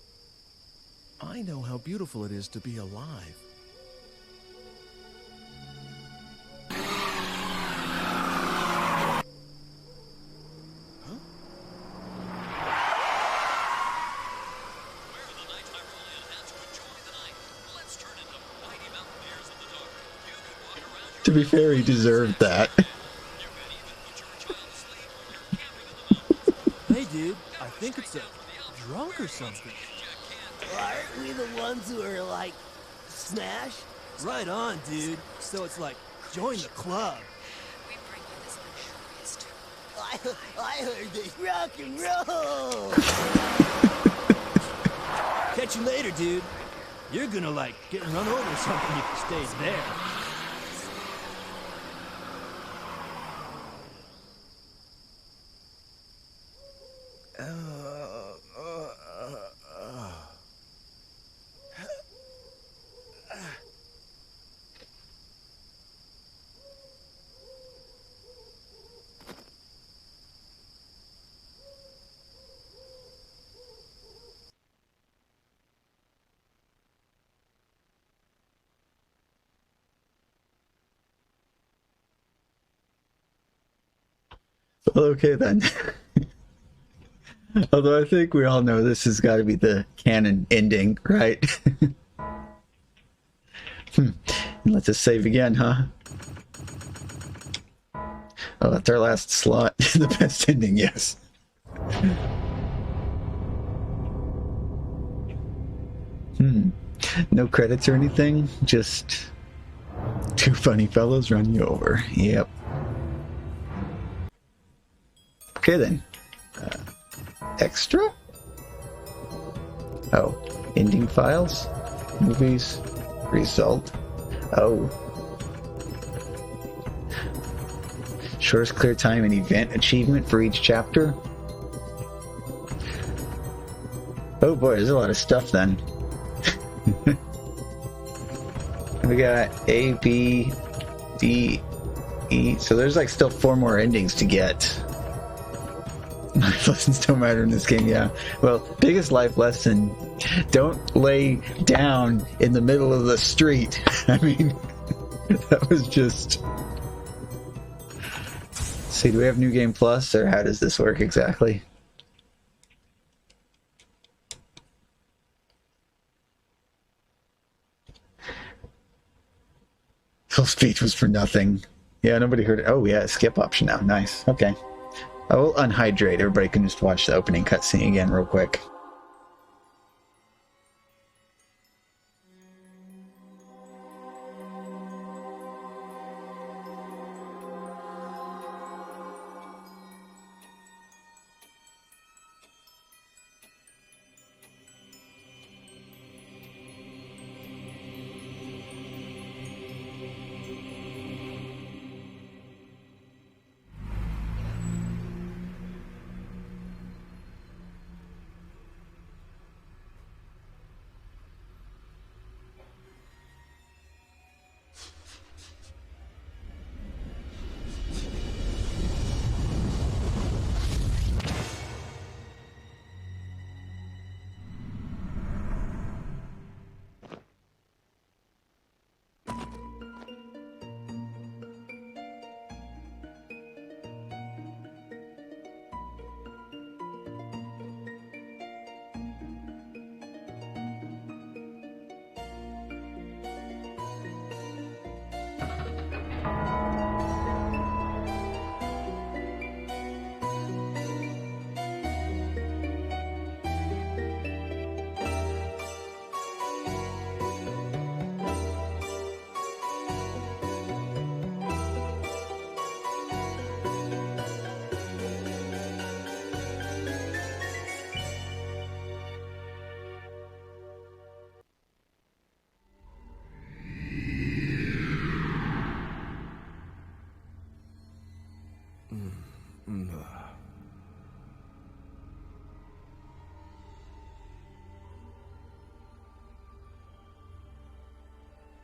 Speaker 4: I know how beautiful it is to be alive.
Speaker 1: To be fair, he deserved that.
Speaker 6: Hey, dude, I think it's a drunk or something.
Speaker 15: Aren't we the ones who are like, smash?
Speaker 6: Right on, dude. So it's like, join the club.
Speaker 15: I heard this rock and roll.
Speaker 6: Catch you later, dude. You're gonna like get run over or something if you stays there.
Speaker 1: Okay then. Although I think we all know this has got to be the canon ending, right? Let's just save again, huh? Oh, that's our last slot. The best ending, yes. No credits or anything, just two funny fellows run you over. Yep. Okay then. Extra? Oh, ending files, movies, result. Oh. Shortest clear time and event achievement for each chapter. Oh boy, there's a lot of stuff then. We got A, B, D, E. So there's like still 4 more endings to get. Life lessons don't matter in this game, yeah. Well, biggest life lesson, don't lay down in the middle of the street. I mean, that was just... Let's see, do we have New Game Plus, or how does this work exactly? speech was for nothing. Yeah, nobody heard it. Oh, yeah, skip option now. Nice. Okay. I will unhydrate. Everybody can just watch the opening cutscene again real quick.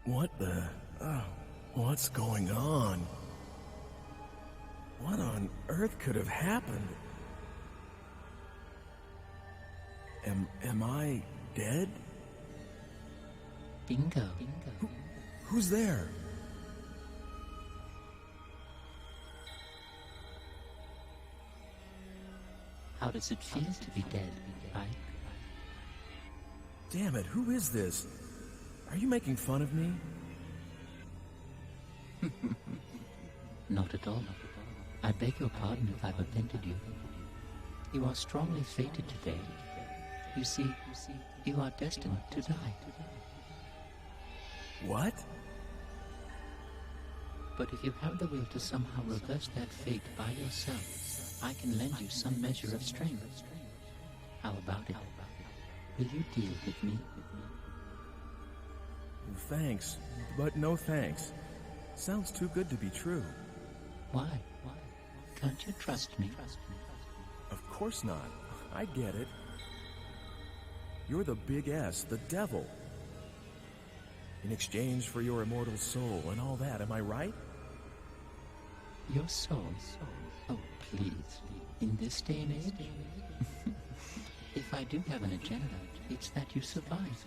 Speaker 4: What the... Oh, what's going on? What on earth could have happened? Am I dead?
Speaker 5: Bingo.
Speaker 4: Who's there?
Speaker 5: How does it feel to be dead, right?
Speaker 4: Damn it, who is this? Are you making fun of me?
Speaker 5: Not at all. I beg your pardon if I've offended you. You are strongly fated today. You see, you are destined to die.
Speaker 4: What?
Speaker 5: But if you have the will to somehow reverse that fate by yourself, I can lend you some measure of strength. How about it? Will you deal with me?
Speaker 4: Thanks, but no thanks. Sounds too good to be true.
Speaker 5: Why? Can't you trust me?
Speaker 4: Of course not. I get it. You're the Big S, the devil. In exchange for your immortal soul and all that, am I right?
Speaker 5: Your soul? Oh, please. In this day and age? If I do have an agenda, it's that you survive.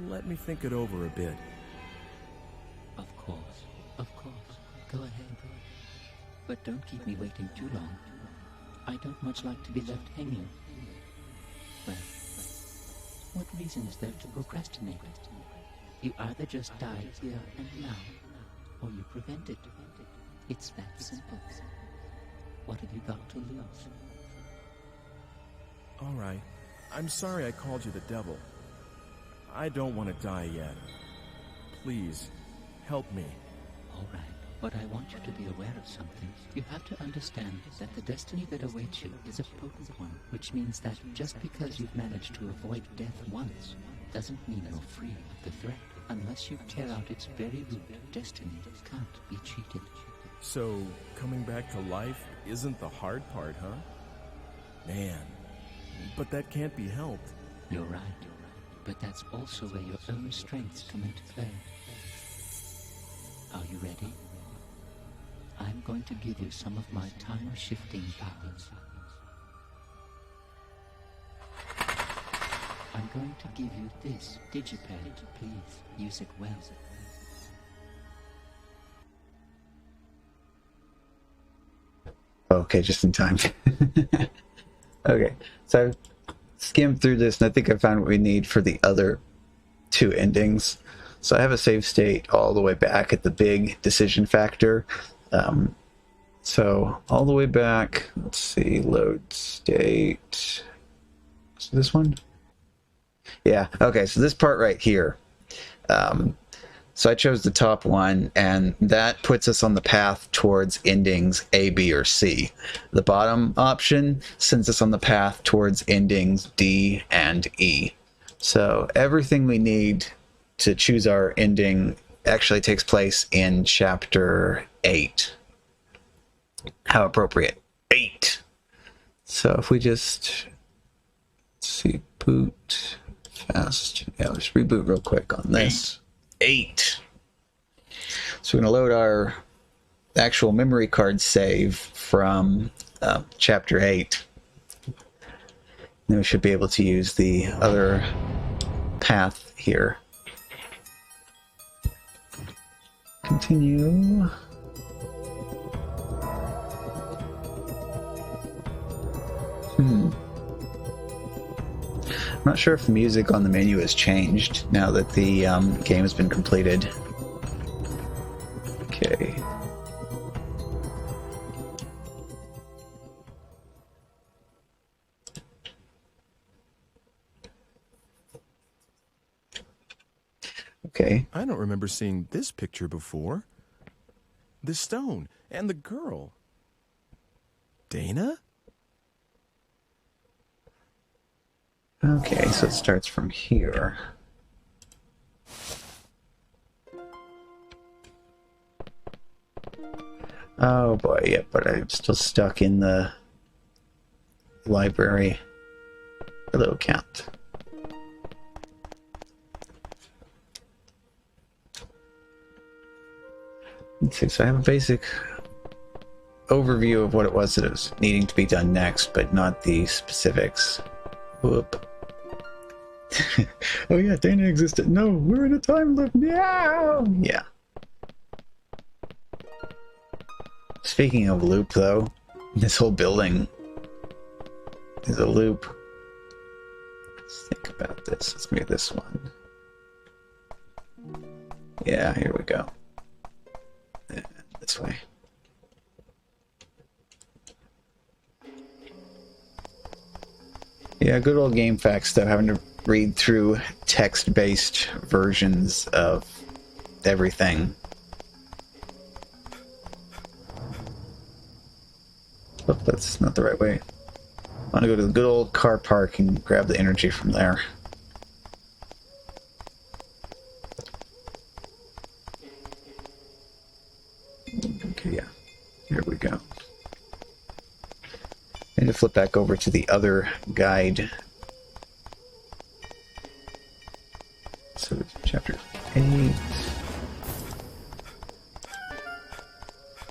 Speaker 4: Let me think it over a bit.
Speaker 5: Of course. Go ahead. But don't keep me waiting too long. I don't much like to be left hanging. Well, what reason is there to procrastinate? You either just die here and now, or you prevent it. It's that simple. What have you got to lose?
Speaker 4: All right. I'm sorry I called you the devil. I don't want to die yet. Please, help me.
Speaker 5: All right. But I want you to be aware of something. You have to understand that the destiny that awaits you is a potent one, which means that just because you've managed to avoid death once, doesn't mean you're free of the threat. Unless you tear out its very root, destiny can't be cheated.
Speaker 4: So, coming back to life isn't the hard part, huh? Man, but that can't be helped.
Speaker 5: You're right. But that's also where your own strengths come into play. Are you ready? I'm going to give you some of my time-shifting powers. I'm going to give you this digipad. Please, use it well.
Speaker 1: Okay, just in time. Okay, so I've skimmed through this, and I think I found what we need for the other two endings. So I have a save state all the way back at the big decision factor. So all the way back, let's see, load state. Is this one? Yeah, okay, so this part right here. So I chose the top one, and that puts us on the path towards endings A, B, or C. The bottom option sends us on the path towards endings D and E. So everything we need to choose our ending actually takes place in Chapter 8. How appropriate. 8! So if we just, let's see, boot fast. Yeah, let's reboot real quick on this. 8. So we're going to load our actual memory card save from Chapter 8. Then we should be able to use the other path here. Continue. I'm not sure if the music on the menu has changed now that the game has been completed. Okay. Okay.
Speaker 4: I don't remember seeing this picture before. The stone and the girl. Dana?
Speaker 1: Okay, so it starts from here. Oh boy, yeah, but I'm still stuck in the library. Hello, Count. Let's see, so I have a basic overview of what it was that was needing to be done next, but not the specifics. Whoop. Oh yeah, Dana existed. No, we're in a time loop now! Yeah. Speaking of loop, though, this whole building is a loop. Let's think about this. Let's make this one. Yeah, here we go. And this way. Yeah, good old game facts, though, having to read through text-based versions of everything. Oh, that's not the right way. I want to go to the good old car park and grab the energy from there. Okay, yeah. Here we go. I need to flip back over to the other guide. So, chapter 8.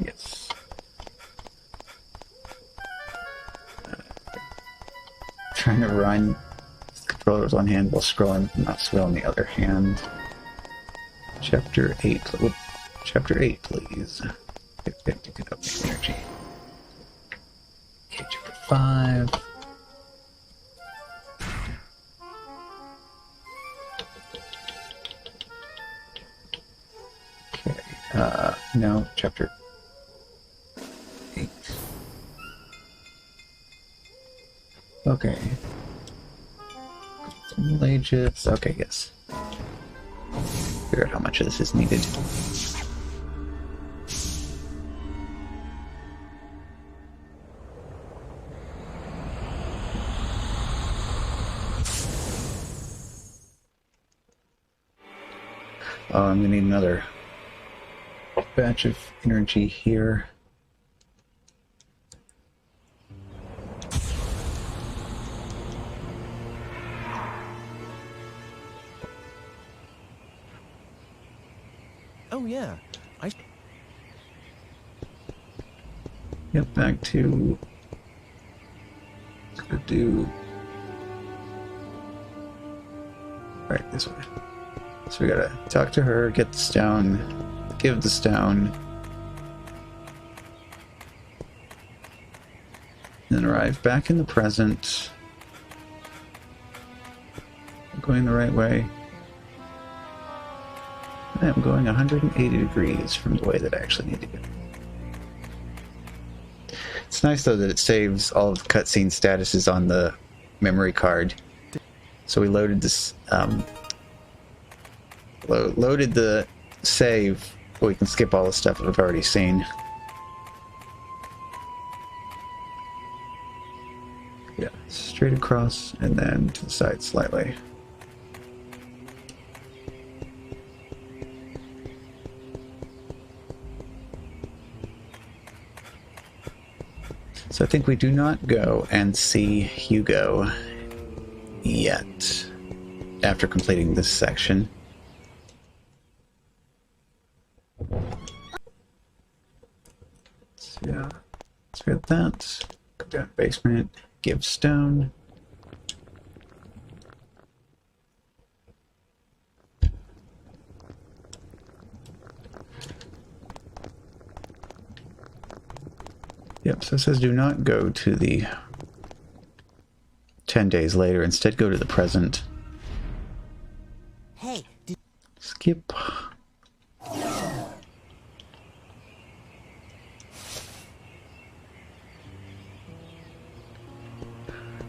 Speaker 1: Yes. Trying to run. Controllers on hand while scrolling, not scrolling on the other hand. Chapter 8. Chapter 8, please. Get up the energy. Okay, chapter 5. Okay, no, chapter 8. Okay. Middle Ages. Okay, yes. Figure out how much of this is needed. Oh, I'm gonna need another batch of energy here.
Speaker 4: Oh yeah,
Speaker 1: Yep, back to do right this way. So we gotta talk to her, get the stone, give the stone, then arrive back in the present. Going the right way. I'm going 180 degrees from the way that I actually need to go. It's nice though that it saves all of the cutscene statuses on the memory card. So we loaded this, loaded the save, but we can skip all the stuff that we've already seen. Yeah, straight across and then to the side slightly. So I think we do not go and see Hugo yet after completing this section. So yeah, let's get that. Go down to basement, give stone. Yep, so it says do not go to the 10 days later. Instead, go to the present.
Speaker 15: Hey,
Speaker 1: skip.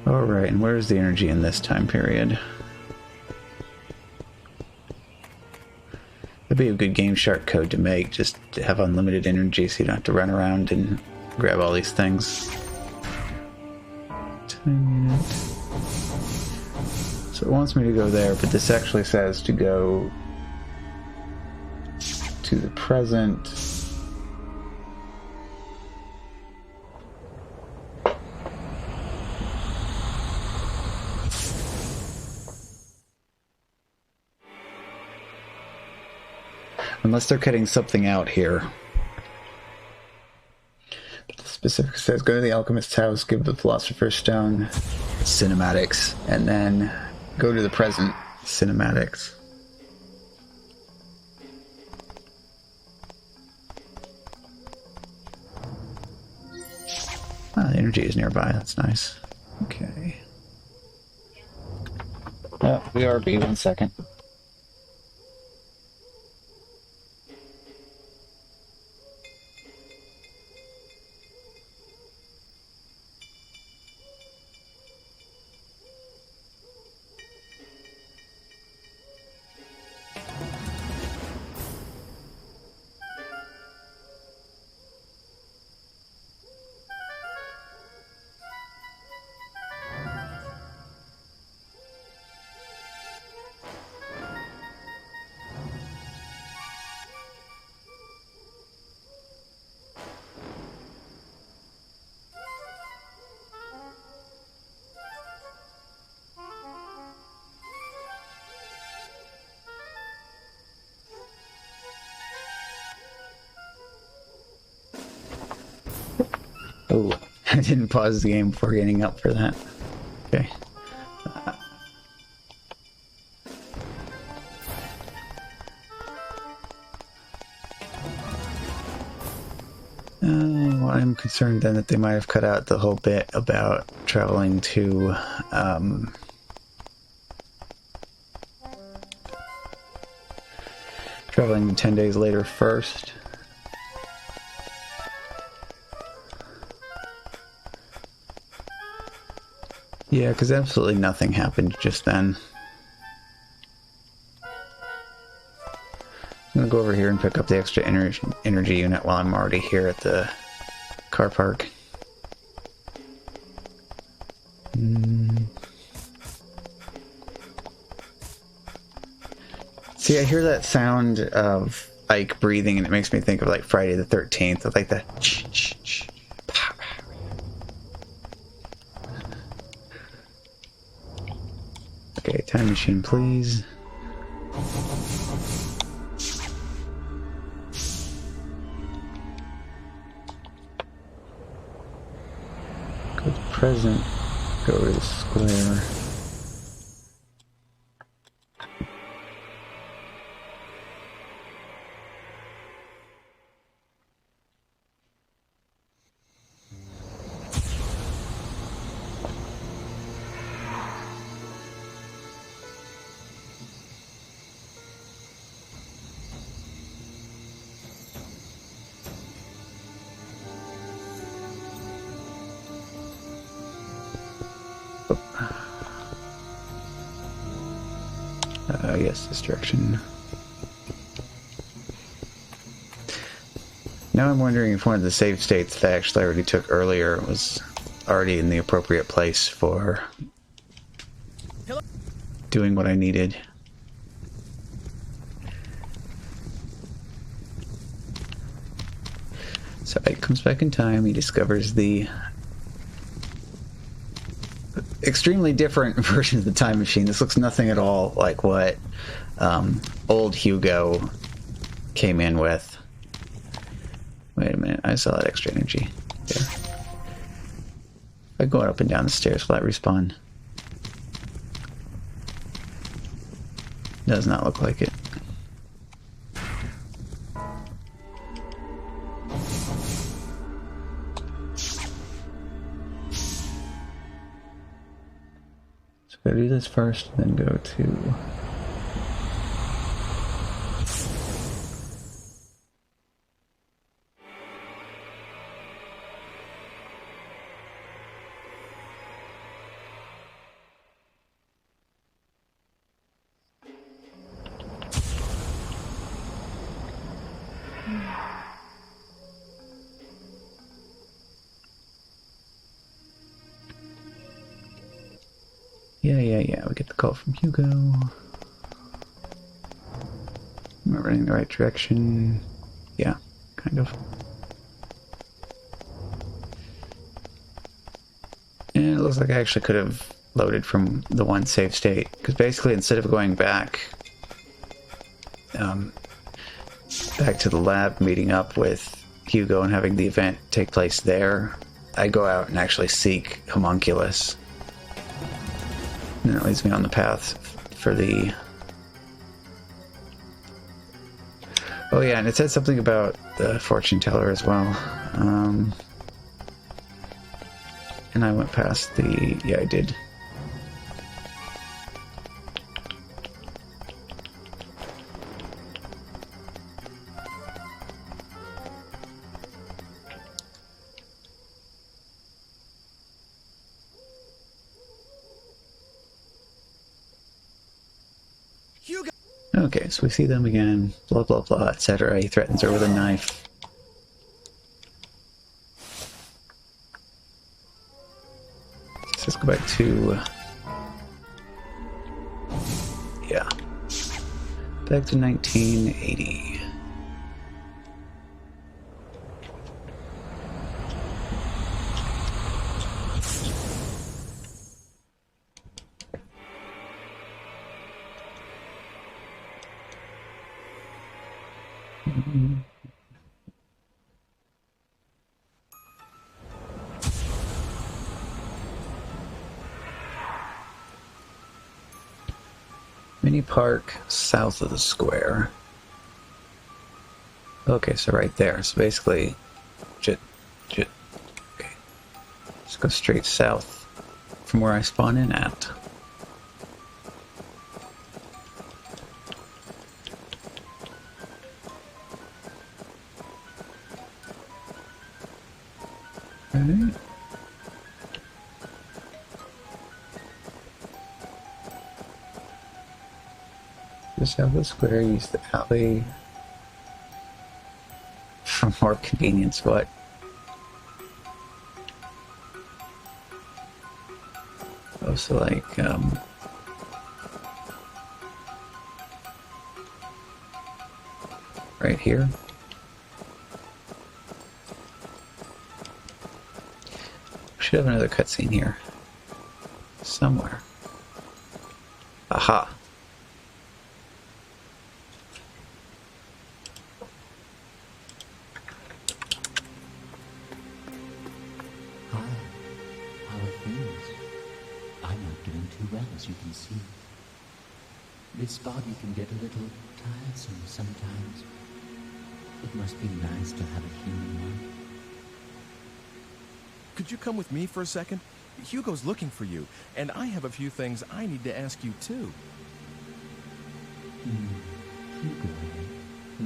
Speaker 1: Alright, and where's the energy in this time period? That'd be a good Game Shark code to make, just to have unlimited energy so you don't have to run around and grab all these things. 10 minutes. So it wants me to go there, but this actually says to go to the present. Unless they're cutting something out here. The specific says go to the alchemist's house, give the philosopher's stone, cinematics, and then go to the present, cinematics. Ah, the energy is nearby, that's nice. Okay. Oh, we are B, 1 second. Oh, I didn't pause the game before getting up for that. Okay. I'm concerned then that they might have cut out the whole bit about traveling to, traveling 10 days later first. Yeah, because absolutely nothing happened just then. I'm gonna go over here and pick up the extra energy unit while I'm already here at the car park. See, I hear that sound of Ike breathing and it makes me think of like Friday the 13th, of like the ch-ch-ch. Okay, time machine, please. Go to the present. Go to the square. Yes, this direction. Now I'm wondering if one of the save states that I actually already took earlier was already in the appropriate place for doing what I needed. So he comes back in time, he discovers the extremely different version of the time machine. This looks nothing at all like what old Hugo came in with. Wait a minute, I saw that extra energy. There. If I go up and down the stairs, will that respawn? Does not look like it. So gotta do this first, then go to... Yeah, we get the call from Hugo. Am I running in the right direction? Yeah, kind of. And it looks like I actually could have loaded from the one save state, because basically instead of going back back to the lab, meeting up with Hugo and having the event take place there, I go out and actually seek Homunculus. And that leads me on the path for the... Oh yeah, and it said something about the fortune teller as well. And I went past the... Yeah, I did. Okay, so we see them again, blah blah blah, etc. He threatens her with a knife. So let's go back to... yeah. Back to 1980. Mini park south of the square. Okay, so right there. So basically, okay. Just go straight south from where I spawn in at. Right. Just have the square, use the alley for more convenience. What? Oh, so like, right here. Should have another cutscene here. Somewhere. Aha.
Speaker 5: Hi. How are things? I'm not doing too well, as you can see. This body can get a little tiresome sometimes. It must be nice to have a human one.
Speaker 4: Could you come with me for a second? Hugo's looking for you, and I have a few things I need to ask you too.
Speaker 5: Hugo, eh?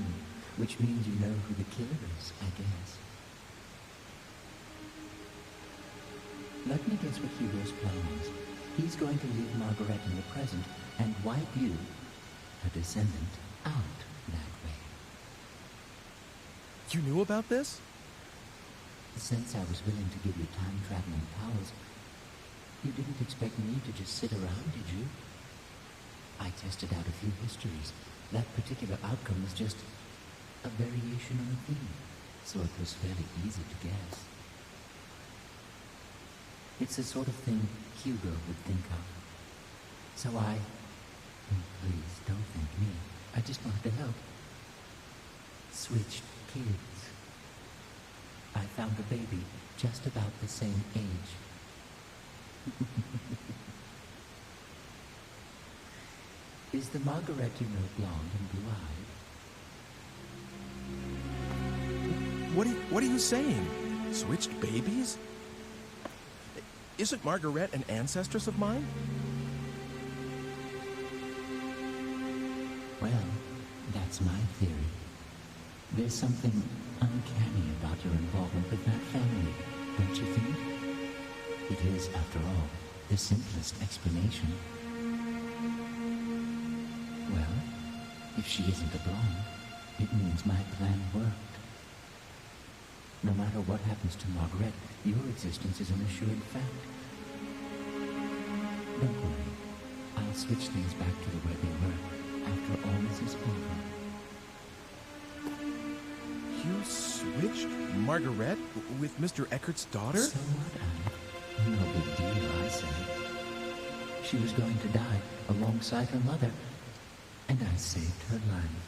Speaker 5: Which means you know who the killer is, I guess. Let me guess what Hugo's plan is. He's going to leave Margaret in the present and wipe you, a descendant, out that way.
Speaker 4: You knew about this?
Speaker 5: Since I was willing to give you time-traveling powers, you didn't expect me to just sit around, did you? I tested out a few histories. That particular outcome was just a variation on a theme, so it was fairly easy to guess. It's the sort of thing Hugo would think of. So please don't thank me, I just wanted to help. Switched kids. I found a baby just about the same age. Is the Margaret you know blonde and blue-eyed?
Speaker 4: What are you saying? Switched babies? Isn't Margaret an ancestress of mine?
Speaker 5: Well, that's my theory. There's something uncanny about your involvement with that family, don't you think? It is, after all, the simplest explanation. Well, if she isn't a blonde, it means my plan worked. No matter what happens to Margaret, your existence is an assured fact. Don't worry. I'll switch things back to the way they were after all this is over.
Speaker 4: You switched Margaret with Mr. Eckert's daughter?
Speaker 5: So what, Alec? No big deal, I say. She was going to die alongside her mother, and I saved her life.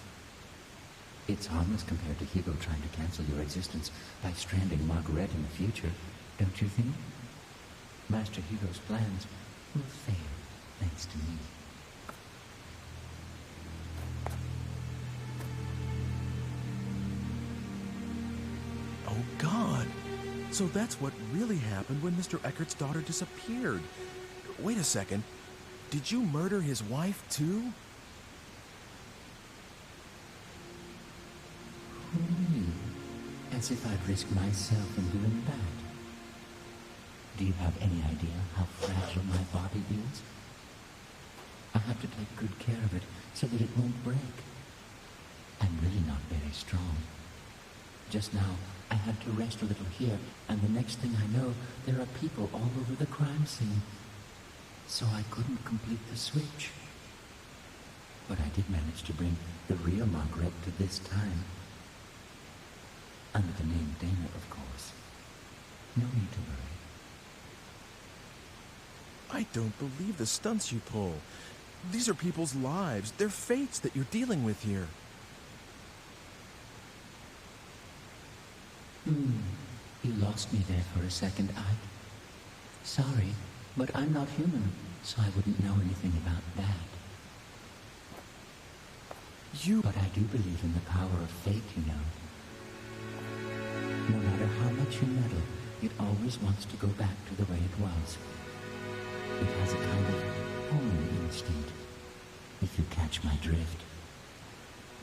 Speaker 5: It's harmless compared to Hugo trying to cancel your existence by stranding Margaret in the future, don't you think? Master Hugo's plans will fail, thanks to me.
Speaker 4: Oh, God. So that's what really happened when Mr. Eckert's daughter disappeared. Wait a second. Did you murder his wife, too?
Speaker 5: Who knew? As if I'd risk myself in doing that. Do you have any idea how fragile my body is? I have to take good care of it so that it won't break. I'm really not very strong. Just now, I had to rest a little here, and the next thing I know, there are people all over the crime scene. So I couldn't complete the switch. But I did manage to bring the real Margaret to this time. Under the name Dana, of course. No need to worry.
Speaker 4: I don't believe the stunts you pull. These are people's lives, their fates that you're dealing with here.
Speaker 5: You lost me there for a second, Ike. Sorry, but I'm not human, so I wouldn't know anything about that. But I do believe in the power of fate, you know. No matter how much you meddle, it always wants to go back to the way it was. It has a kind of home instinct, if you catch my drift.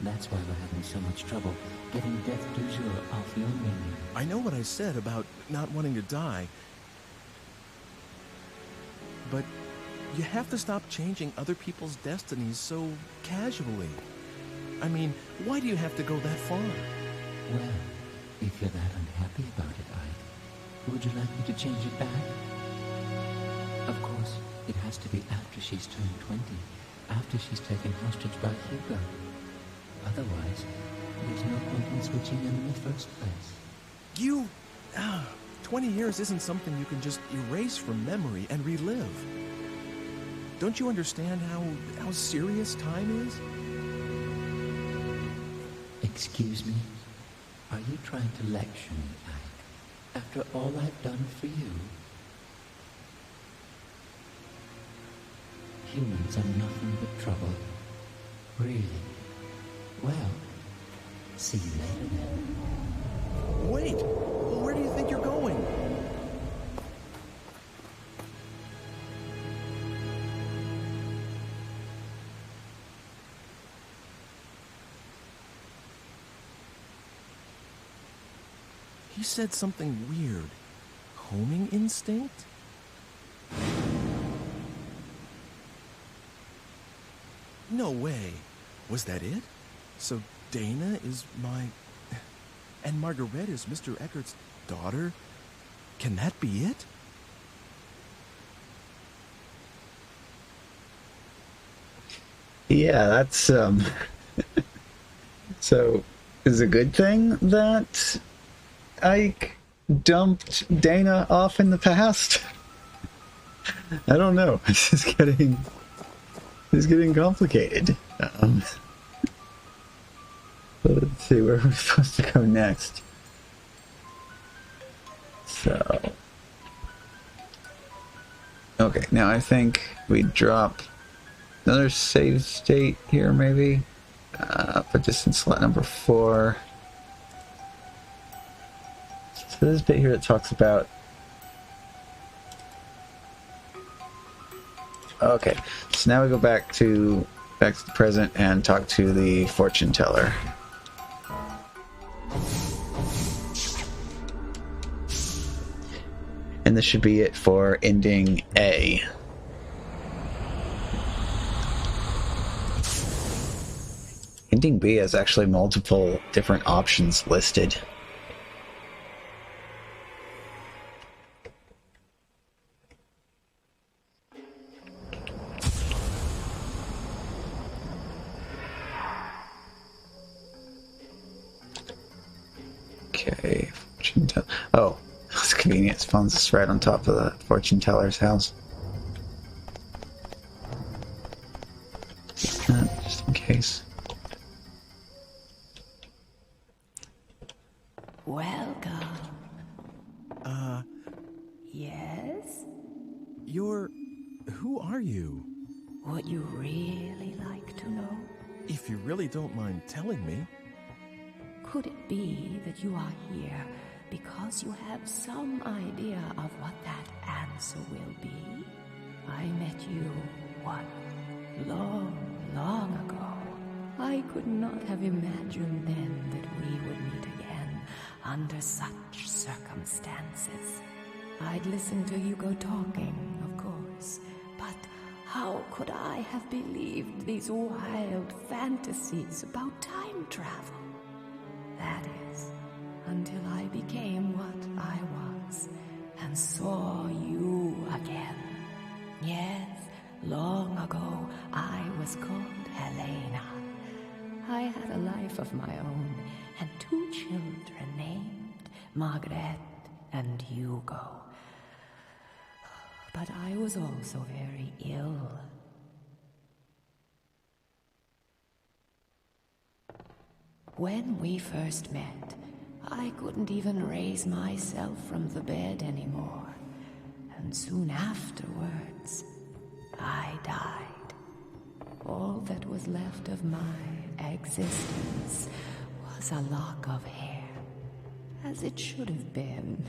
Speaker 5: That's why we're having so much trouble getting Death du Jour off your menu.
Speaker 4: I know what I said about not wanting to die, but you have to stop changing other people's destinies so casually. I mean, why do you have to go that far?
Speaker 5: Well, if you're that unhappy about it, Ike, would you like me to change it back? Of course, it has to be after she's turned 20, after she's taken hostage by Hugo. Otherwise, there's no point in switching them in the first place.
Speaker 4: 20 years isn't something you can just erase from memory and relive. Don't you understand how serious time is?
Speaker 5: Excuse me? Are you trying to lecture me, Ike? After all I've done for you? Humans are nothing but trouble. Really? Well, see you later then.
Speaker 4: Wait! Where do you think you're going? He said something weird. Homing instinct? No way. Was that it? So Dana is my... And Margaret is Mr. Eckert's daughter? Can that be it?
Speaker 1: Yeah, that's, So, is it a good thing that Ike dumped Dana off in the past? I don't know. This is getting complicated. Let's see, where are we supposed to go next? So... Okay, now I think we drop another save state here, maybe. Put this in slot number 4. So this bit here that talks about... Okay, so now we go back to the present and talk to the fortune teller. And this should be it for ending A. Ending B has actually multiple different options listed. Okay, fortune teller. Oh, it's convenient. Spawns us right on top of the fortune teller's house. Just in case.
Speaker 18: Welcome. Yes?
Speaker 4: Who are you?
Speaker 18: Would you really like to know?
Speaker 4: If you really don't mind telling me.
Speaker 18: Could it be that you are here because you have some idea of what that answer will be? I met you, what, long ago. I could not have imagined then that we would meet again under such circumstances. I'd listened to you go talking, of course, but how could I have believed these wild fantasies about time travel? That is, until I became what I was and saw you again. Yes, long ago I was called Helena. I had a life of my own and 2 children named Margaret and Hugo. But I was also very ill. When we first met, I couldn't even raise myself from the bed anymore. And soon afterwards, I died. All that was left of my existence was a lock of hair, as it should have been.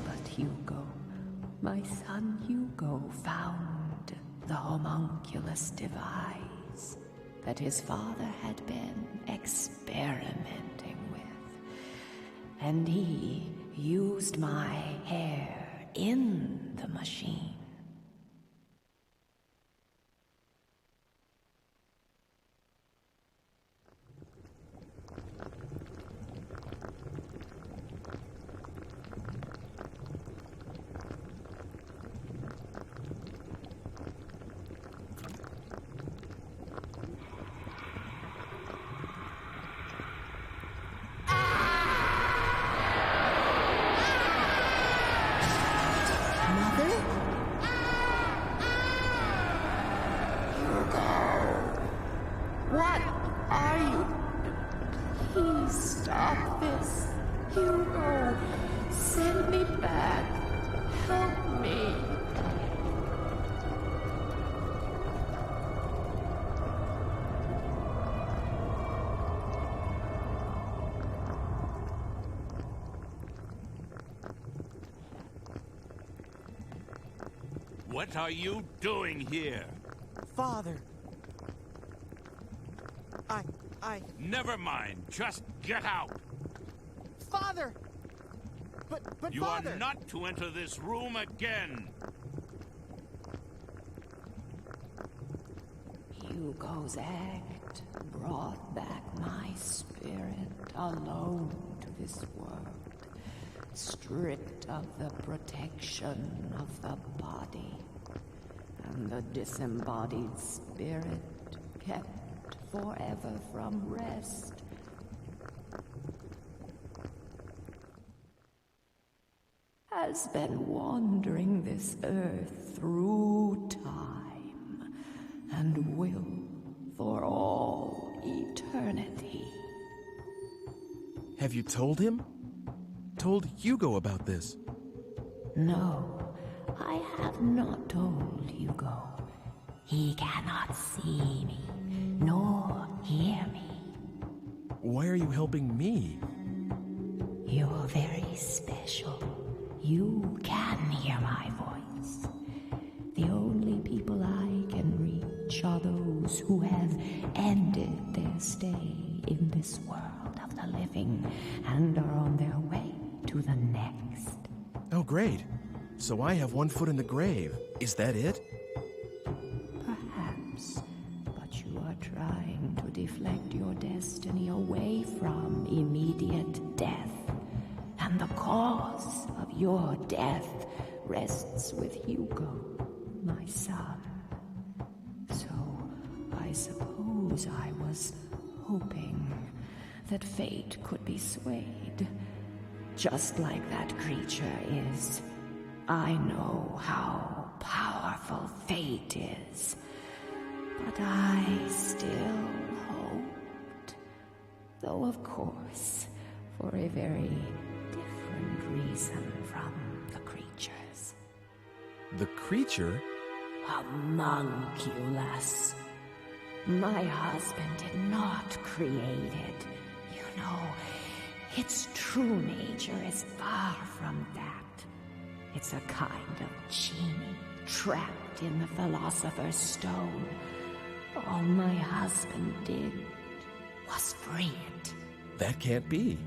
Speaker 18: But Hugo, my son Hugo, found the homunculus device that his father had been experimenting with. And he used my hair in the machine.
Speaker 10: What are you? Please stop this. Hugo, send me back. Help me.
Speaker 8: What are you doing here?
Speaker 15: Father. I...
Speaker 8: Never mind. Just get out.
Speaker 15: Father! But
Speaker 8: you
Speaker 15: Father...
Speaker 8: are not to enter this room again.
Speaker 18: Hugo's act brought back my spirit alone to this world, stripped of the protection of the body, and the disembodied spirit kept forever from rest. Has been wandering this earth through time and will for all eternity.
Speaker 4: Have you told him? Told Hugo about this?
Speaker 18: No, I have not told Hugo. He cannot see me, nor hear me.
Speaker 4: Why are you helping me?
Speaker 18: You're very special. You can hear my voice. The only people I can reach are those who have ended their stay in this world of the living and are on their way to the next.
Speaker 4: Oh, great. So I have one foot in the grave. Is that it?
Speaker 18: Perhaps, but you are trying to deflect your destiny away from immediate death. And the cause of your death rests with Hugo, my son. So I suppose I was hoping that fate could be swayed, just like that creature is. I know how powerful fate is, but I still hoped, though of course, for a very different reason from the creatures.
Speaker 4: The creature?
Speaker 18: Homunculus. My husband did not create it. You know, its true nature is far from that. It's a kind of genie trapped in the Philosopher's Stone. All my husband did was free it.
Speaker 4: That can't be.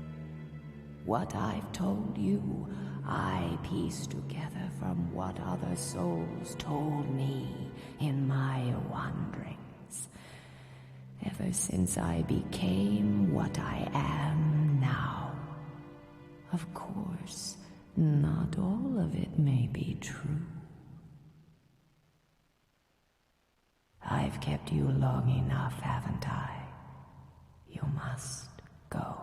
Speaker 18: What I've told you, I pieced together from what other souls told me in my wanderings. Ever since I became what I am now. Of course, not all of it may be true. I've kept you long enough, haven't I? You must go.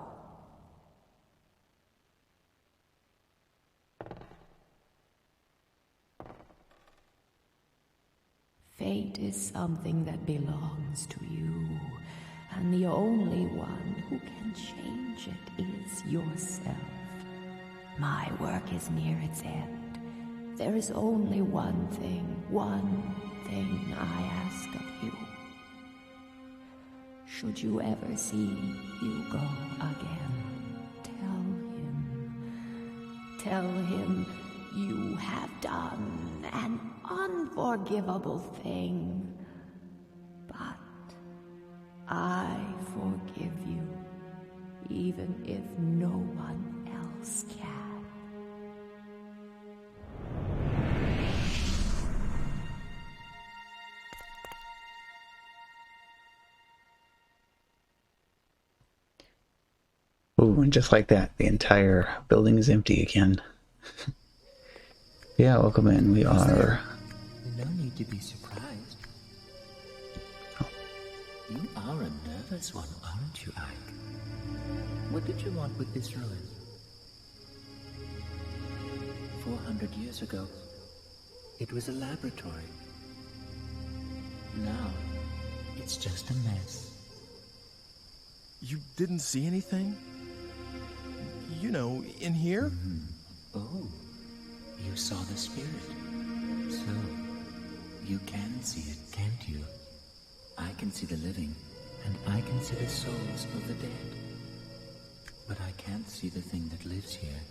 Speaker 18: Fate is something that belongs to you, and the only one who can change it is yourself. My work is near its end. There is only one thing I ask of you. Should you ever see Hugo again, tell him you have done an unforgivable thing, but I forgive you, even if no one else can.
Speaker 1: Oh, and just like that, the entire building is empty again. Yeah, welcome in. We are...
Speaker 5: No need to be surprised. You are a nervous one, aren't you, Ike? What did you want with this ruin? 400 years ago, it was a laboratory. Now, it's just a mess.
Speaker 4: You didn't see anything? You know, in here?
Speaker 5: Mm-hmm. Oh, you saw the spirit. So, you can see it, can't you? I can see the living, and I can see the souls of the dead. But I can't see the thing that lives here.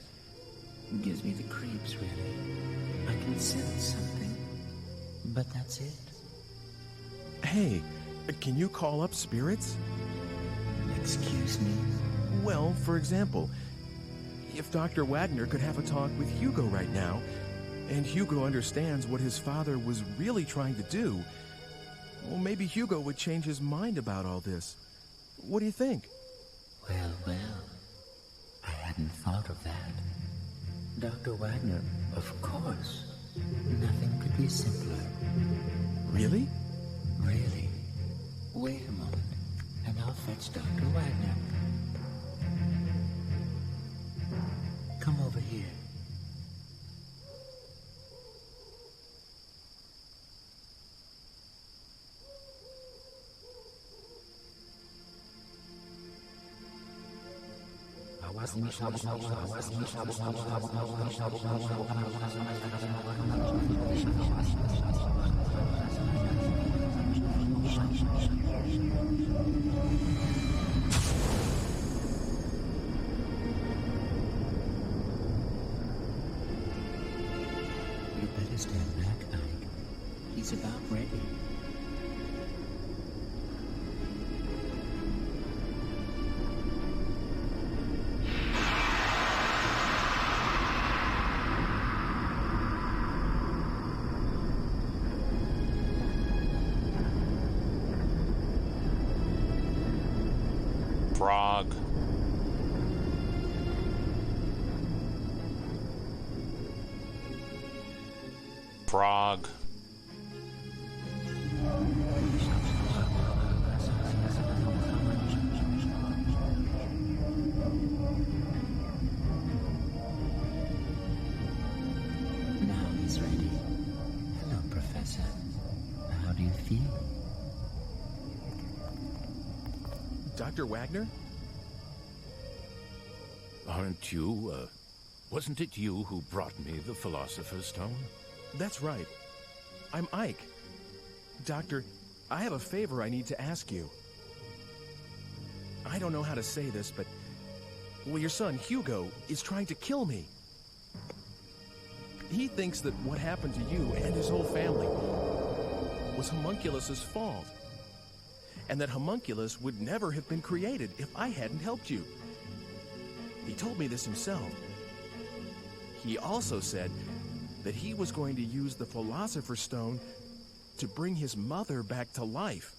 Speaker 5: It gives me the creeps, really. I can sense something, but that's it.
Speaker 4: Hey, can you call up spirits?
Speaker 5: Excuse me?
Speaker 4: Well, for example, if Dr. Wagner could have a talk with Hugo right now, and Hugo understands what his father was really trying to do, Well, maybe Hugo would change his mind about all this. What do you think?
Speaker 5: Well, well. I hadn't thought of that. Dr. Wagner, of course. Nothing could be simpler.
Speaker 4: Really?
Speaker 5: Really. Wait a moment, and I'll fetch Dr. Wagner. Come over here. You better stand back, Ike. He's about ready.
Speaker 19: Frog. Frog.
Speaker 5: Now he's ready. Hello, Professor. How do you feel?
Speaker 4: Dr. Wagner?
Speaker 8: Aren't you, wasn't it you who brought me the Philosopher's Stone?
Speaker 4: That's right. I'm Ike. Doctor, I have a favor I need to ask you. I don't know how to say this, but... well, your son, Hugo, is trying to kill me. He thinks that what happened to you and his whole family was Homunculus's fault. And that Homunculus would never have been created if I hadn't helped you. He told me this himself. He also said that he was going to use the Philosopher's Stone to bring his mother back to life.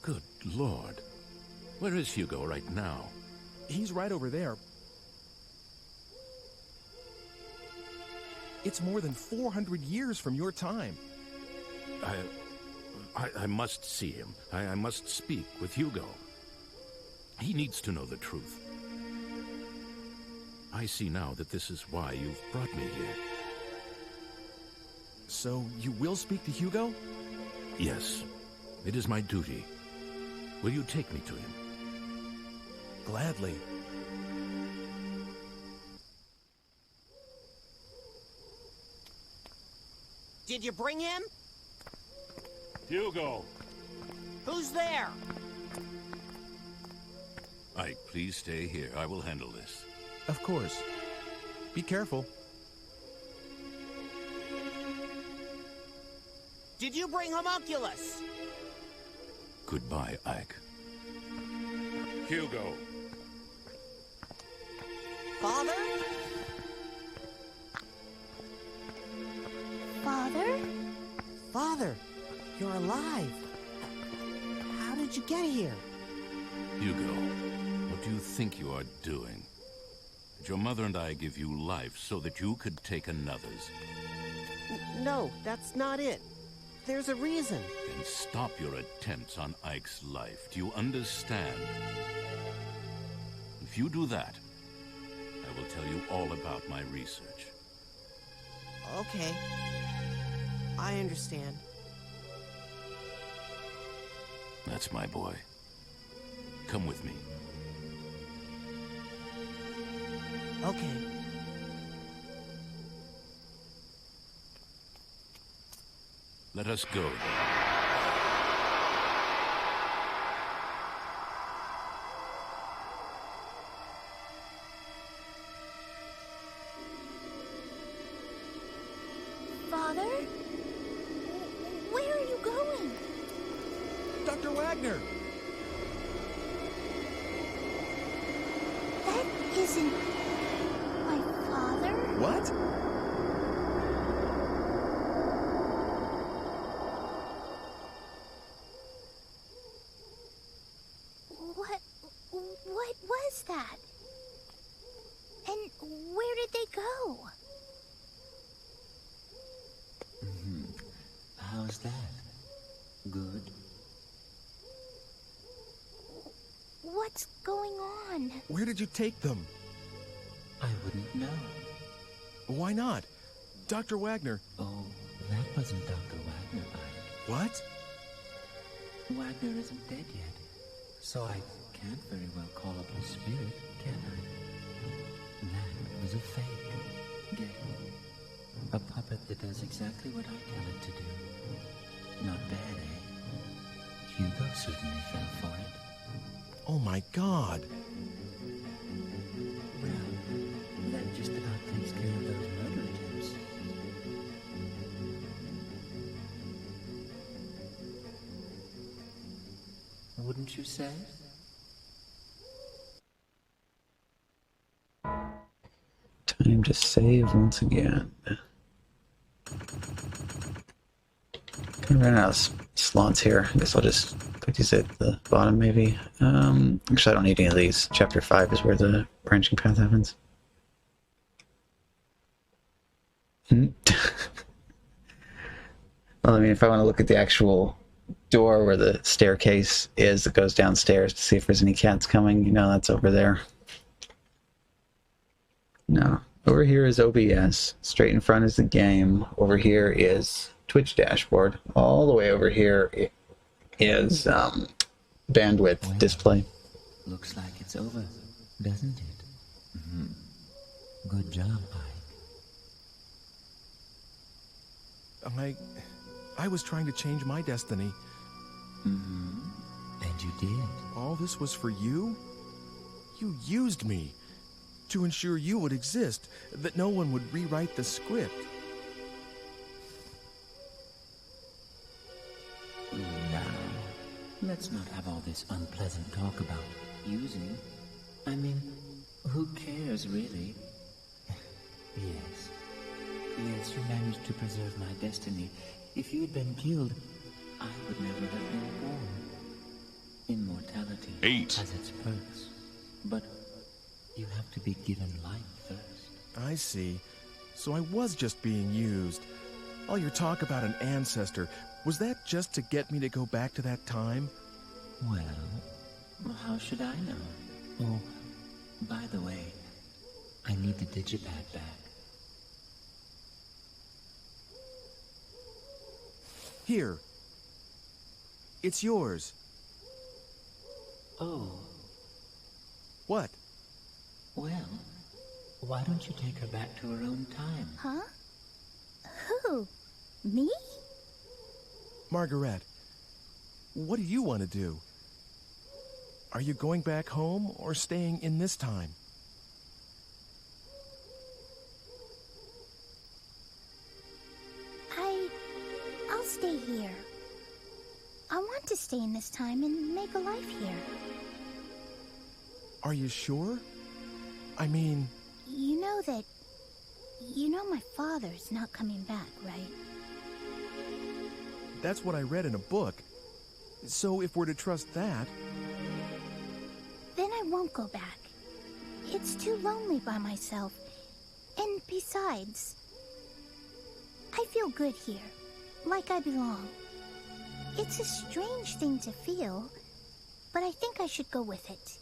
Speaker 8: Good Lord. Where is Hugo right now?
Speaker 4: He's right over there. It's more than 400 years from your time.
Speaker 8: I must see him. I must speak with Hugo. He needs to know the truth. I see now that this is why you've brought me here.
Speaker 4: So you will speak to Hugo?
Speaker 8: Yes. It is my duty. Will you take me to him?
Speaker 4: Gladly.
Speaker 15: Did you bring him?
Speaker 8: Hugo!
Speaker 15: Who's there?
Speaker 8: Ike, please stay here. I will handle this.
Speaker 4: Of course. Be careful.
Speaker 15: Did you bring Homunculus?
Speaker 8: Goodbye, Ike.
Speaker 19: Hugo.
Speaker 15: Father?
Speaker 7: Father?
Speaker 15: Father, you're alive. How did you get here?
Speaker 8: Hugo, what do you think you are doing? Did your mother and I give you life so that you could take another's?
Speaker 15: No, that's not it. There's a reason.
Speaker 8: Then stop your attempts on Ike's life. Do you understand? If you do that, I will tell you all about my research.
Speaker 15: Okay. I understand.
Speaker 8: That's my boy. Come with me.
Speaker 15: Okay.
Speaker 8: Let us go.
Speaker 7: Father? Where are you going?
Speaker 4: Dr. Wagner!
Speaker 7: That isn't my father.
Speaker 4: What? Where did you take them?
Speaker 5: I wouldn't know.
Speaker 4: Why not? Dr. Wagner.
Speaker 5: Oh, that wasn't Dr. Wagner,
Speaker 4: What?
Speaker 5: Wagner isn't dead yet, so I can't very well call up his spirit, can I? That was a fake. Game. A puppet that does exactly what I tell it to do. Not bad, eh? Hugo certainly fell for it.
Speaker 4: Oh my God.
Speaker 5: Well, that just about takes care of those murder attempts. Wouldn't you say?
Speaker 1: Time to save once again. Kind of ran out of slots here. I guess I'll just put these at the bottom, maybe. Actually, I don't need any of these. Chapter 5 is where the branching path happens. Well, I mean, if I want to look at the actual door where the staircase is that goes downstairs to see if there's any cats coming, you know, that's over there. No. Over here is OBS. Straight in front is the game. Over here is Twitch dashboard. All the way over here is bandwidth display.
Speaker 5: Looks like it's over, doesn't it? Good job, Ike.
Speaker 4: I was trying to change my destiny.
Speaker 5: And you did.
Speaker 4: All this was for you? You used me to ensure you would exist, that no one would rewrite the script.
Speaker 5: Now, let's not have all this unpleasant talk about using. I mean, who cares, really? Yes. Yes, you managed to preserve my destiny. If you had been killed, I would never have been born. Immortality
Speaker 19: 8
Speaker 5: has its perks, but you have to be given life first.
Speaker 4: I see. So I was just being used. All your talk about an ancestor, was that just to get me to go back to that time?
Speaker 5: Well, how should I know? Oh, by the way, I need the digipad back.
Speaker 4: Here. It's yours.
Speaker 5: Oh.
Speaker 4: What?
Speaker 5: Well, why don't you take her back to her own time?
Speaker 7: Huh? Who? Me?
Speaker 4: Margaret, what do you want to do? Are you going back home or staying in this time?
Speaker 7: I'll stay here. I want to stay in this time and make a life here.
Speaker 4: Are you sure? I mean...
Speaker 7: You know my father's not coming back, right?
Speaker 4: That's what I read in a book. So if we're to trust that...
Speaker 7: Then I won't go back. It's too lonely by myself. And besides, I feel good here, like I belong. It's a strange thing to feel, but I think I should go with it.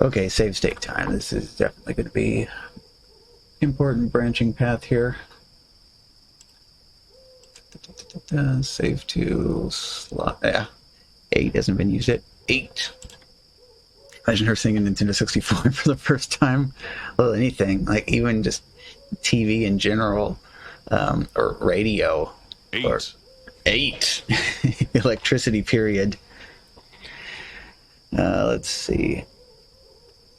Speaker 1: Okay, save state time. This is definitely going to be important branching path here. Save to slot. Yeah, 8 hasn't been used yet. 8. Imagine her singing Nintendo 64 for the first time. Well, anything, like even just TV in general, or radio.
Speaker 19: 8.
Speaker 1: Or 8. Electricity period. Let's see.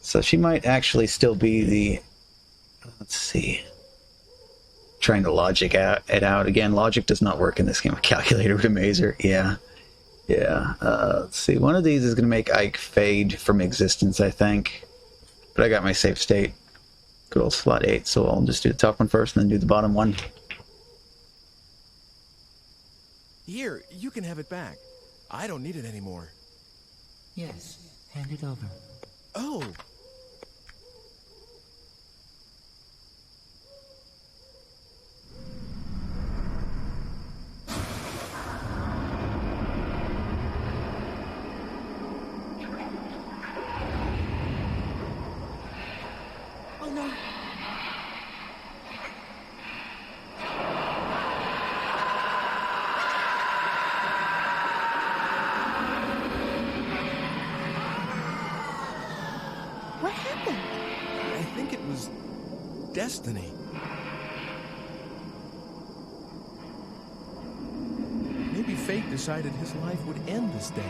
Speaker 1: So she might actually still be the... Let's see. Trying to logic it out. Again, logic does not work in this game. A calculator would amaze her. Yeah. Yeah. Let's see. One of these is going to make Ike fade from existence, I think. But I got my save state. Good old slot 8. So I'll just do the top one first and then do the bottom one.
Speaker 4: Here, you can have it back. I don't need it anymore.
Speaker 5: Yes, hand it over.
Speaker 4: Oh!
Speaker 7: What happened?
Speaker 4: I think it was destiny. Maybe fate decided his life would end this day.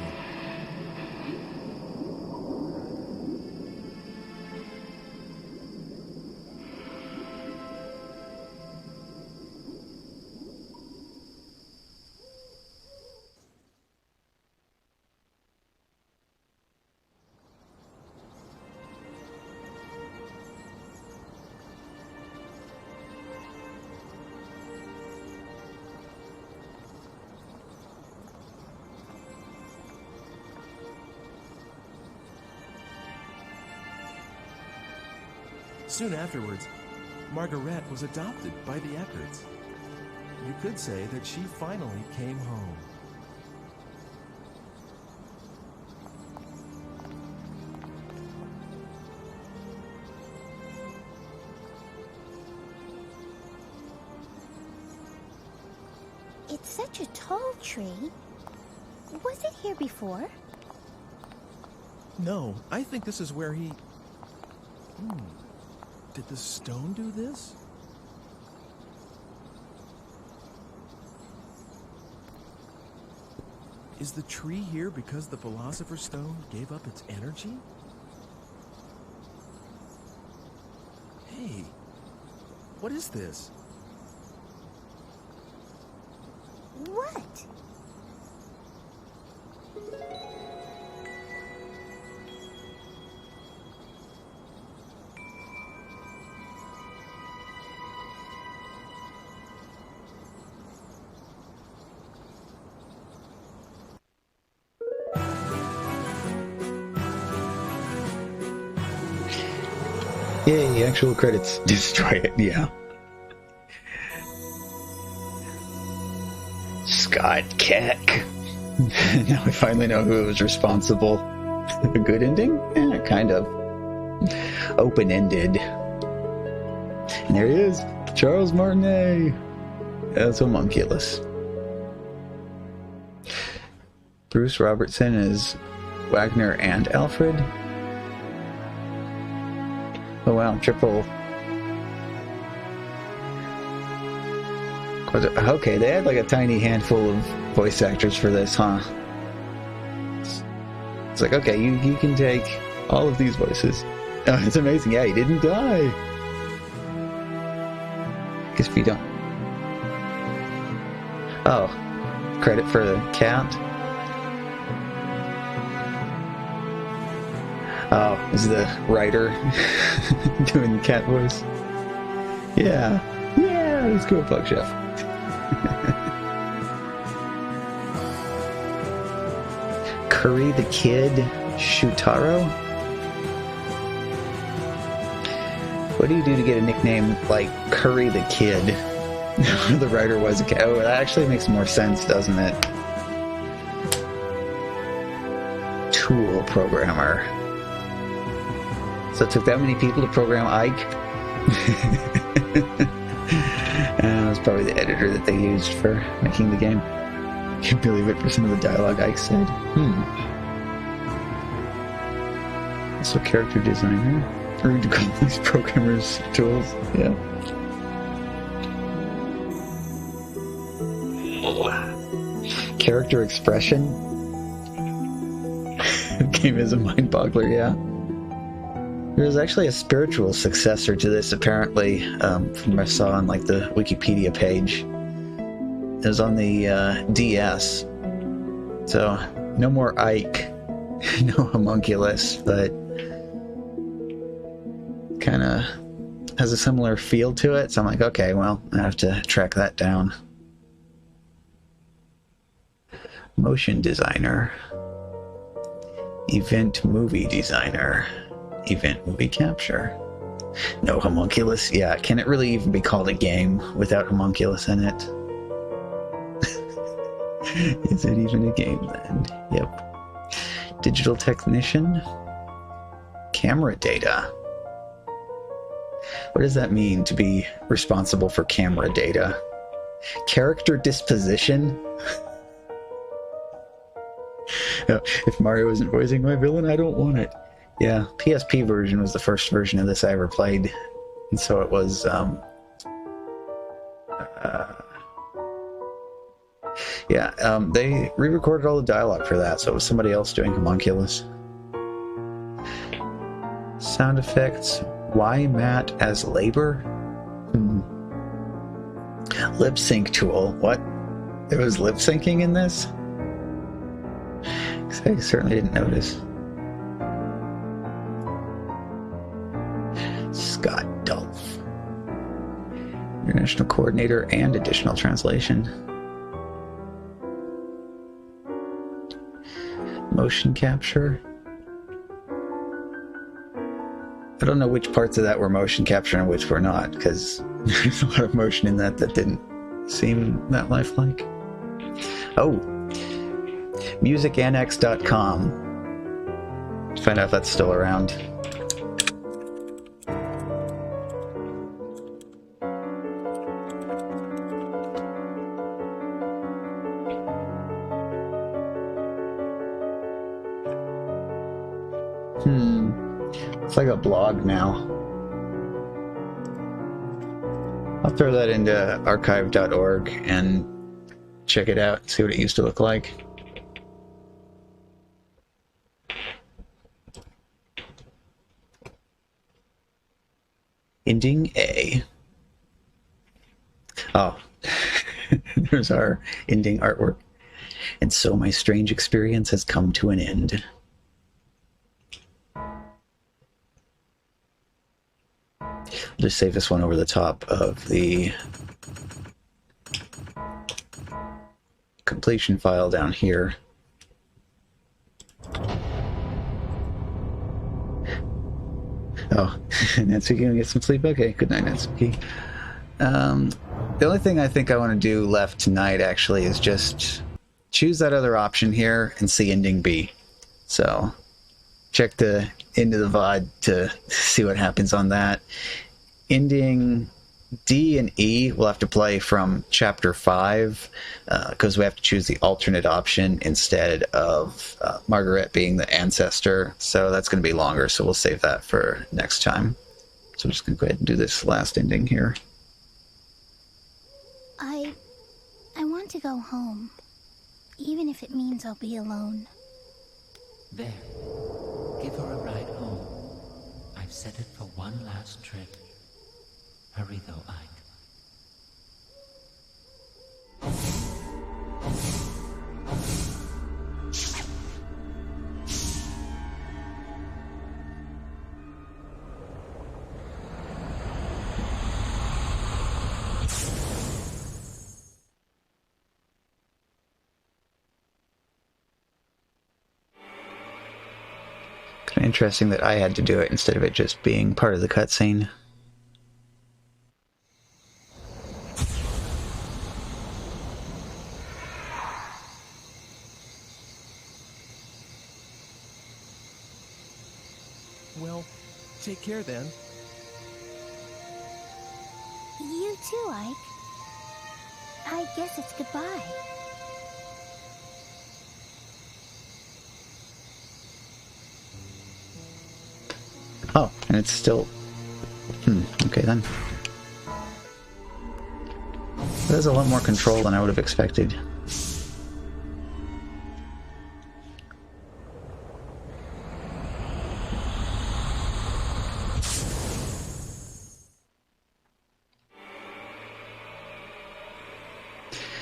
Speaker 4: Soon afterwards, Margaret was adopted by the Eckarts. You could say that she finally came home.
Speaker 7: It's such a tall tree. Was it here before?
Speaker 4: No, I think this is where he... Did the stone do this? Is the tree here because the Philosopher's Stone gave up its energy? Hey, what is this?
Speaker 7: What?
Speaker 1: Yay, actual credits. Destroy it, yeah. Scott Keck. Now we finally know who was responsible. A good ending? Yeah, kind of. Open-ended. And there he is, Charles Martinet as Homunculus. Bruce Robertson is Wagner and Alfred. Oh wow, triple. Okay, they had like a tiny handful of voice actors for this, huh? It's like, okay, you can take all of these voices. Oh, it's amazing. Yeah, he didn't die. Guess if you don't. Oh, credit for the cat. Oh, is the writer doing the cat voice? Yeah, yeah, let's go, Bug Chef. Curry the Kid Shutaro? What do you do to get a nickname like Curry the Kid? The writer was a cat. Oh, that actually makes more sense, doesn't it? Tool programmer. So it took that many people to program Ike? And it was probably the editor that they used for making the game. Can't believe it for some of the dialogue Ike said. Also character designer. Or to call these programmers tools. Yeah. Character expression. The game is a mind boggler, yeah. There's actually a spiritual successor to this, apparently, from what I saw on like the Wikipedia page. It was on the DS. So, no more Ike, no Homunculus, but kind of has a similar feel to it. So I'm like, okay, well, I have to track that down. Motion designer. Event movie designer. Event movie capture. No Homunculus? Yeah, can it really even be called a game without Homunculus in it? Is it even a game then? Yep. Digital technician. Camera data. What does that mean, to be responsible for camera data? Character disposition? If Mario isn't voicing my villain, I don't want it. Yeah, PSP version was the first version of this I ever played. And so it was, they re-recorded all the dialogue for that, so it was somebody else doing Homunculus. Sound effects. Why Matt as labor? Lip sync tool. What? There was lip syncing in this? I certainly didn't notice. Scott Dolph. International coordinator and additional translation. Motion capture. I don't know which parts of that were motion capture and which were not, because there's a lot of motion in that didn't seem that lifelike. Oh, musicannex.com. Find out if that's still around. It's like a blog now. I'll throw that into archive.org and check it out and see what it used to look like. Ending A. Oh, there's our ending artwork. And so my strange experience has come to an end. Just save this one over the top of the completion file down here. Oh, Natsuki gonna get some sleep? Okay, good night, Natsuki. The only thing I think I want to do left tonight, actually, is just choose that other option here and see ending B. So, check the end of the VOD to see what happens on that. Ending D and E we'll have to play from Chapter 5, because we have to choose the alternate option instead of Margaret being the ancestor, so that's going to be longer, so we'll save that for next time. So I'm just going to go ahead and do this last ending here.
Speaker 7: I want to go home, even if it means I'll be alone.
Speaker 5: There. Give her a ride home. I've set it for one last trip. Hurry though, Ike.
Speaker 1: Kind of interesting that I had to do it instead of it just being part of the cutscene.
Speaker 4: Well, take care then.
Speaker 7: You too, Ike. I guess it's goodbye.
Speaker 1: Oh, and it's still... okay then. That is a lot more control than I would have expected.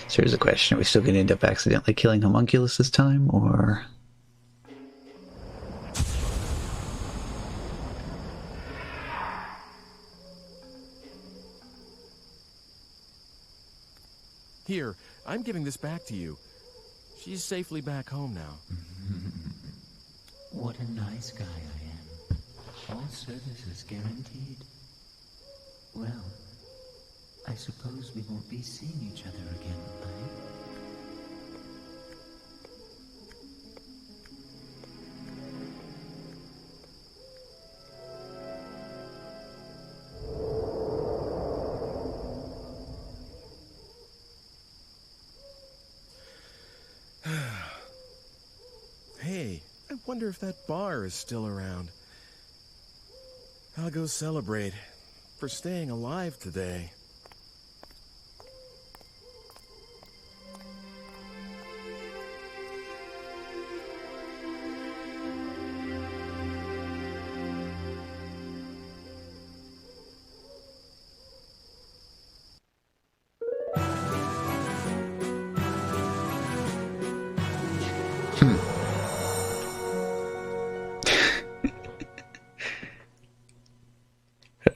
Speaker 1: So here's a question. Are we still going to end up accidentally killing Homunculus this time, or...
Speaker 4: Here, I'm giving this back to you. She's safely back home now.
Speaker 5: What a nice guy I am. All services guaranteed. Well, I suppose we won't be seeing each other again, Ike.
Speaker 4: Wonder if that bar is still around. I'll go celebrate for staying alive today.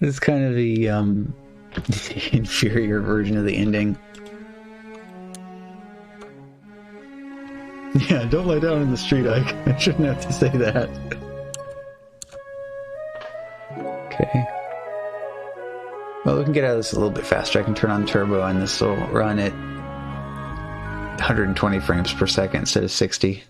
Speaker 1: It's kind of the inferior version of the ending. Yeah, don't lie down in the street, Ike. I shouldn't have to say that. Okay. Well, we can get out of this a little bit faster. I can turn on turbo and this will run at 120 frames per second instead of 60.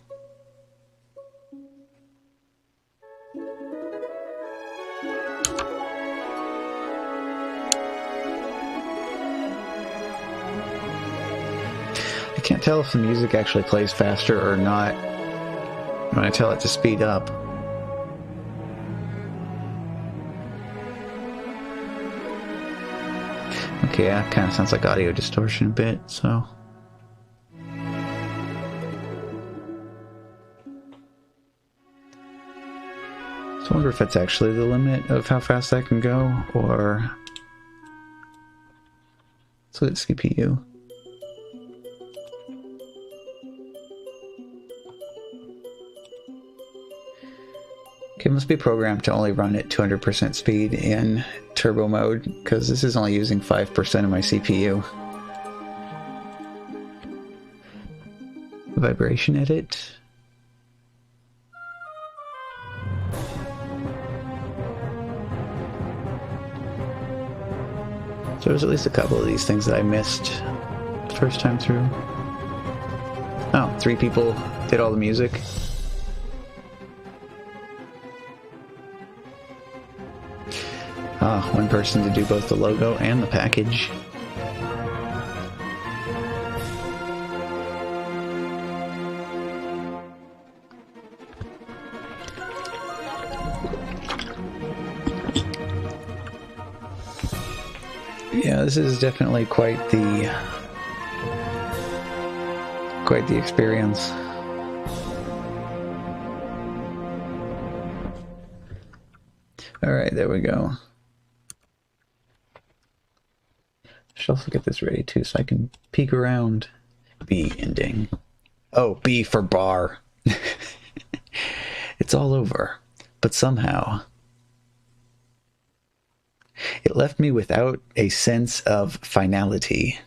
Speaker 1: I can't tell if the music actually plays faster or not when I tell it to speed up. Okay, yeah, kind of sounds like audio distortion a bit, so... So I wonder if that's actually the limit of how fast I can go, or... Let's look at CPU. Okay, it must be programmed to only run at 200% speed in turbo mode, because this is only using 5% of my CPU. Vibration edit. So there's at least a couple of these things that I missed first time through. Oh, 3 people did all the music. Ah, 1 person to do both the logo and the package. Yeah, this is definitely quite the experience. All right, there we go. Should also get this ready too, so I can peek around. B ending. Oh, B for bar. It's all over, but somehow it left me without a sense of finality.